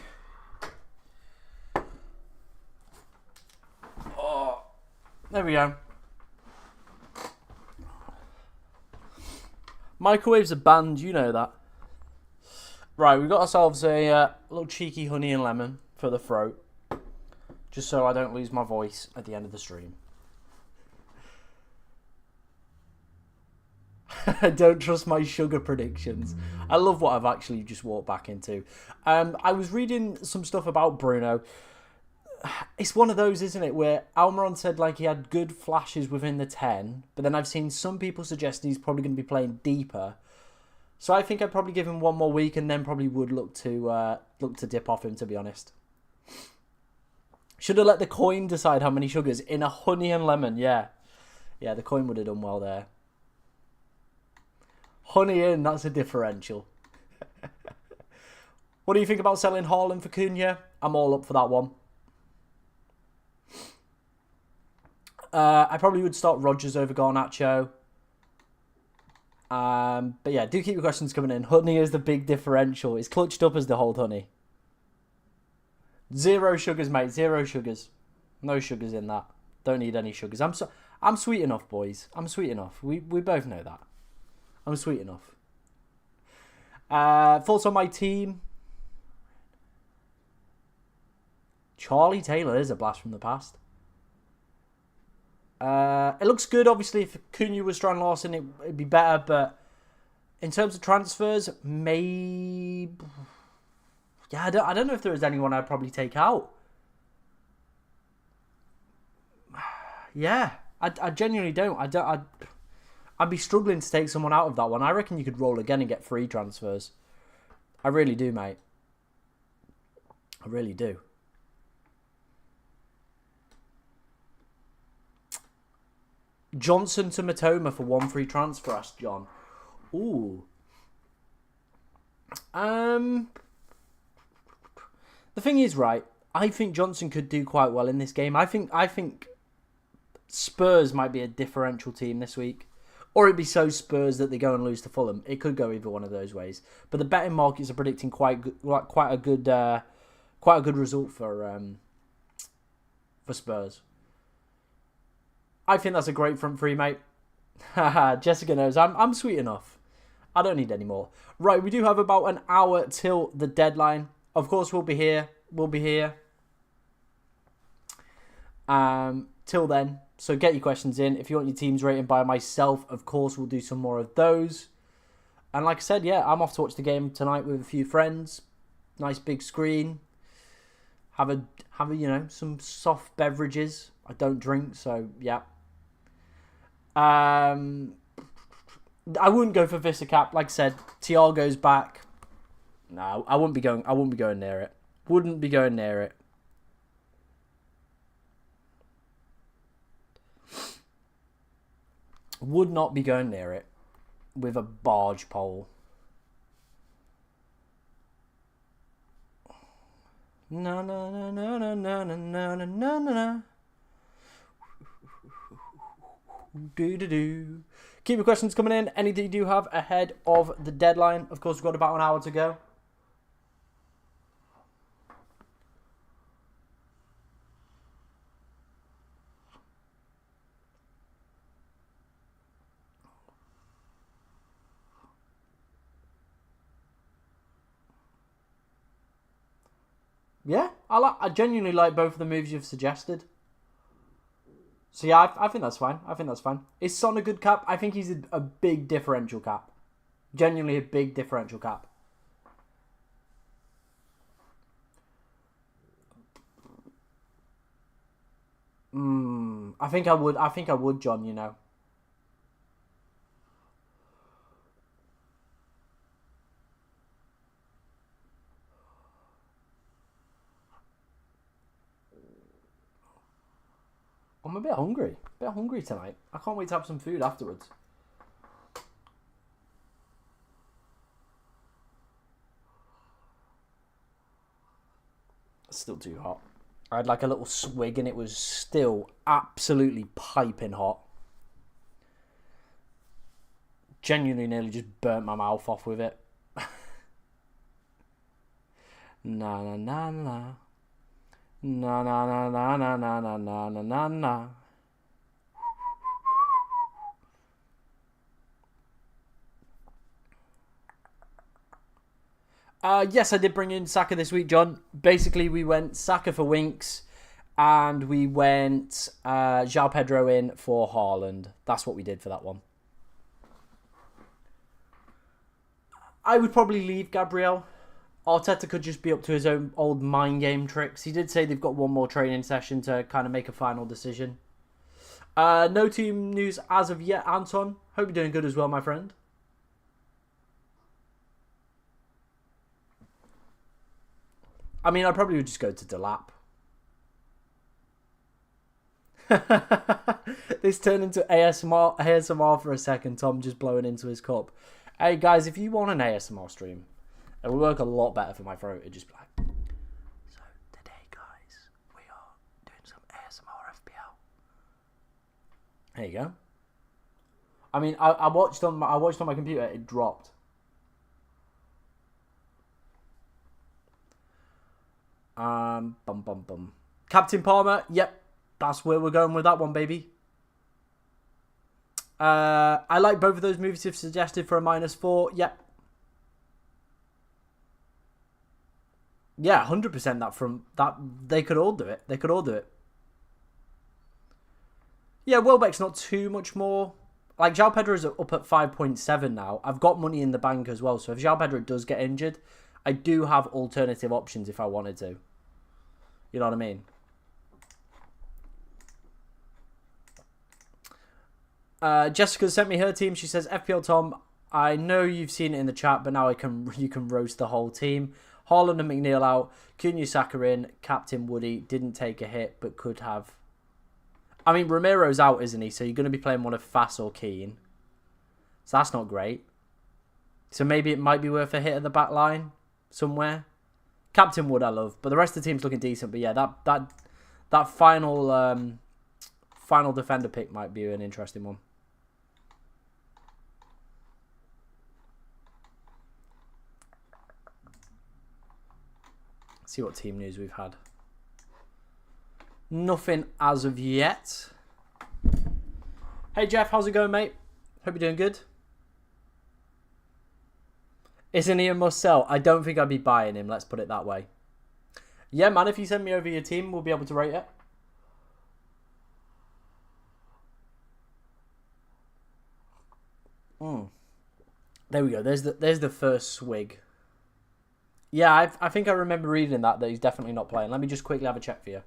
Oh, there we go. Microwaves are banned, you know that. Right, we've got ourselves a little cheeky honey and lemon for the throat. Just so I don't lose my voice at the end of the stream. I don't trust my sugar predictions. I love what I've actually just walked back into. I was reading some stuff about Bruno. It's one of those, isn't it, where Almiron said like he had good flashes within the 10, but then I've seen some people suggesting he's probably going to be playing deeper. So I think I'd probably give him one more week and then probably would look to dip off him, to be honest. Should have let the coin decide how many sugars in a honey and lemon. Yeah, the coin would have done well there. Honey in, that's a differential. What do you think about selling Haaland for Cunha? I'm all up for that one. I probably would start Rodgers over Garnacho. But yeah, do keep your questions coming in. Honey is the big differential. It's clutched up as the hold honey. 0 sugars, mate. 0 sugars. No sugars in that. Don't need any sugars. I'm sweet enough, boys. I'm sweet enough. We both know that. I'm sweet enough. Thoughts on my team? Charlie Taylor is a blast from the past. It looks good, obviously. If Cunha was Strand Larson, it'd be better. But in terms of transfers, maybe... Yeah, I don't know if there is anyone I'd probably take out. Yeah, I genuinely don't. I'd be struggling to take someone out of that one. I reckon you could roll again and get free transfers. I really do, mate. I really do. Johnson to Matoma for 1 free transfer, asked John. Ooh. The thing is, right, I think Johnson could do quite well in this game. I think Spurs might be a differential team this week. Or it'd be so Spurs that they go and lose to Fulham. It could go either one of those ways. But the betting markets are predicting quite a good result for Spurs. I think that's a great front three, mate. Jessica knows I'm sweet enough. I don't need any more. Right, we do have about an hour till the deadline. Of course, we'll be here. Till then. So get your questions in. If you want your teams rated by myself, of course, we'll do some more of those. And like I said, yeah, I'm off to watch the game tonight with a few friends. Nice big screen. Have a some soft beverages. I don't drink, so yeah. I wouldn't go for Vista Cap. Like I said, Thiago's back. No, I wouldn't be going near it. Wouldn't be going near it. Would not be going near it with a barge pole. No. Do. Keep your questions coming in. Anything you do have ahead of the deadline. Of course, we've got about an hour to go. Yeah, I genuinely like both of the moves you've suggested. So yeah, I think that's fine. Is Son a good cap? I think he's a big differential cap. Genuinely a big differential cap. I think I would, John, you know. I'm a bit hungry tonight. I can't wait to have some food afterwards. It's still too hot. I had like a little swig and it was still absolutely piping hot. Genuinely nearly just burnt my mouth off with it. Na na na na. Na na na na na na na na na na na. Yes, I did bring in Saka this week, John. Basically, we went Saka for Winks, and we went João Pedro in for Haaland. That's what we did for that one. I would probably leave Gabriel. Arteta could just be up to his own old mind game tricks. He did say they've got one more training session to kind of make a final decision. No team news as of yet, Anton. Hope you're doing good as well, my friend. I mean, I probably would just go to Delap. This turned into ASMR for a second. Tom just blowing into his cup. Hey guys, if you want an ASMR stream, it will work a lot better for my throat. It'd just be like, so today, guys, we are doing some ASMR FPL. There you go. I mean, I watched on my computer. It dropped. Captain Palmer. Yep, that's where we're going with that one, baby. I like both of those moves you've suggested for a -4. Yep. Yeah, 100% that from that. They could all do it. They could all do it. Yeah, Welbeck's not too much more. Like, João Pedro's up at 5.7 now. I've got money in the bank as well. So if João Pedro does get injured, I do have alternative options if I wanted to. You know what I mean? Jessica sent me her team. She says, FPL Tom, I know you've seen it in the chat, but now you can roast the whole team. Haaland and McNeil out. Cunha, Saka in. Captain Woody didn't take a hit, but could have. I mean, Romero's out, isn't he? So you're going to be playing one of Fass or Keane. So that's not great. So maybe it might be worth a hit at the back line somewhere. Captain Wood I love, but the rest of the team's looking decent. But yeah, that final defender pick might be an interesting one. See what team news we've had. Nothing as of yet. Hey Jeff, how's it going, mate? Hope you're doing good. Isn't he a must sell? I don't think I'd be buying him, let's put it that way. Yeah, man, if you send me over your team, we'll be able to rate it. There we go. There's the first swig. Yeah, I think I remember reading that he's definitely not playing. Let me just quickly have a check for you.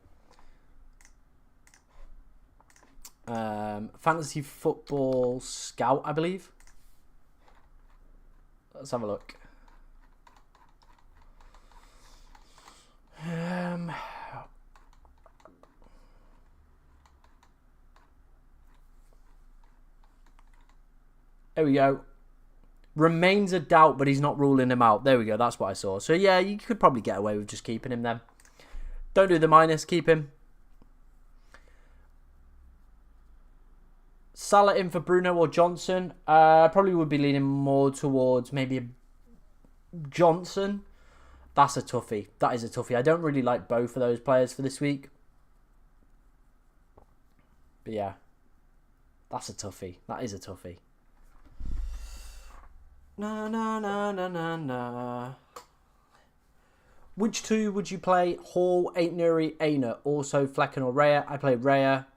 Fantasy Football Scout, I believe. Let's have a look. There we go. Remains a doubt, but he's not ruling him out. There we go. That's what I saw. So, yeah, you could probably get away with just keeping him then. Don't do the minus. Keep him. Salah in for Bruno or Johnson. Probably would be leaning more towards maybe Johnson. That's a toughie. That is a toughie. I don't really like both of those players for this week. But, yeah. That's a toughie. That is a toughie. Na na na na na na. Which two would you play? Hall, Aitnuri, Aina. Also Flecken or Raya. I play Raya.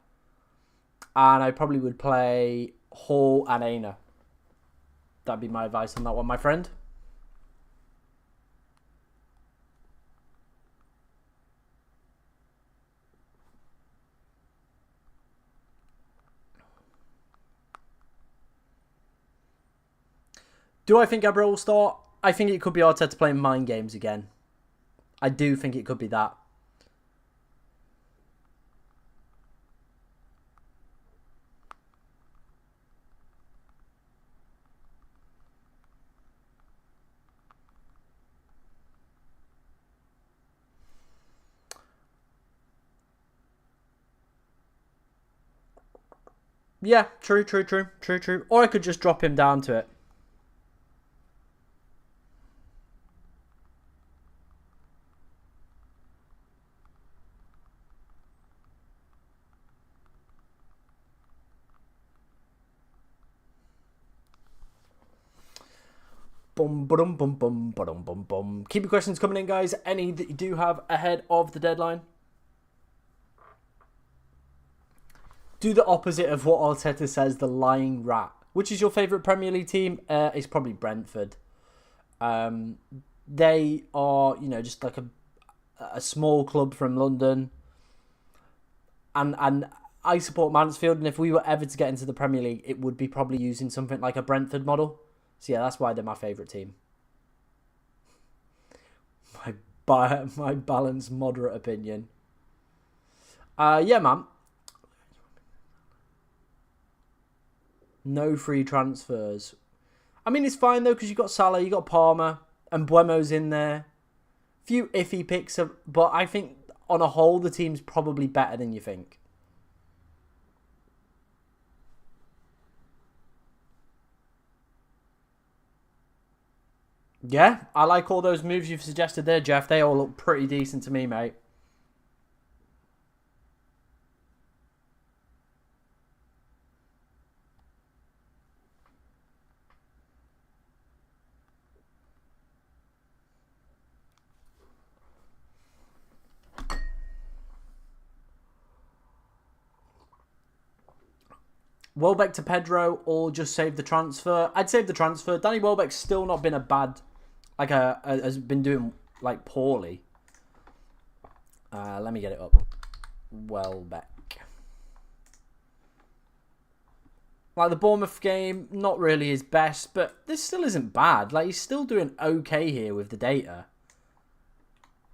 And I probably would play Hall and Aina. That'd be my advice on that one, my friend. Do I think Gabriel will start? I think it could be Arteta playing mind games again. I do think it could be that. Yeah, true. Or I could just drop him down to it. Bum, ba-dum, bum, bum, ba-dum, bum, bum. Keep your questions coming in, guys. Any that you do have ahead of the deadline. Do the opposite of what Arteta says, the lying rat. Which is your favourite Premier League team? It's probably Brentford. They are, you know, just like a small club from London. And I support Mansfield, and if we were ever to get into the Premier League, it would be probably using something like a Brentford model. So yeah, that's why they're my favourite team. My balanced, moderate opinion. Yeah, man. No free transfers. I mean, it's fine, though, because you got Salah, you got Palmer, and Buemo's in there. Few iffy picks, but I think, on a whole, the team's probably better than you think. Yeah, I like all those moves you've suggested there, Jeff. They all look pretty decent to me, mate. Welbeck to Pedro or just save the transfer? I'd save the transfer. Danny Welbeck's still not been a bad, has been doing like poorly. Let me get it up. Welbeck. Like the Bournemouth game, not really his best, but this still isn't bad. Like he's still doing okay here with the data.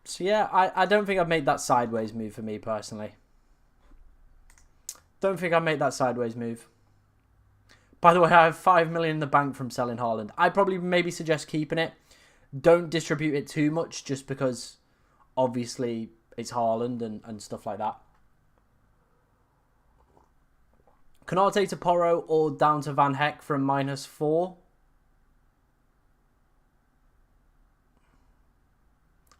So yeah, I don't think I've made that sideways move for me personally. Don't think I'd make that sideways move. By the way, I have 5 million in the bank from selling Haaland. I probably maybe suggest keeping it. Don't distribute it too much just because obviously it's Haaland and stuff like that. Canate to Porro or down to Van Heck from -4.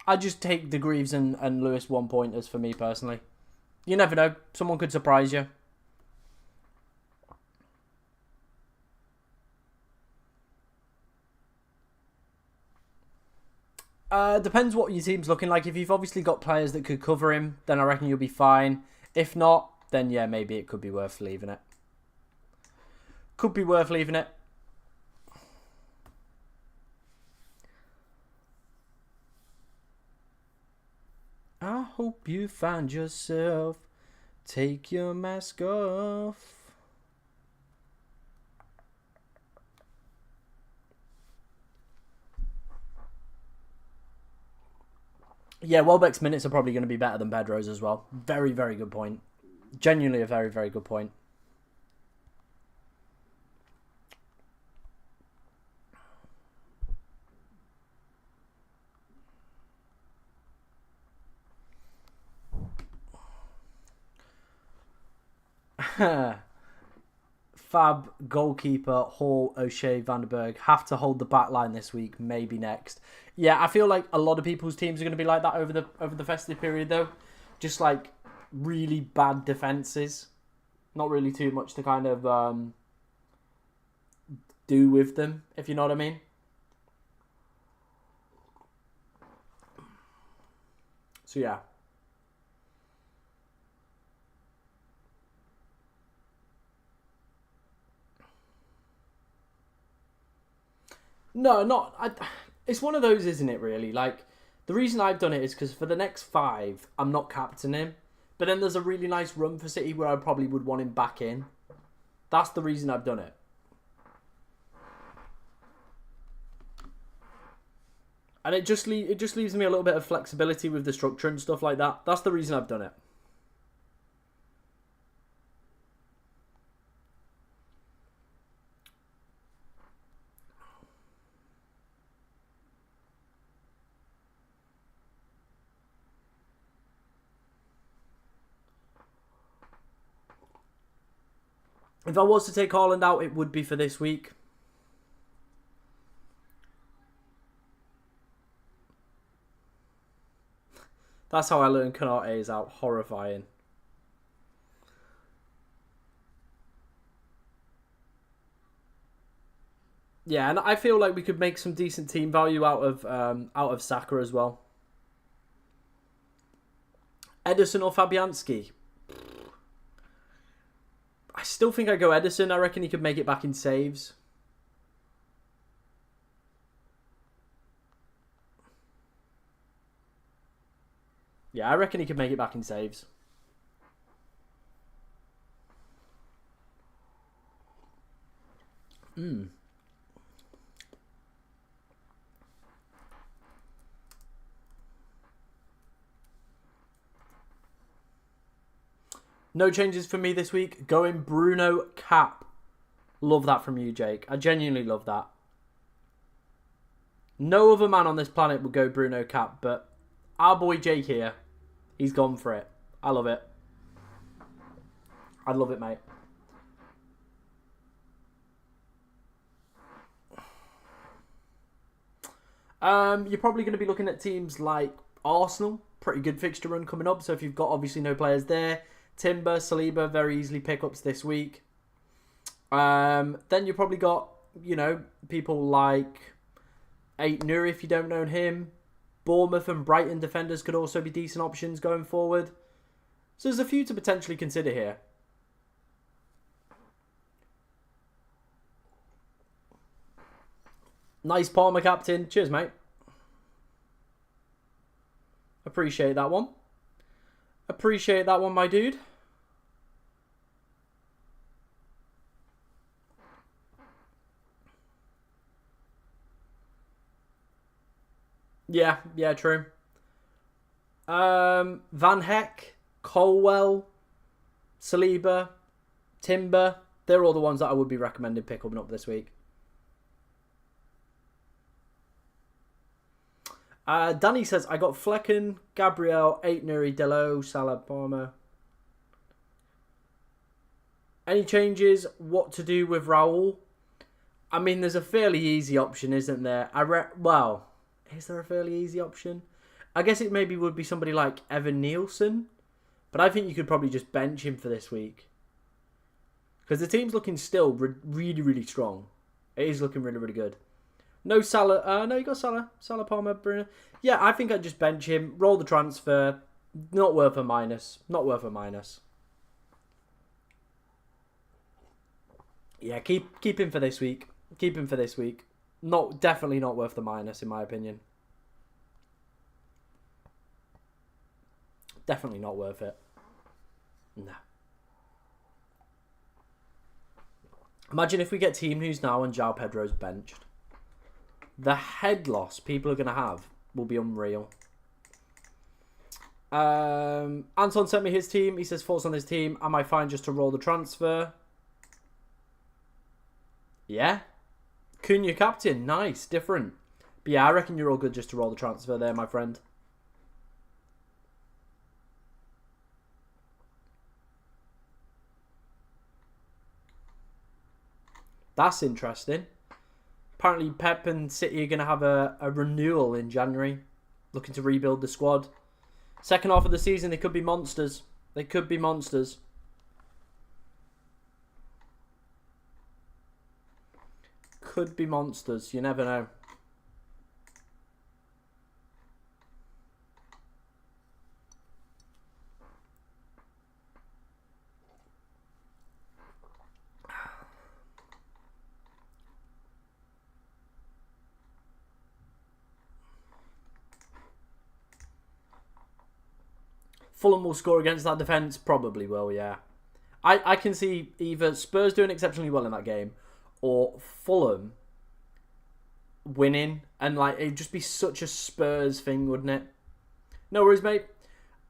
I'd just take De Greaves and Lewis 1-pointers for me personally. You never know. Someone could surprise you. Depends what your team's looking like. If you've obviously got players that could cover him, then I reckon you'll be fine. If not, then yeah, maybe it could be worth leaving it. Could be worth leaving it. I hope you find yourself. Take your mask off. Yeah, Welbeck's minutes are probably going to be better than Pedro's as well. Very, very good point. Genuinely a very, very good point. Fab, goalkeeper, Hall, O'Shea, Vandenberg have to hold the back line this week, maybe next. Yeah, I feel like a lot of people's teams are going to be like that over the festive period though. Just like really bad defences. Not really too much to kind of do with them, if you know what I mean. So yeah. No, it's one of those, isn't it, really? Like, the reason I've done it is because for the next 5, I'm not captaining him. But then there's a really nice run for City where I probably would want him back in. That's the reason I've done it. And it just leaves me a little bit of flexibility with the structure and stuff like that. That's the reason I've done it. If I was to take Haaland out, it would be for this week. That's how I learned Canate is out. Horrifying. Yeah, and I feel like we could make some decent team value out of Saka as well. Ederson or Fabianski? I still think I'd go Ederson. I reckon he could make it back in saves. Yeah, I reckon he could make it back in saves. No changes for me this week. Going Bruno Cap. Love that from you, Jake. I genuinely love that. No other man on this planet would go Bruno Cap, but our boy Jake here, he's gone for it. I love it. I love it, mate. You're probably going to be looking at teams like Arsenal. Pretty good fixture run coming up. So if you've got obviously no players there, Timber, Saliba, very easily pickups this week. Then you've probably got, you know, people like Nuri if you don't know him. Bournemouth and Brighton defenders could also be decent options going forward. So there's a few to potentially consider here. Nice Palmer captain. Cheers, mate. Appreciate that one. Appreciate that one, my dude. Yeah, true. Van Heck, Colwell, Saliba, Timber. They're all the ones that I would be recommending picking up this week. Danny says, I got Flecken, Gabriel, Nuri, Delo, Salah, Palmer. Any changes? What to do with Raul? I mean, there's a fairly easy option, isn't there? Well, is there a fairly easy option? I guess it maybe would be somebody like Evan Nielsen. But I think you could probably just bench him for this week. Because the team's looking still really, really strong. It is looking really, really good. No Salah. No, you got Salah. Salah, Palmer, Bruno. Yeah, I think I'd just bench him. Roll the transfer. Not worth a minus. Not worth a minus. Yeah, keep him for this week. Keep him for this week. Definitely not worth the minus, in my opinion. Definitely not worth it. No. Imagine if we get team news now and João Pedro's benched. The head loss people are going to have will be unreal. Anton sent me his team. He says, thoughts on this team. Am I fine just to roll the transfer? Yeah. Cunha captain. Nice. Different. But yeah, I reckon you're all good just to roll the transfer there, my friend. That's interesting. Apparently Pep and City are going to have a renewal in January. Looking to rebuild the squad. Second half of the season, they could be monsters. They could be monsters. Could be monsters. You never know. Fulham will score against that defence? Probably will, yeah. I can see either Spurs doing exceptionally well in that game or Fulham winning. And like it'd just be such a Spurs thing, wouldn't it? No worries, mate.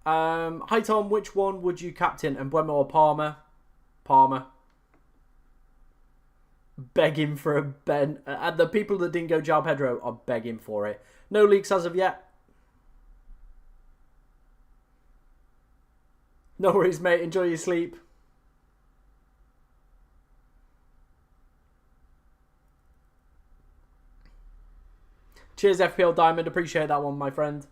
Hi, Tom. Which one would you captain? Mbeumo or Palmer? Palmer. Begging for a Ben. And the people that didn't go João Pedro are begging for it. No leaks as of yet. No worries, mate. Enjoy your sleep. Cheers, FPL Diamond. Appreciate that one, my friend.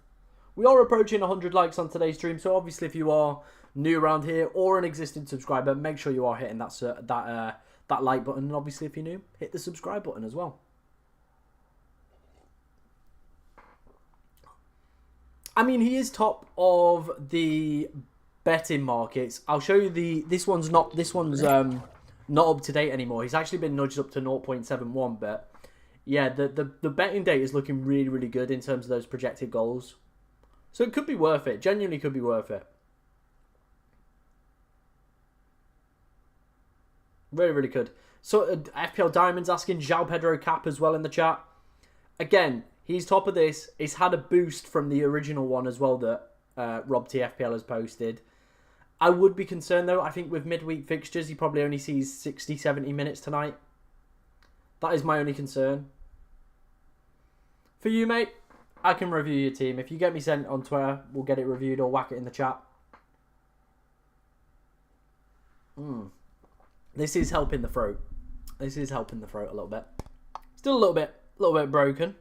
We are approaching 100 likes on today's stream, so obviously if you are new around here or an existing subscriber, make sure you are hitting that like button. And obviously if you're new, hit the subscribe button as well. I mean, he is top of the betting markets. I'll show you this one's not up to date anymore. He's actually been nudged up to 0.71, but yeah, the betting data is looking really, really good in terms of those projected goals. So it could be worth it. Genuinely could be worth it. Really, really good. So FPL Diamonds asking João Pedro Cap as well in the chat. Again, he's top of this. He's had a boost from the original one as well that Rob TFPL has posted. I would be concerned though. I think with midweek fixtures, he probably only sees 60, 70 minutes tonight. That is my only concern. For you, mate, I can review your team. If you get me sent on Twitter, we'll get it reviewed or whack it in the chat. This is helping the throat. This is helping the throat a little bit. Still a little bit broken.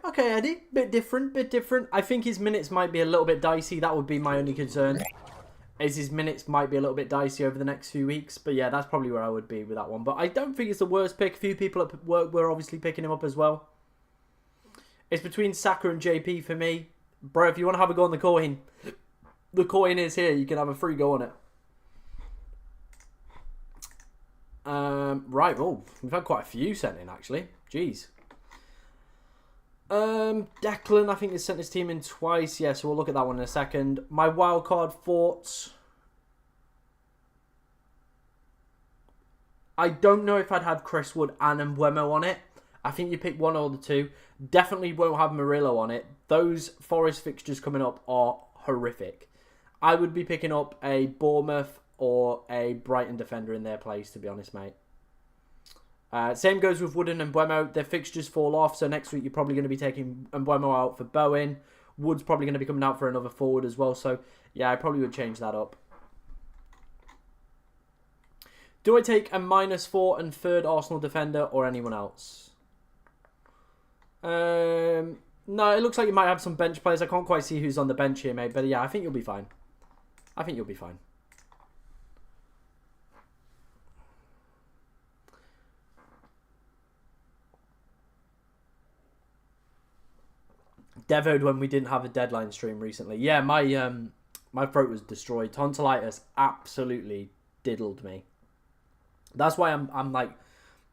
Okay, Eddie. Bit different. I think his minutes might be a little bit dicey. That would be my only concern. Is his minutes might be a little bit dicey over the next few weeks. But yeah, that's probably where I would be with that one. But I don't think it's the worst pick. A few people at work were obviously picking him up as well. It's between Saka and JP for me. Bro, if you want to have a go on the coin is here. You can have a free go on it. Right, oh, we've had quite a few sent in, actually. Jeez. Declan, I think, has sent his team in twice. Yeah, so we'll look at that one in a second. My wildcard thoughts. I don't know if I'd have Chris Wood and Mbeumo on it. I think you pick one or the two. Definitely won't have Murillo on it. Those Forest fixtures coming up are horrific. I would be picking up a Bournemouth or a Brighton defender in their place, to be honest, mate. Same goes with Wood and Mbeumo. Their fixtures fall off, so next week you're probably going to be taking Mbeumo out for Bowen. Wood's probably going to be coming out for another forward as well, so yeah, I probably would change that up. Do I take a -4 and third Arsenal defender or anyone else? No, it looks like you might have some bench players. I can't quite see who's on the bench here, mate, but yeah, I think you'll be fine. I think you'll be fine. Devoed when we didn't have a deadline stream recently. Yeah, my throat was destroyed. Tonsillitis absolutely diddled me. That's why I'm like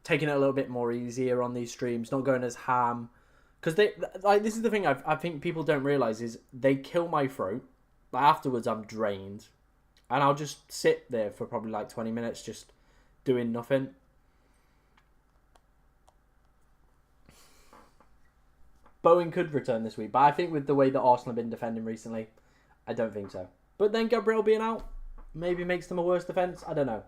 taking it a little bit more easier on these streams, not going as ham. Because this is the thing I think people don't realize is they kill my throat. Like afterwards, I'm drained, and I'll just sit there for probably like 20 minutes just doing nothing. Bowen could return this week, but I think with the way that Arsenal have been defending recently, I don't think so. But then Gabriel being out maybe makes them a worse defence. I don't know.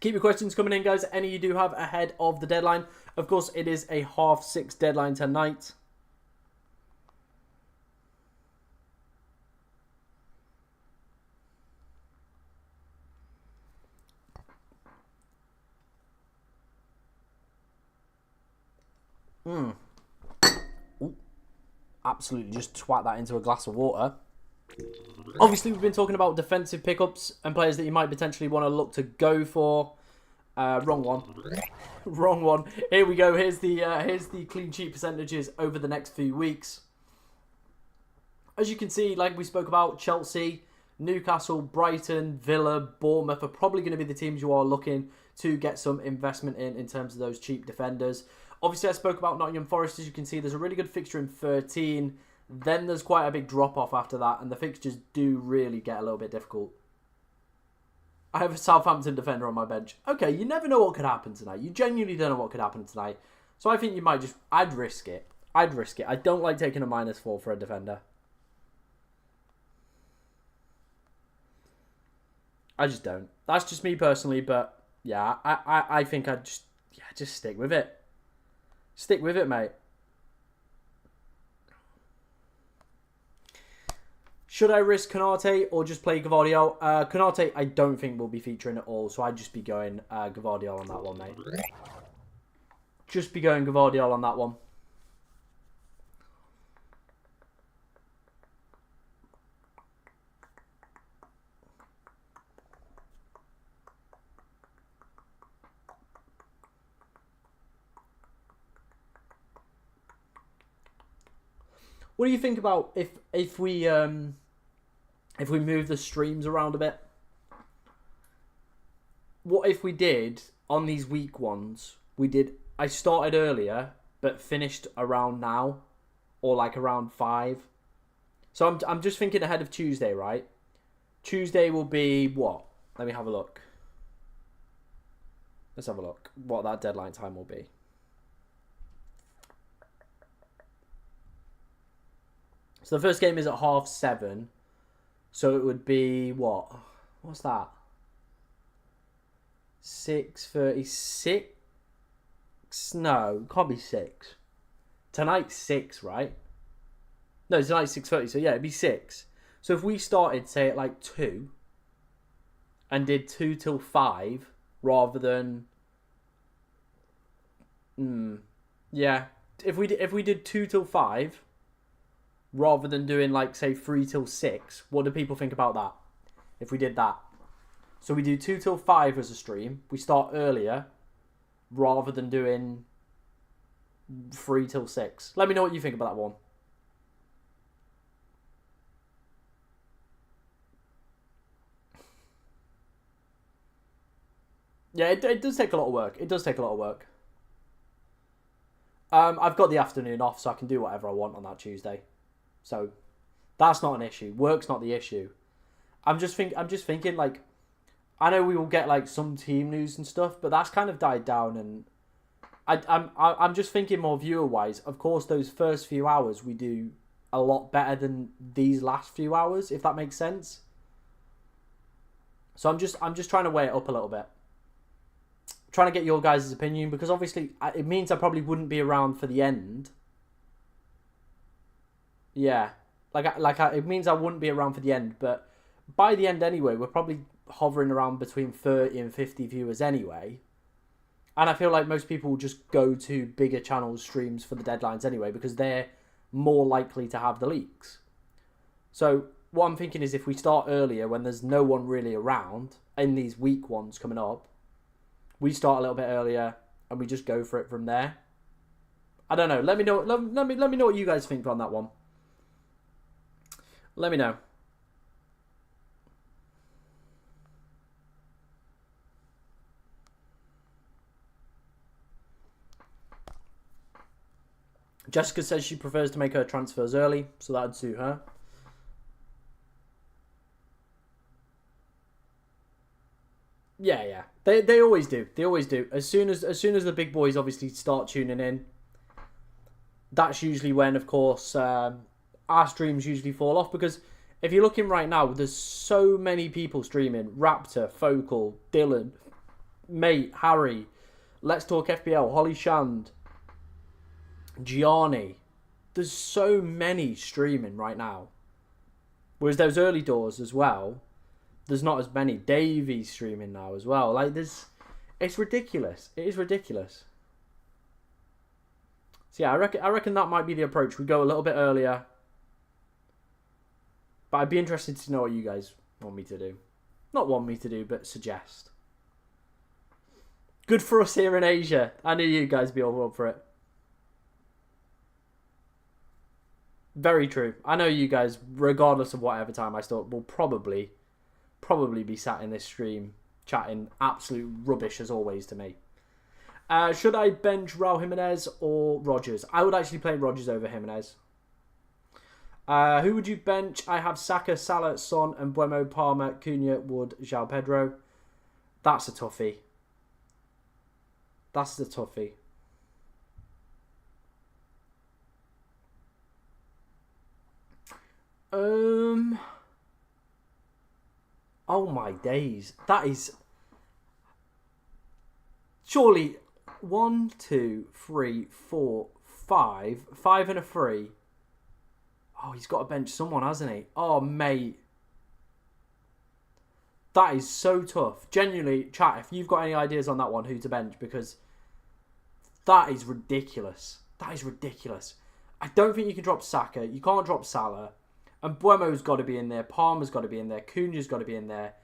Keep your questions coming in, guys. Any you do have ahead of the deadline. Of course, it is a 6:30 deadline tonight. Ooh, absolutely just twat that into a glass of water. Obviously, we've been talking about defensive pickups and players that you might potentially want to look to go for. Wrong one. Wrong one. Here we go. Here's the clean sheet percentages over the next few weeks. As you can see, like we spoke about, Chelsea, Newcastle, Brighton, Villa, Bournemouth are probably going to be the teams you are looking to get some investment in terms of those cheap defenders. Obviously, I spoke about Nottingham Forest. As you can see, there's a really good fixture in 13. Then there's quite a big drop-off after that, and the fixtures do really get a little bit difficult. I have a Southampton defender on my bench. Okay, you never know what could happen tonight. You genuinely don't know what could happen tonight. So I think you might just... I'd risk it. I don't like taking a -4 for a defender. I just don't. That's just me personally, but yeah, I think I'd just stick with it. Stick with it, mate. Should I risk Konate or just play Gvardiol? Konate, I don't think will be featuring at all, so I'd just be going Gvardiol on that one, mate. just be going Gvardiol on that one. What do you think about if we move the streams around a bit? What if we did on these week ones? I started earlier but finished around now, or like around 5. So I'm just thinking ahead of Tuesday, right? Tuesday will be what? Let me have a look. Let's have a look. What that deadline time will be. So the first game is at 7:30. So it would be what? What's that? 6:36? No, it can't be 6. Tonight's 6, right? No, tonight's 6:30. So yeah, it'd be 6. So if we started, say, at like 2 and did 2 till 5 rather than... yeah. If we did 2 till 5... rather than doing like say 3 till 6, what do people think about that? If we did that, so we do 2 till 5 as a stream. We start earlier, rather than doing 3 till 6. Let me know what you think about that one. Yeah, it does take a lot of work. It does take a lot of work. I've got the afternoon off, so I can do whatever I want on that Tuesday. So that's not an issue. Work's not the issue. I'm just thinking like, I know we will get like some team news and stuff, but that's kind of died down, and I'm just thinking more viewer wise. Of course, those first few hours we do a lot better than these last few hours, if that makes sense. So I'm just trying to weigh it up a little bit. Trying to get your guys' opinion, because obviously it means I probably wouldn't be around for the end. Yeah, it means I wouldn't be around for the end, but by the end anyway, we're probably hovering around between 30 and 50 viewers anyway. And I feel like most people will just go to bigger channels streams for the deadlines anyway, because they're more likely to have the leaks. So what I'm thinking is, if we start earlier when there's no one really around in these week ones coming up, we start a little bit earlier and we just go for it from there. I don't know. Let me know. Let me know what you guys think on that one. Let me know. Jessica says she prefers to make her transfers early, so that'd suit her. Yeah. They always do. They always do. As soon as the big boys obviously start tuning in, that's usually when, of course, our streams usually fall off, because if you're looking right now, there's so many people streaming. Raptor, Focal, Dylan, Mate, Harry, Let's Talk FPL, Holly Shand, Gianni. There's so many streaming right now. Whereas those early doors as well, there's not as many. Davey's streaming now as well. Like, it's ridiculous. It is ridiculous. So yeah, I reckon that might be the approach. We go a little bit earlier. But I'd be interested to know what you guys want me to do. Not want me to do, but suggest. Good for us here in Asia. I knew you guys would be all up for it. Very true. I know you guys, regardless of whatever time I start, will probably be sat in this stream chatting absolute rubbish as always to me. Should I bench Raul Jimenez or Rodgers? I would actually play Rodgers over Jimenez. Who would you bench? I have Saka, Salah, Son, and Buemo, Palmer, Cunha, Wood, João Pedro. That's a toughie. That's the toughie. Oh my days. That is... Surely 1, 2, 3, 4, 5. 5 and a 3. Oh, he's got to bench someone, hasn't he? Oh, mate. That is so tough. Genuinely, chat, if you've got any ideas on that one, who to bench, because That is ridiculous. That is ridiculous. I don't think you can drop Saka. You can't drop Salah. And Buemo's got to be in there. Palmer's got to be in there. Cunha's got to be in there.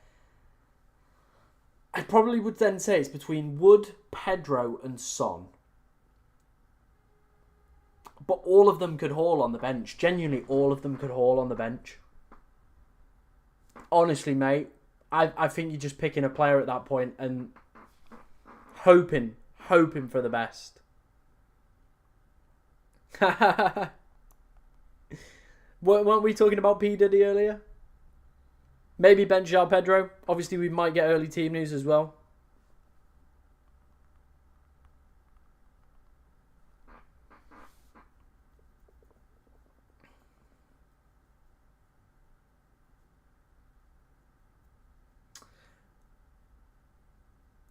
I probably would then say it's between Wood, Pedro and Son. But all of them could haul on the bench. Genuinely, all of them could haul on the bench. Honestly, mate, I think you're just picking a player at that point and hoping for the best. Weren't we talking about P. Diddy earlier? Maybe bench João Pedro. Obviously, we might get early team news as well.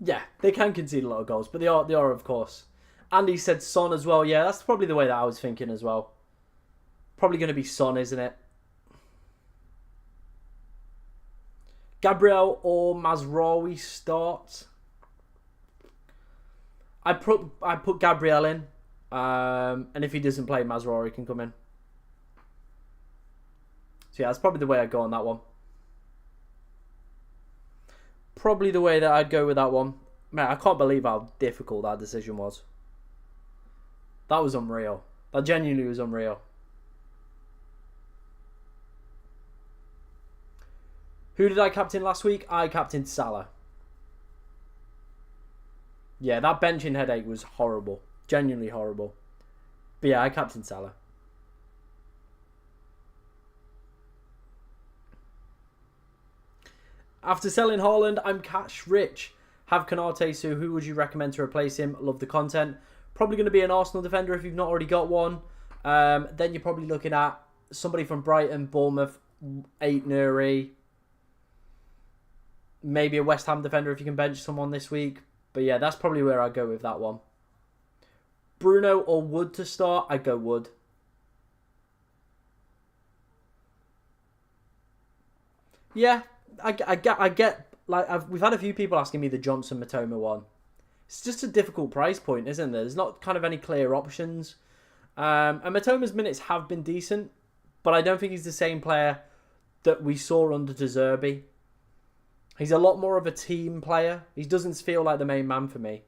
Yeah, they can concede a lot of goals, but they are of course. Andy said Son as well. Yeah, that's probably the way that I was thinking as well. Probably going to be Son, isn't it? Gabriel or Mazraoui start. I put Gabriel in, and if he doesn't play, Mazraoui can come in. So yeah, that's probably the way I'd go on that one. Probably the way that I'd go with that one. Man, I can't believe how difficult that decision was. That was unreal. That genuinely was unreal. Who did I captain last week? I captained Salah. Yeah, that benching headache was horrible. Genuinely horrible. But yeah, I captained Salah. After selling Haaland, I'm cash rich. Have Konate, so who would you recommend to replace him? Love the content. Probably going to be an Arsenal defender if you've not already got one. Then you're probably looking at somebody from Brighton, Bournemouth, 8 Nuri. Maybe a West Ham defender if you can bench someone this week. But yeah, that's probably where I'd go with that one. Bruno or Wood to start? I'd go Wood. Yeah, I get like we've had a few people asking me the Johnson Matoma one. It's just a difficult price point, isn't there? There's not kind of any clear options. And Matoma's minutes have been decent, but I don't think he's the same player that we saw under De Zerbi. He's a lot more of a team player. He doesn't feel like the main man for me.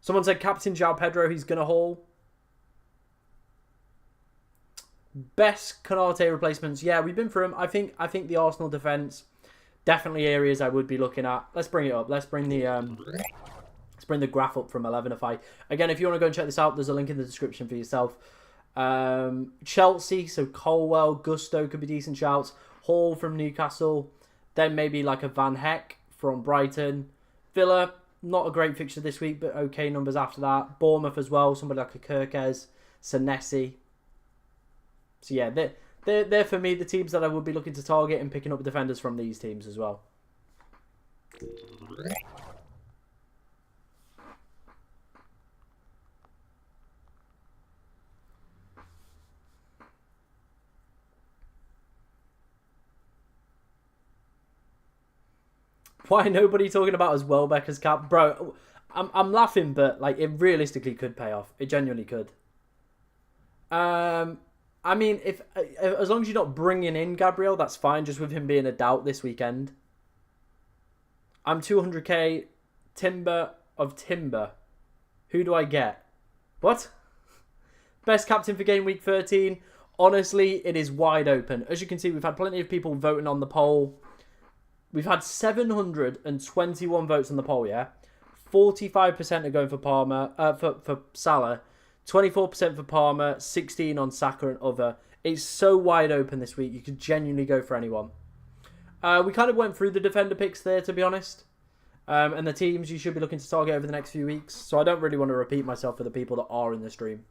Someone said Captain João Pedro, he's going to haul. Best Konate replacements. Yeah, we've been through them. I think the Arsenal defence, definitely areas I would be looking at. Let's bring it up. Let's bring the graph up from 11FI. Again, if you want to go and check this out, there's a link in the description for yourself. Chelsea, so Colwell, Gusto could be decent shouts. Hall from Newcastle. Then maybe like a Van Heck from Brighton. Villa, not a great fixture this week, but okay numbers after that. Bournemouth as well, somebody like a Kirkes, Senesi. So yeah, they're for me the teams that I would be looking to target and picking up defenders from these teams as well. Why nobody talking about as Welbeck as cap? Bro, I'm laughing, but like it realistically could pay off. It genuinely could. I mean, if as long as you're not bringing in Gabriel, that's fine. Just with him being a doubt this weekend. I'm 200k Timber of Timber. Who do I get? What? Best captain for game week 13. Honestly, it is wide open. As you can see, we've had plenty of people voting on the poll. We've had 721 votes on the poll, yeah? 45% are going for Palmer, for Salah. 24% for Palmer, 16% on Saka and other. It's so wide open this week. You could genuinely go for anyone. We kind of went through the defender picks there, to be honest. And the teams you should be looking to target over the next few weeks. So I don't really want to repeat myself for the people that are in the stream.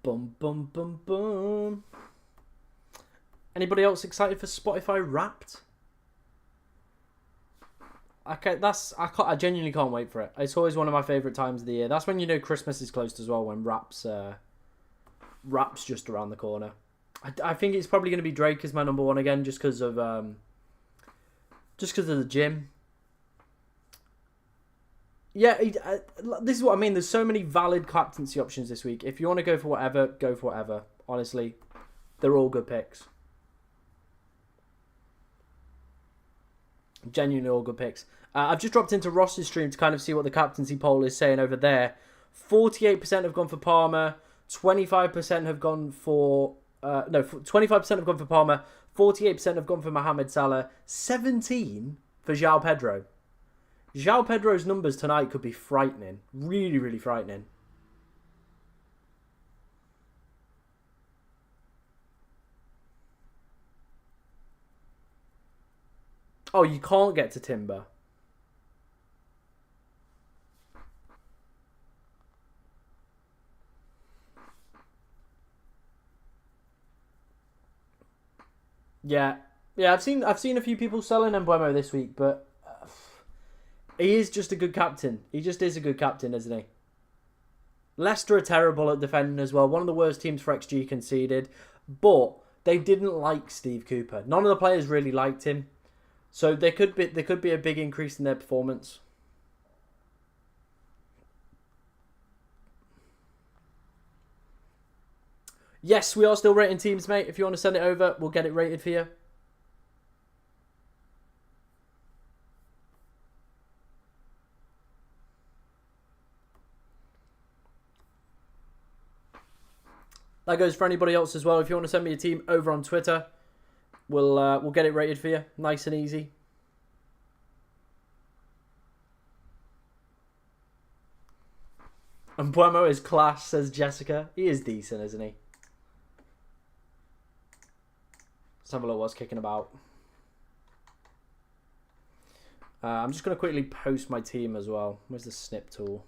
Boom, boom, boom, boom. Anybody else excited for Spotify Wrapped? I genuinely can't wait for it. It's always one of my favourite times of the year. That's when you know Christmas is close as well, when rap's just around the corner. I think it's probably going to be Drake as my number one again, just because of the gym. Yeah, this is what I mean. There's so many valid captaincy options this week. If you want to go for whatever, go for whatever. Honestly, they're all good picks. Genuinely all good picks. I've just dropped into Ross's stream to kind of see what the captaincy poll is saying over there. 48% have gone for Palmer. 25% have gone for... 25% have gone for Palmer. 48% have gone for Mohamed Salah. 17% for João Pedro. João Pedro's numbers tonight could be frightening. Really, really frightening. Oh, you can't get to Timber. Yeah. Yeah, I've seen a few people selling Mbeumo this week, but he is just a good captain. He just is a good captain, isn't he? Leicester are terrible at defending as well. One of the worst teams for XG conceded. But they didn't like Steve Cooper. None of the players really liked him. So there could be a big increase in their performance. Yes, we are still rating teams, mate. If you want to send it over, we'll get it rated for you. That goes for anybody else as well. If you want to send me a team over on Twitter, we'll get it rated for you. Nice and easy. And Mbeumo is class, says Jessica. He is decent, isn't he? Let's have a look what's kicking about. I'm just going to quickly post my team as well. Where's the snip tool?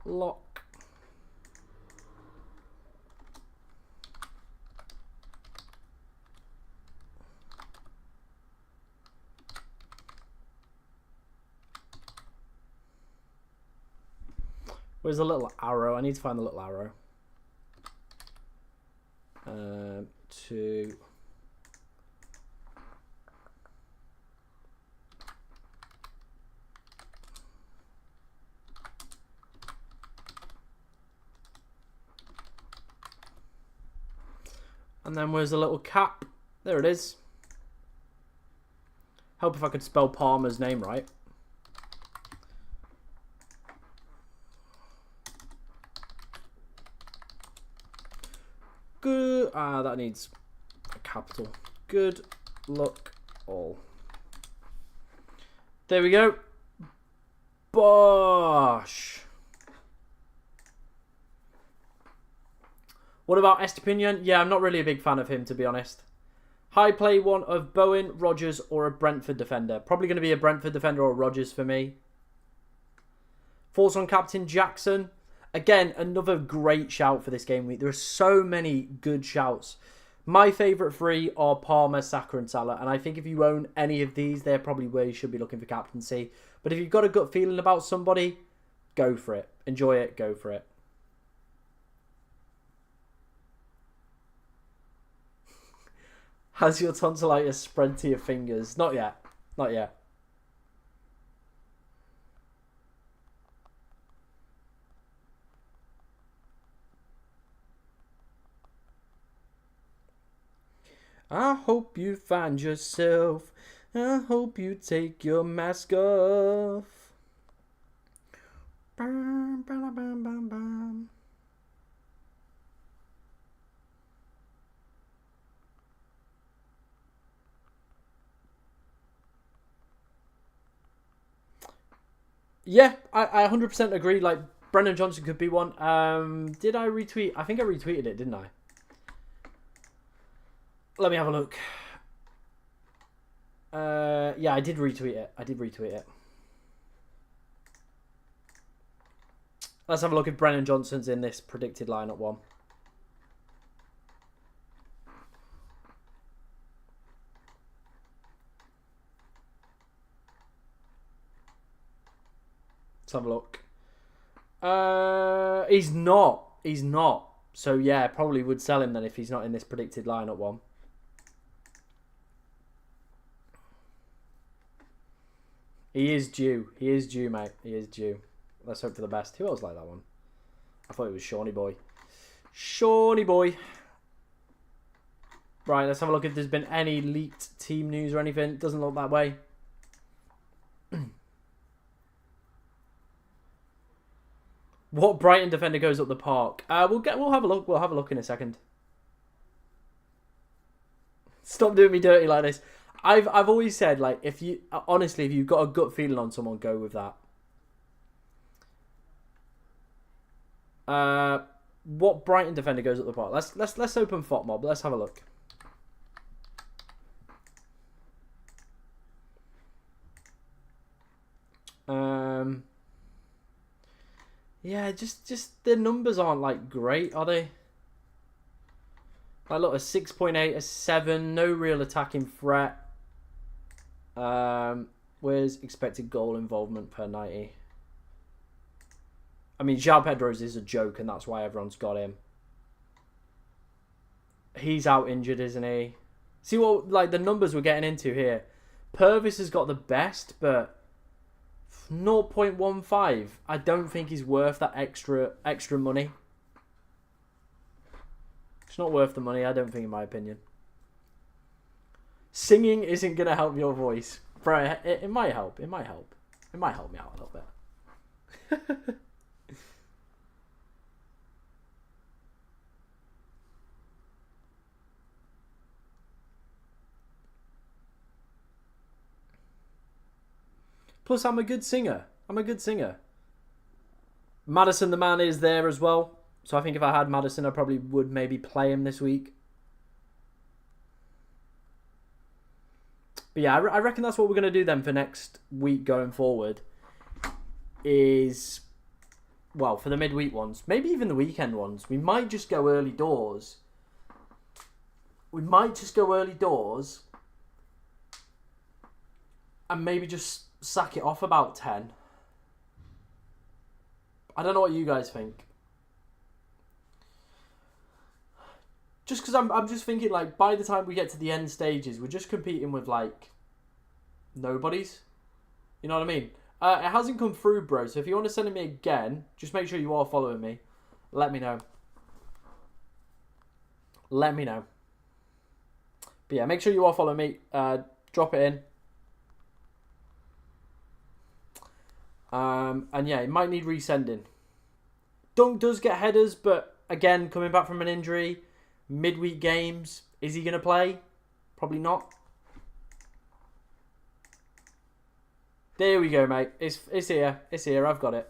Lock. Where's the little arrow? I need to find the little arrow. 2. And then where's the little cap? There it is. Help if I could spell Palmer's name right. Good. That needs a capital. Good luck all. There we go. Bosh. What about Estepinian? Yeah, I'm not really a big fan of him, to be honest. High play one of Bowen, Rodgers, or a Brentford defender. Probably going to be a Brentford defender or Rodgers for me. Thoughts on Captain Jackson? Again, another great shout for this game week. There are so many good shouts. My favourite 3 are Palmer, Saka and Salah. And I think if you own any of these, they're probably where you should be looking for captaincy. But if you've got a gut feeling about somebody, go for it. Enjoy it, go for it. Has your tonsillitis spread to your fingers? Not yet. Not yet. I hope you find yourself. I hope you take your mask off. Bam, bam, bam, bam, bam. Yeah, I 100% agree. Like, Brendan Johnson could be one. Did I retweet? I think I retweeted it, didn't I? Let me have a look. Yeah, I did retweet it. Let's have a look if Brennan Johnson's in this predicted lineup one. Let's have a look. He's not. He's not. So yeah, probably would sell him then if he's not in this predicted lineup one. He is due. He is due, mate. He is due. Let's hope for the best. Who else like that one? I thought it was Shawnee Boy. Shawnee Boy. Right, let's have a look if there's been any leaked team news or anything. Doesn't look that way. What Brighton defender goes up the park? We'll have a look. We'll have a look in a second. Stop doing me dirty like this. I've always said, like, if you honestly, if you've got a gut feeling on someone, go with that. What Brighton defender goes up the park? Let's open FOTMob. Let's have a look. Yeah, just the numbers aren't like great, are they? Like, look, a 6.8, a 7, no real attacking threat. Where's expected goal involvement per 90? I mean, João Pedro's is a joke, and that's why everyone's got him. He's out injured, isn't he? See what, like, the numbers we're getting into here. Purvis has got the best, but 0.15. I don't think he's worth that extra money. It's not worth the money, I don't think, in my opinion. Singing isn't going to help your voice. Bro, it might help. It might help. It might help me out a little bit. Plus, I'm a good singer. Maddison the man is there as well. So I think if I had Maddison, I probably would maybe play him this week. But yeah, I reckon that's what we're going to do then for next week going forward. Is, well, for the midweek ones, maybe even the weekend ones, we might just go early doors. And maybe just sack it off about 10. I don't know what you guys think. Just because I'm just thinking, like, by the time we get to the end stages, we're just competing with, like, nobodies. You know what I mean? It hasn't come through, bro. So if you want to send it me again, just make sure you are following me. Let me know. But yeah, make sure you are following me. Drop it in. And yeah, it might need resending. Dunk does get headers, but again, coming back from an injury, midweek games, is he going to play? Probably not. There we go, mate. It's here. It's here. I've got it.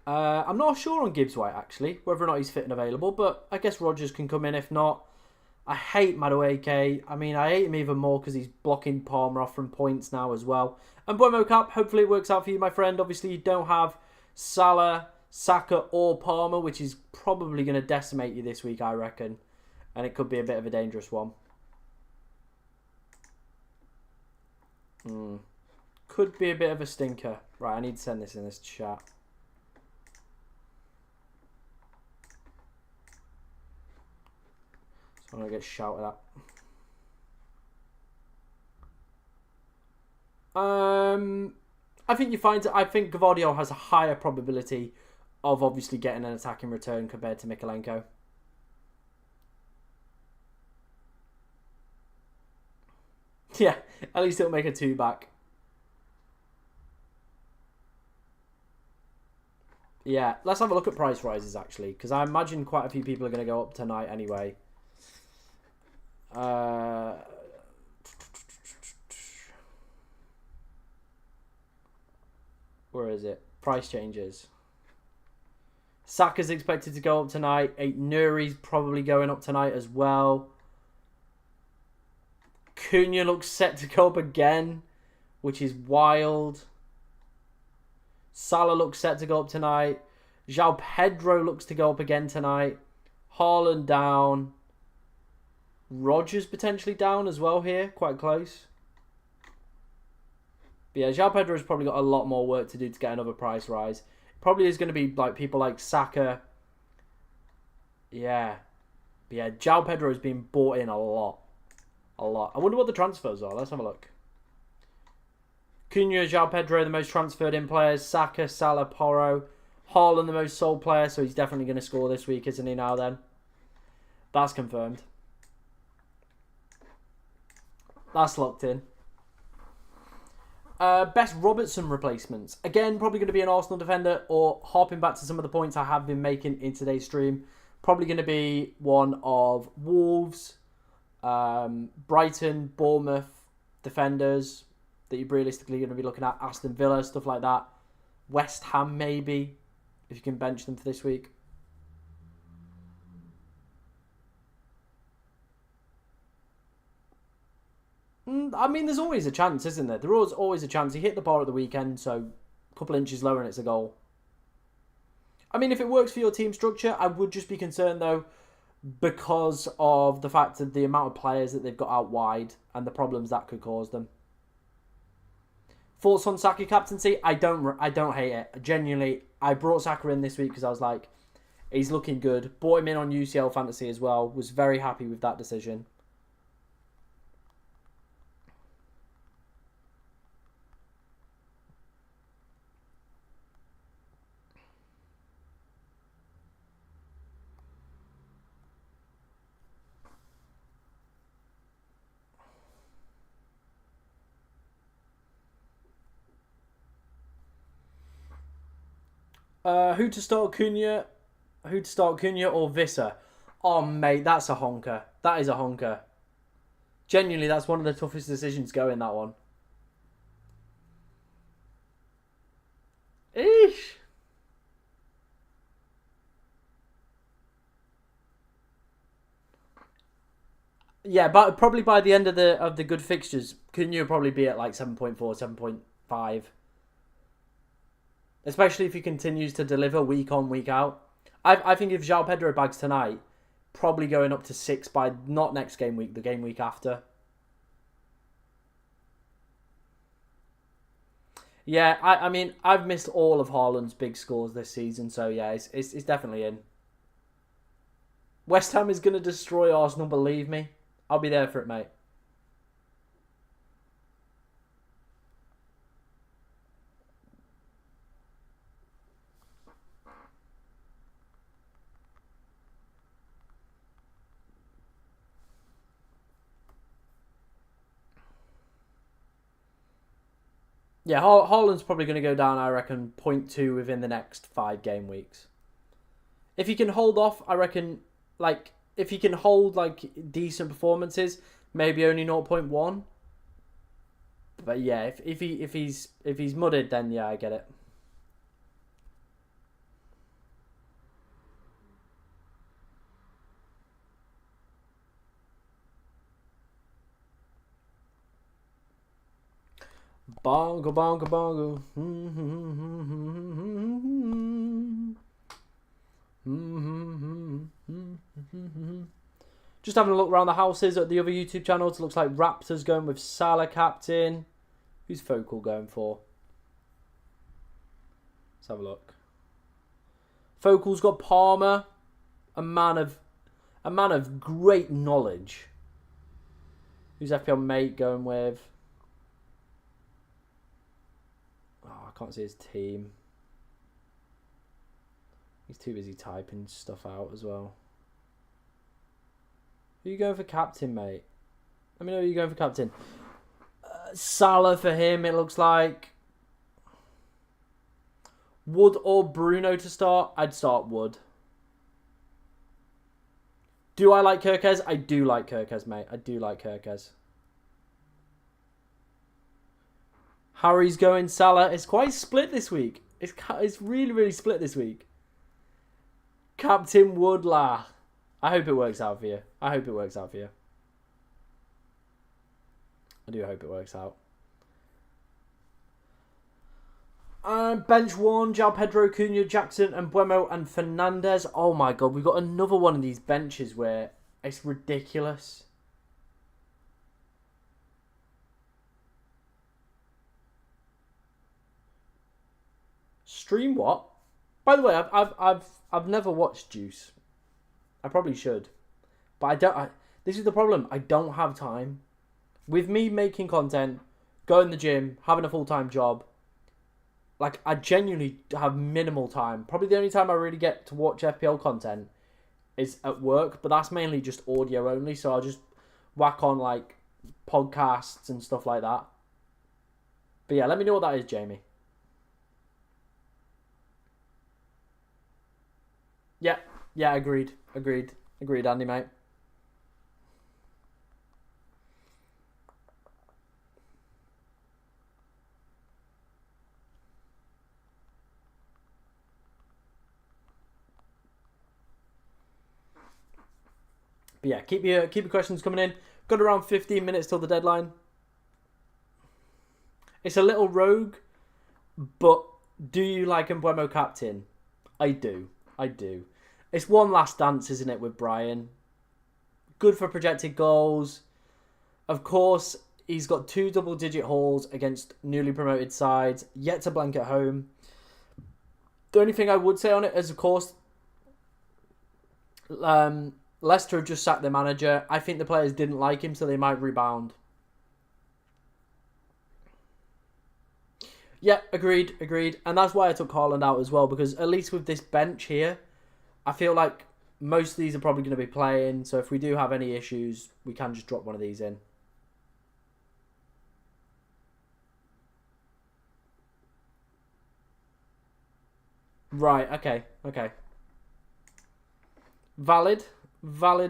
I'm not sure on Gibbs White, actually, whether or not he's fit and available, but I guess Rodgers can come in if not. I hate Madueke. I mean, I hate him even more because he's blocking Palmer off from points now as well. And Buemo Cap, hopefully it works out for you, my friend. Obviously, you don't have Salah, Saka or Palmer, which is probably going to decimate you this week, I reckon. And it could be a bit of a dangerous one. Could be a bit of a stinker. Right, I need to send this in this chat. I'm going to get shouted at. I think you find. I think Gvardiol has a higher probability of obviously getting an attacking return compared to Mikalenko. Yeah, at least it'll make a 2-back. Yeah, let's have a look at price rises actually, because I imagine quite a few people are going to go up tonight anyway. Where is it? Price changes. Saka's expected to go up tonight. Nuri's probably going up tonight as well. Cunha looks set to go up again, which is wild. Salah looks set to go up tonight. João Pedro looks to go up again tonight. Haaland down. Rodgers potentially down as well here. Quite close. But yeah, João Pedro's probably got a lot more work to do to get another price rise. Probably is going to be like people like Saka. Yeah. But yeah, João Pedro is being bought in a lot. A lot. I wonder what the transfers are. Let's have a look. Cunha, João Pedro, the most transferred in players. Saka, Salah, Porro. Haaland, the most sold player. So he's definitely going to score this week, isn't he now then? That's confirmed. That's locked in. Best Robertson replacements. Again, probably going to be an Arsenal defender, or harping back to some of the points I have been making in today's stream, probably going to be one of Wolves, Brighton, Bournemouth defenders that you're realistically going to be looking at, Aston Villa, stuff like that. West Ham, maybe, if you can bench them for this week. I mean, there's always a chance, isn't there? There is always a chance. He hit the bar at the weekend, so a couple inches lower and it's a goal. I mean, if it works for your team structure, I would just be concerned, though, because of the fact that the amount of players that they've got out wide and the problems that could cause them. Thoughts on Saka captaincy? I don't hate it. Genuinely, I brought Saka in this week because I was like, he's looking good. Bought him in on UCL Fantasy as well. Was very happy with that decision. Who to start, Cunha? Who to start, Cunha or Visser? Oh, mate, that's a honker. That is a honker. Genuinely, that's one of the toughest decisions going, that one. Eesh. Yeah, but probably by the end of the good fixtures, Cunha will probably be at like 7.4, 7.5. Especially if he continues to deliver week on, week out. I think if João Pedro bags tonight, probably going up to 6 by not next game week, the game week after. Yeah, I mean, I've missed all of Haaland's big scores this season, so yeah, it's definitely in. West Ham is going to destroy Arsenal, believe me. I'll be there for it, mate. Yeah, Haaland's probably going to go down, I reckon, 0.2 within the next 5 game weeks. If he can hold off, I reckon, like, if he can hold, like, decent performances, maybe only 0.1. But yeah, if he's mudded, then yeah, I get it. Bongo, bongo, bongo. Just having a look around the houses at the other YouTube channels. It looks like Raptors going with Salah captain. Who's Focal going for? Let's have a look. Focal's got Palmer, a man of great knowledge. Who's FPL mate going with? Oh, I can't see his team. He's too busy typing stuff out as well. Who are you going for captain, mate? Let me know who you're going for captain. Salah for him, it looks like. Wood or Bruno to start? I'd start Wood. Do I like Kirkez? I do like Kirkez, mate. I do like Kirkez. Harry's going Salah. It's quite split this week. It's really, really split this week. Captain Woodlah. I hope it works out for you. I hope it works out for you. I do hope it works out. Bench 1, João Pedro, Cunha, Jackson, and Buemo and Fernandez. Oh my god, we've got another one of these benches where it's ridiculous. Stream what? By the way, I've never watched Juice. I probably should, but I don't. This is the problem. I don't have time. With me making content, going to the gym, having a full-time job, like, I genuinely have minimal time. Probably the only time I really get to watch FPL content is at work, but that's mainly just audio only, so I'll just whack on, like, podcasts and stuff like that. But yeah, let me know what that is, Jamie. Yeah, agreed, Andy, mate. But yeah, keep your questions coming in. Got around 15 minutes till the deadline. It's a little rogue, but do you like Mbeumo captain? I do. It's one last dance, isn't it, with Brian? Good for projected goals. Of course, he's got 2 double-digit hauls against newly promoted sides. Yet to blank at home. The only thing I would say on it is, of course, Leicester have just sacked their manager. I think the players didn't like him, so they might rebound. Yeah, agreed. And that's why I took Haaland out as well, because at least with this bench here, I feel like most of these are probably going to be playing, so if we do have any issues, we can just drop one of these in. Right, okay. Valid,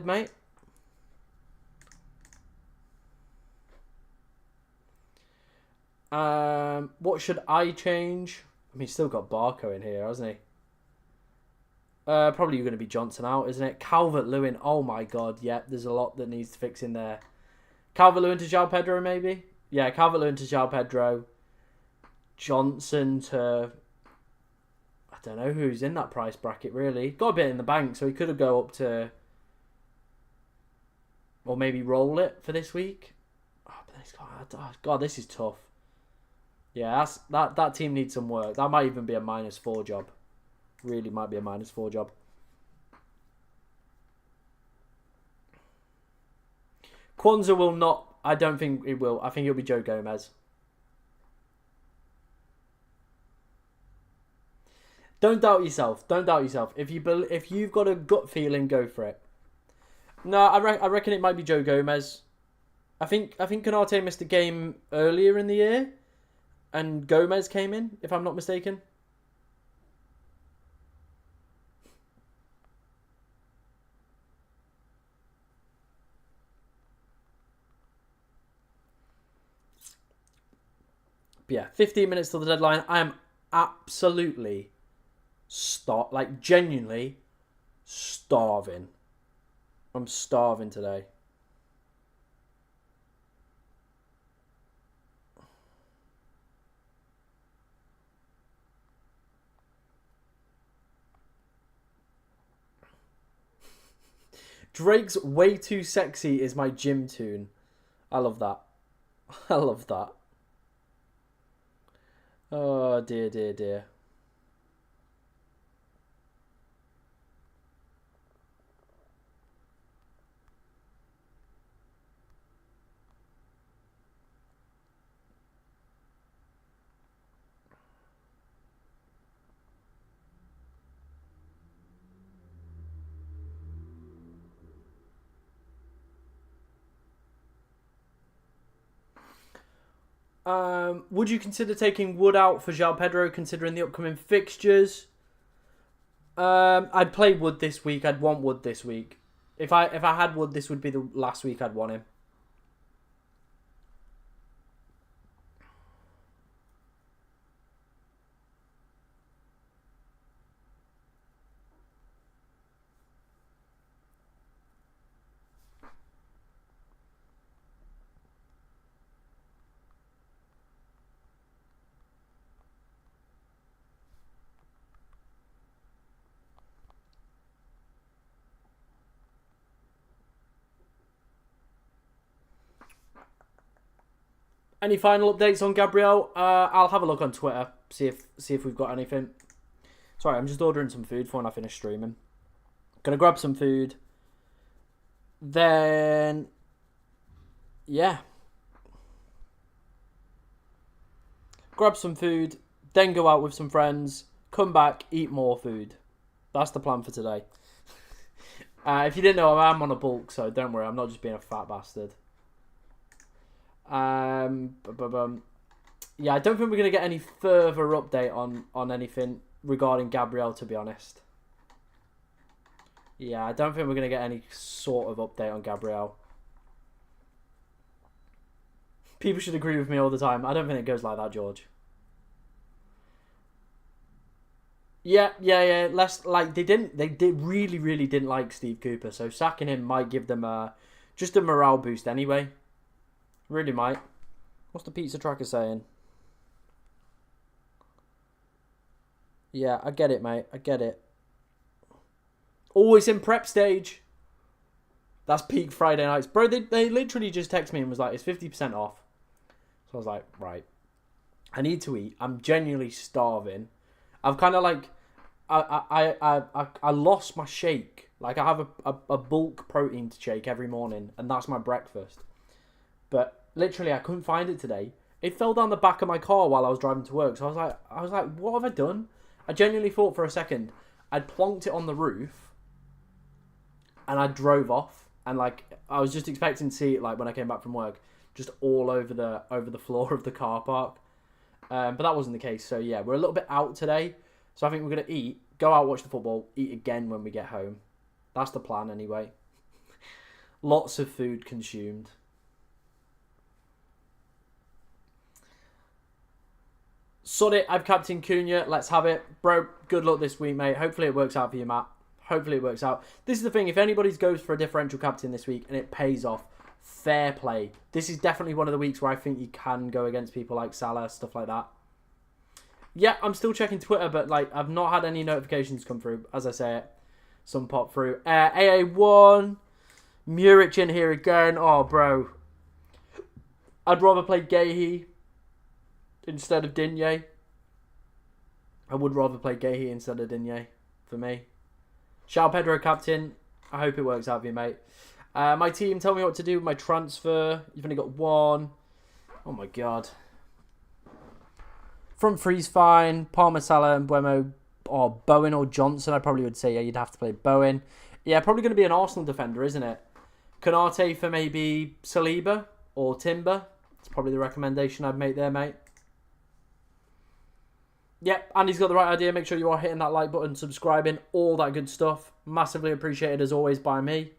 mate. What should I change? I mean, he's still got Barco in here, hasn't he? Probably going to be Johnson out, isn't it? Calvert-Lewin. Oh my god, yeah, there's a lot that needs fixing there. Calvert-Lewin to João Pedro, maybe? Yeah, Calvert-Lewin to João Pedro. Johnson to... I don't know who's in that price bracket, really. Got a bit in the bank, so he could have go up to... Or maybe roll it for this week. Oh, but he's got... Oh, god, this is tough. Yeah, that team needs some work. That might even be a -4 job. Really might be a -4 job. Kwanzaa will not... I don't think it will. I think it'll be Joe Gomez. Don't doubt yourself. If you've got a gut feeling, go for it. No, I reckon it might be Joe Gomez. I think Konate missed a game earlier in the year, and Gomez came in, if I'm not mistaken. But yeah, 15 minutes till the deadline. I am absolutely genuinely starving. I'm starving today. Drake's Way Too Sexy is my gym tune. I love that. Oh, dear. Would you consider taking Wood out for João Pedro, considering the upcoming fixtures? I'd play Wood this week. I'd want Wood this week. If I had Wood, this would be the last week I'd want him. Any final updates on Gabriel? I'll have a look on Twitter, see if we've got anything. Sorry, I'm just ordering some food for when I finish streaming. Gonna grab some food. Then, yeah. Grab some food, then go out with some friends, come back, eat more food. That's the plan for today. If you didn't know, I'm on a bulk, so don't worry, I'm not just being a fat bastard. Yeah, I don't think we're going to get any further update on anything regarding Gabriel, to be honest. Yeah, I don't think we're going to get any sort of update on Gabriel. People should agree with me all the time. I don't think it goes like that, George. Yeah. Less like they really didn't like Steve Cooper, so sacking him might give them just a morale boost anyway. Really might. What's the pizza tracker saying? Yeah, I get it, mate. I get it. Always in prep stage. That's peak Friday nights. Bro, they literally just texted me and was like, it's 50% off. So I was like, right. I need to eat. I'm genuinely starving. I've kind of like... I lost my shake. Like, I have a bulk protein shake every morning, and that's my breakfast. But literally, I couldn't find it today. It fell down the back of my car while I was driving to work. So I was like, what have I done? I genuinely thought for a second I'd plonked it on the roof, and I drove off. And like, I was just expecting to see it like when I came back from work, just all over the floor of the car park. But that wasn't the case. So yeah, we're a little bit out today. So I think we're gonna eat, go out, watch the football, eat again when we get home. That's the plan anyway. Lots of food consumed. Sod it, I've Captain Cunha. Let's have it. Bro, good luck this week, mate. Hopefully it works out for you, Matt. Hopefully it works out. This is the thing. If anybody goes for a differential captain this week and it pays off, fair play. This is definitely one of the weeks where I think you can go against people like Salah, stuff like that. Yeah, I'm still checking Twitter, but like I've not had any notifications come through. As I say it, some pop through. AA1. Muric in here again. Oh, bro. I'd rather play Gahey instead of Digne. I would rather play Gahey instead of Digne for me. João Pedro captain. I hope it works out for you, mate. My team, tell me what to do with my transfer. You've only got one. Oh my god. Front three's fine. Palmer, Salah, and Mbeumo, or Bowen or Johnson. I probably would say, yeah, you'd have to play Bowen. Yeah, probably going to be an Arsenal defender, isn't it? Konate for maybe Saliba or Timber. It's probably the recommendation I'd make there, mate. Yep, Andy's got the right idea. Make sure you are hitting that like button, subscribing, all that good stuff. Massively appreciated as always by me.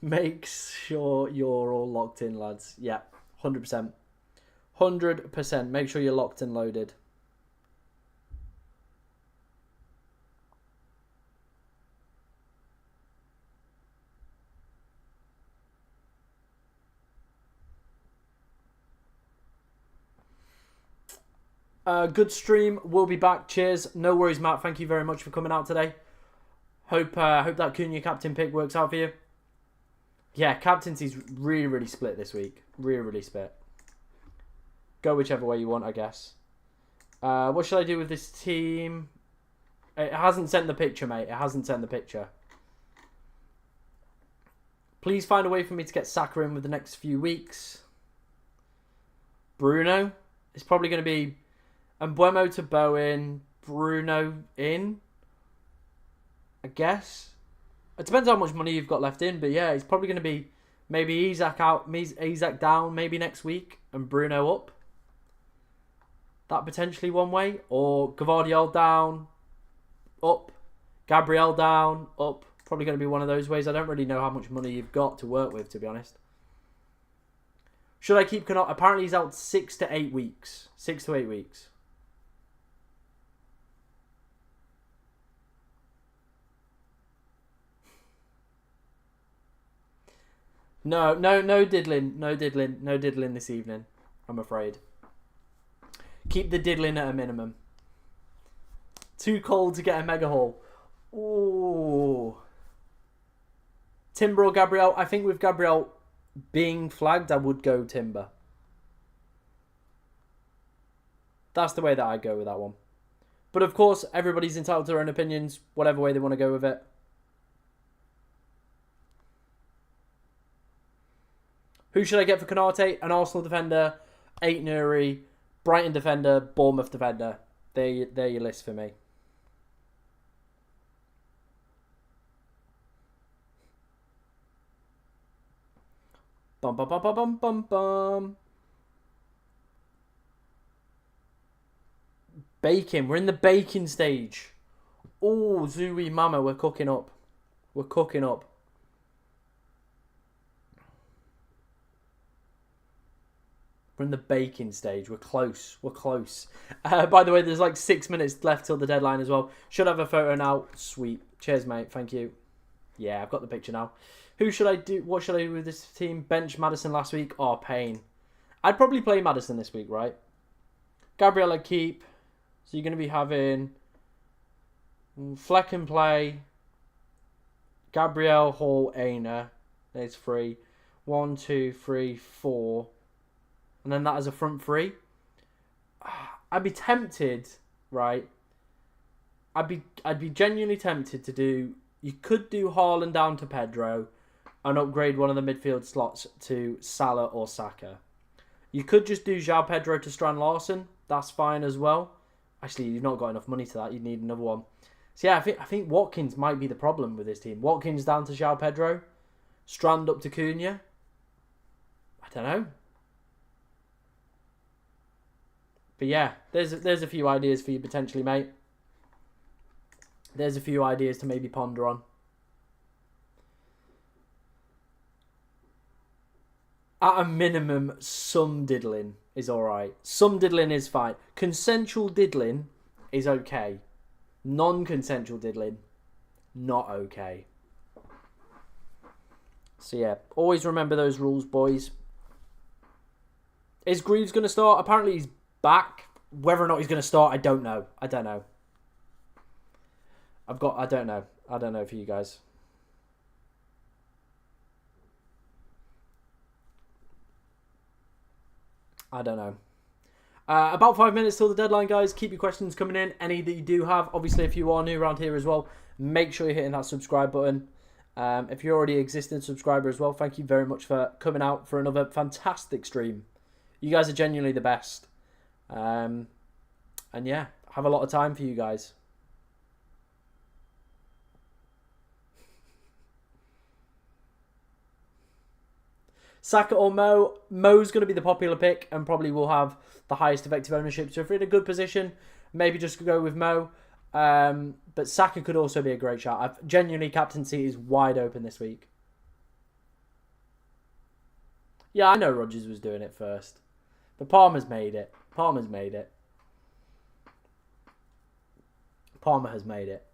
Make sure you're all locked in, lads. Yeah, 100%. 100%. Make sure you're locked and loaded. Good stream. We'll be back. Cheers. No worries, Matt. Thank you very much for coming out today. Hope that Cunha captain pick works out for you. Yeah, captaincy's really split this week. Really split. Go whichever way you want, I guess. What should I do with this team? It hasn't sent the picture, mate. It hasn't sent the picture. Please find a way for me to get Saka in with the next few weeks. Bruno. It's probably going to be Mbeumo to Bowen. Bruno in. I guess. It depends how much money you've got left in, but yeah, it's probably going to be maybe Isak out, Isak down maybe next week, and Bruno up. That potentially one way, or Gvardiol down, up. Gabriel down, up. Probably going to be one of those ways. I don't really know how much money you've got to work with, to be honest. Should I keep Canard? Apparently he's out 6 to 8 weeks. 6 to 8 weeks. No diddling. No diddling. No diddling this evening, I'm afraid. Keep the diddling at a minimum. Too cold to get a mega haul. Ooh. Timber or Gabriel? I think with Gabriel being flagged, I would go Timber. That's the way that I go with that one. But of course, everybody's entitled to their own opinions, whatever way they want to go with it. Who should I get for Canate? An Arsenal defender, 8 Nuri, Brighton defender, Bournemouth defender. They're your list for me. Bum bum bum bum bum bum bum. Baking. We're in the baking stage. Oh, Zooey Mama, we're cooking up. We're cooking up. We're in the baking stage. We're close. We're close. By the way, there's like 6 minutes left till the deadline as well. Should have a photo now. Sweet. Cheers, mate. Thank you. Yeah, I've got the picture now. Who should I do? What should I do with this team? Bench Maddison last week. Oh, pain. I'd probably play Maddison this week, right? Gabriel I'd keep. So you're going to be having Fleck and play. Gabriel, Hall, Aina. There's 3. 1, 2, 3, 4. And then that as a front 3. I'd be tempted, right? I'd be genuinely tempted to do. You could do Haaland down to Pedro and upgrade one of the midfield slots to Salah or Saka. You could just do João Pedro to Strand Larson. That's fine as well. Actually, you've not got enough money to that. You'd need another one. So yeah, I think Watkins might be the problem with this team. Watkins down to João Pedro. Strand up to Cunha. I don't know. But yeah, there's a few ideas for you potentially, mate. There's a few ideas to maybe ponder on. At a minimum, some diddling is alright. Some diddling is fine. Consensual diddling is okay. Non-consensual diddling, not okay. So yeah, always remember those rules, boys. Is Greaves going to start? Apparently he's back. Whether or not he's going to start, I don't know. I don't know. I don't know. I don't know for you guys. I don't know. About 5 minutes till the deadline, guys. Keep your questions coming in. Any that you do have. Obviously, if you are new around here as well, make sure you're hitting that subscribe button. If you're already an existing subscriber as well, thank you very much for coming out for another fantastic stream. You guys are genuinely the best. And yeah, have a lot of time for you guys. Saka or Mo? Mo's going to be the popular pick and probably will have the highest effective ownership. So if you're in a good position, maybe just go with Mo. But Saka could also be a great shot. Genuinely, captaincy is wide open this week. Yeah, I know Rodgers was doing it first. But Palmer's made it. Palmer's made it. Palmer has made it.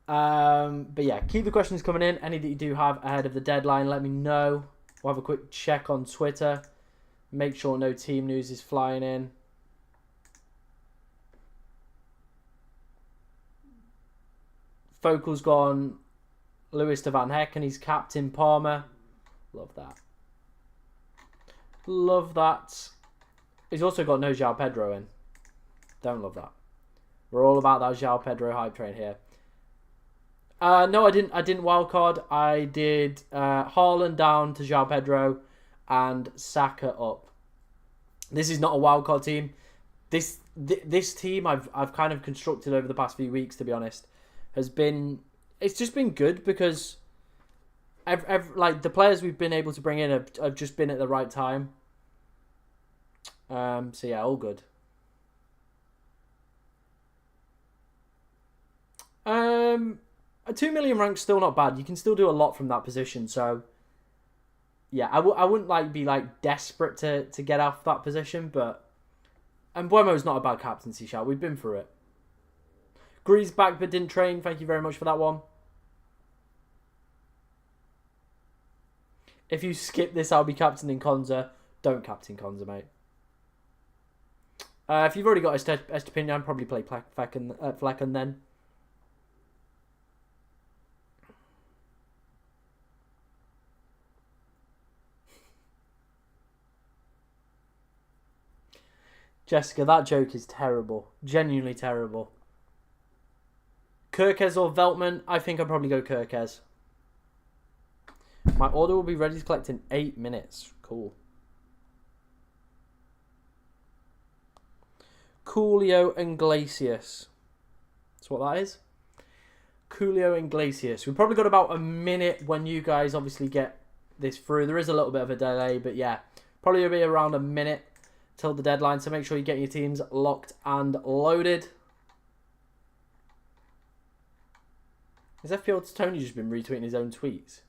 But yeah, keep the questions coming in. Any that you do have ahead of the deadline, let me know. We'll have a quick check on Twitter. Make sure no team news is flying in. Focal's gone Lewis to Van Heck and he's captain Palmer. Love that. Love that. He's also got no João Pedro in. Don't love that. We're all about that João Pedro hype train here. No, I didn't wildcard. I did Haaland down to João Pedro and Saka up. This is not a wildcard team. This team I've kind of constructed over the past few weeks, to be honest, it's just been good because like the players we've been able to bring in have just been at the right time. So yeah, all good. A 2 million rank's still not bad. You can still do a lot from that position. So, yeah, I wouldn't like be like desperate to get off that position. But and Buemo's not a bad captaincy shout. We've been through it. Greaves back but didn't train. Thank you very much for that one. If you skip this, I'll be captaining Konza. Don't captain Konza, mate. If you've already got Estepinian, probably play Flecken then. Jessica, that joke is terrible. Genuinely terrible. Kirkez or Veltman? I think I'll probably go Kirkez. My order will be ready to collect in 8 minutes. Cool. Coolio and Glacius. That's what that is. Coolio and Glacius. We've probably got about a minute when you guys obviously get this through. There is a little bit of a delay, but yeah. Probably will be around a minute till the deadline, so make sure you get your teams locked and loaded. Has FPL Tony just been retweeting his own tweets?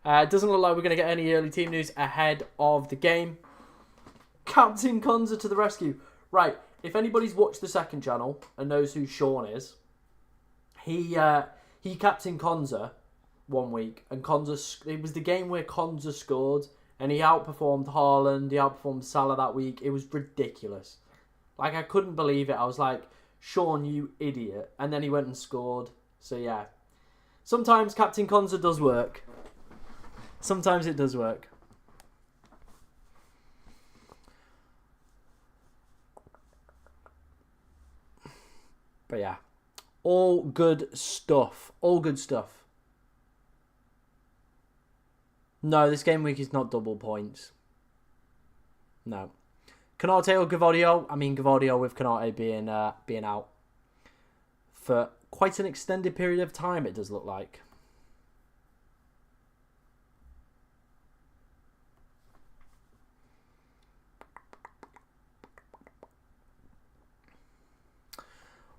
It doesn't look like we're going to get any early team news ahead of the game. Captain Konza to the rescue. Right, if anybody's watched the second channel and knows who Sean is, he captained Konza one week, and it was the game where Konza scored, and he outperformed Haaland, he outperformed Salah that week. It was ridiculous. Like, I couldn't believe it. I was like, Sean, you idiot. And then he went and scored. So, yeah. Sometimes Captain Konza does work. Sometimes it does work. But yeah. All good stuff. All good stuff. No, this game week is not double points. No. Canate or Gavadio? I mean, Gavadio with Canate being out for quite an extended period of time, it does look like.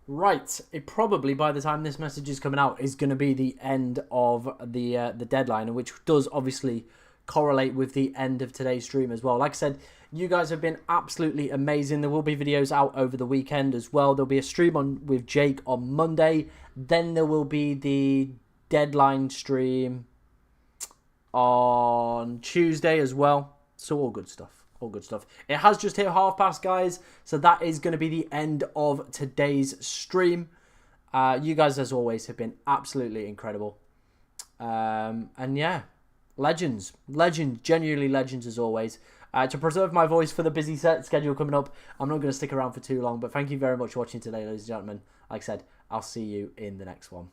Right, it probably, by the time this message is coming out, is going to be the end of the deadline, which does obviously correlate with the end of today's stream as well. Like I said, you guys have been absolutely amazing. There will be videos out over the weekend as well. There'll be a stream with Jake on Monday. Then there will be the deadline stream on Tuesday as well. So all good stuff. All good stuff. It has just hit past, guys. So that is going to be the end of today's stream. You guys, as always, have been absolutely incredible. And yeah, legends. Legends. Genuinely legends as always. To preserve my voice for the busy set schedule coming up, I'm not going to stick around for too long. But thank you very much for watching today, ladies and gentlemen. Like I said, I'll see you in the next one.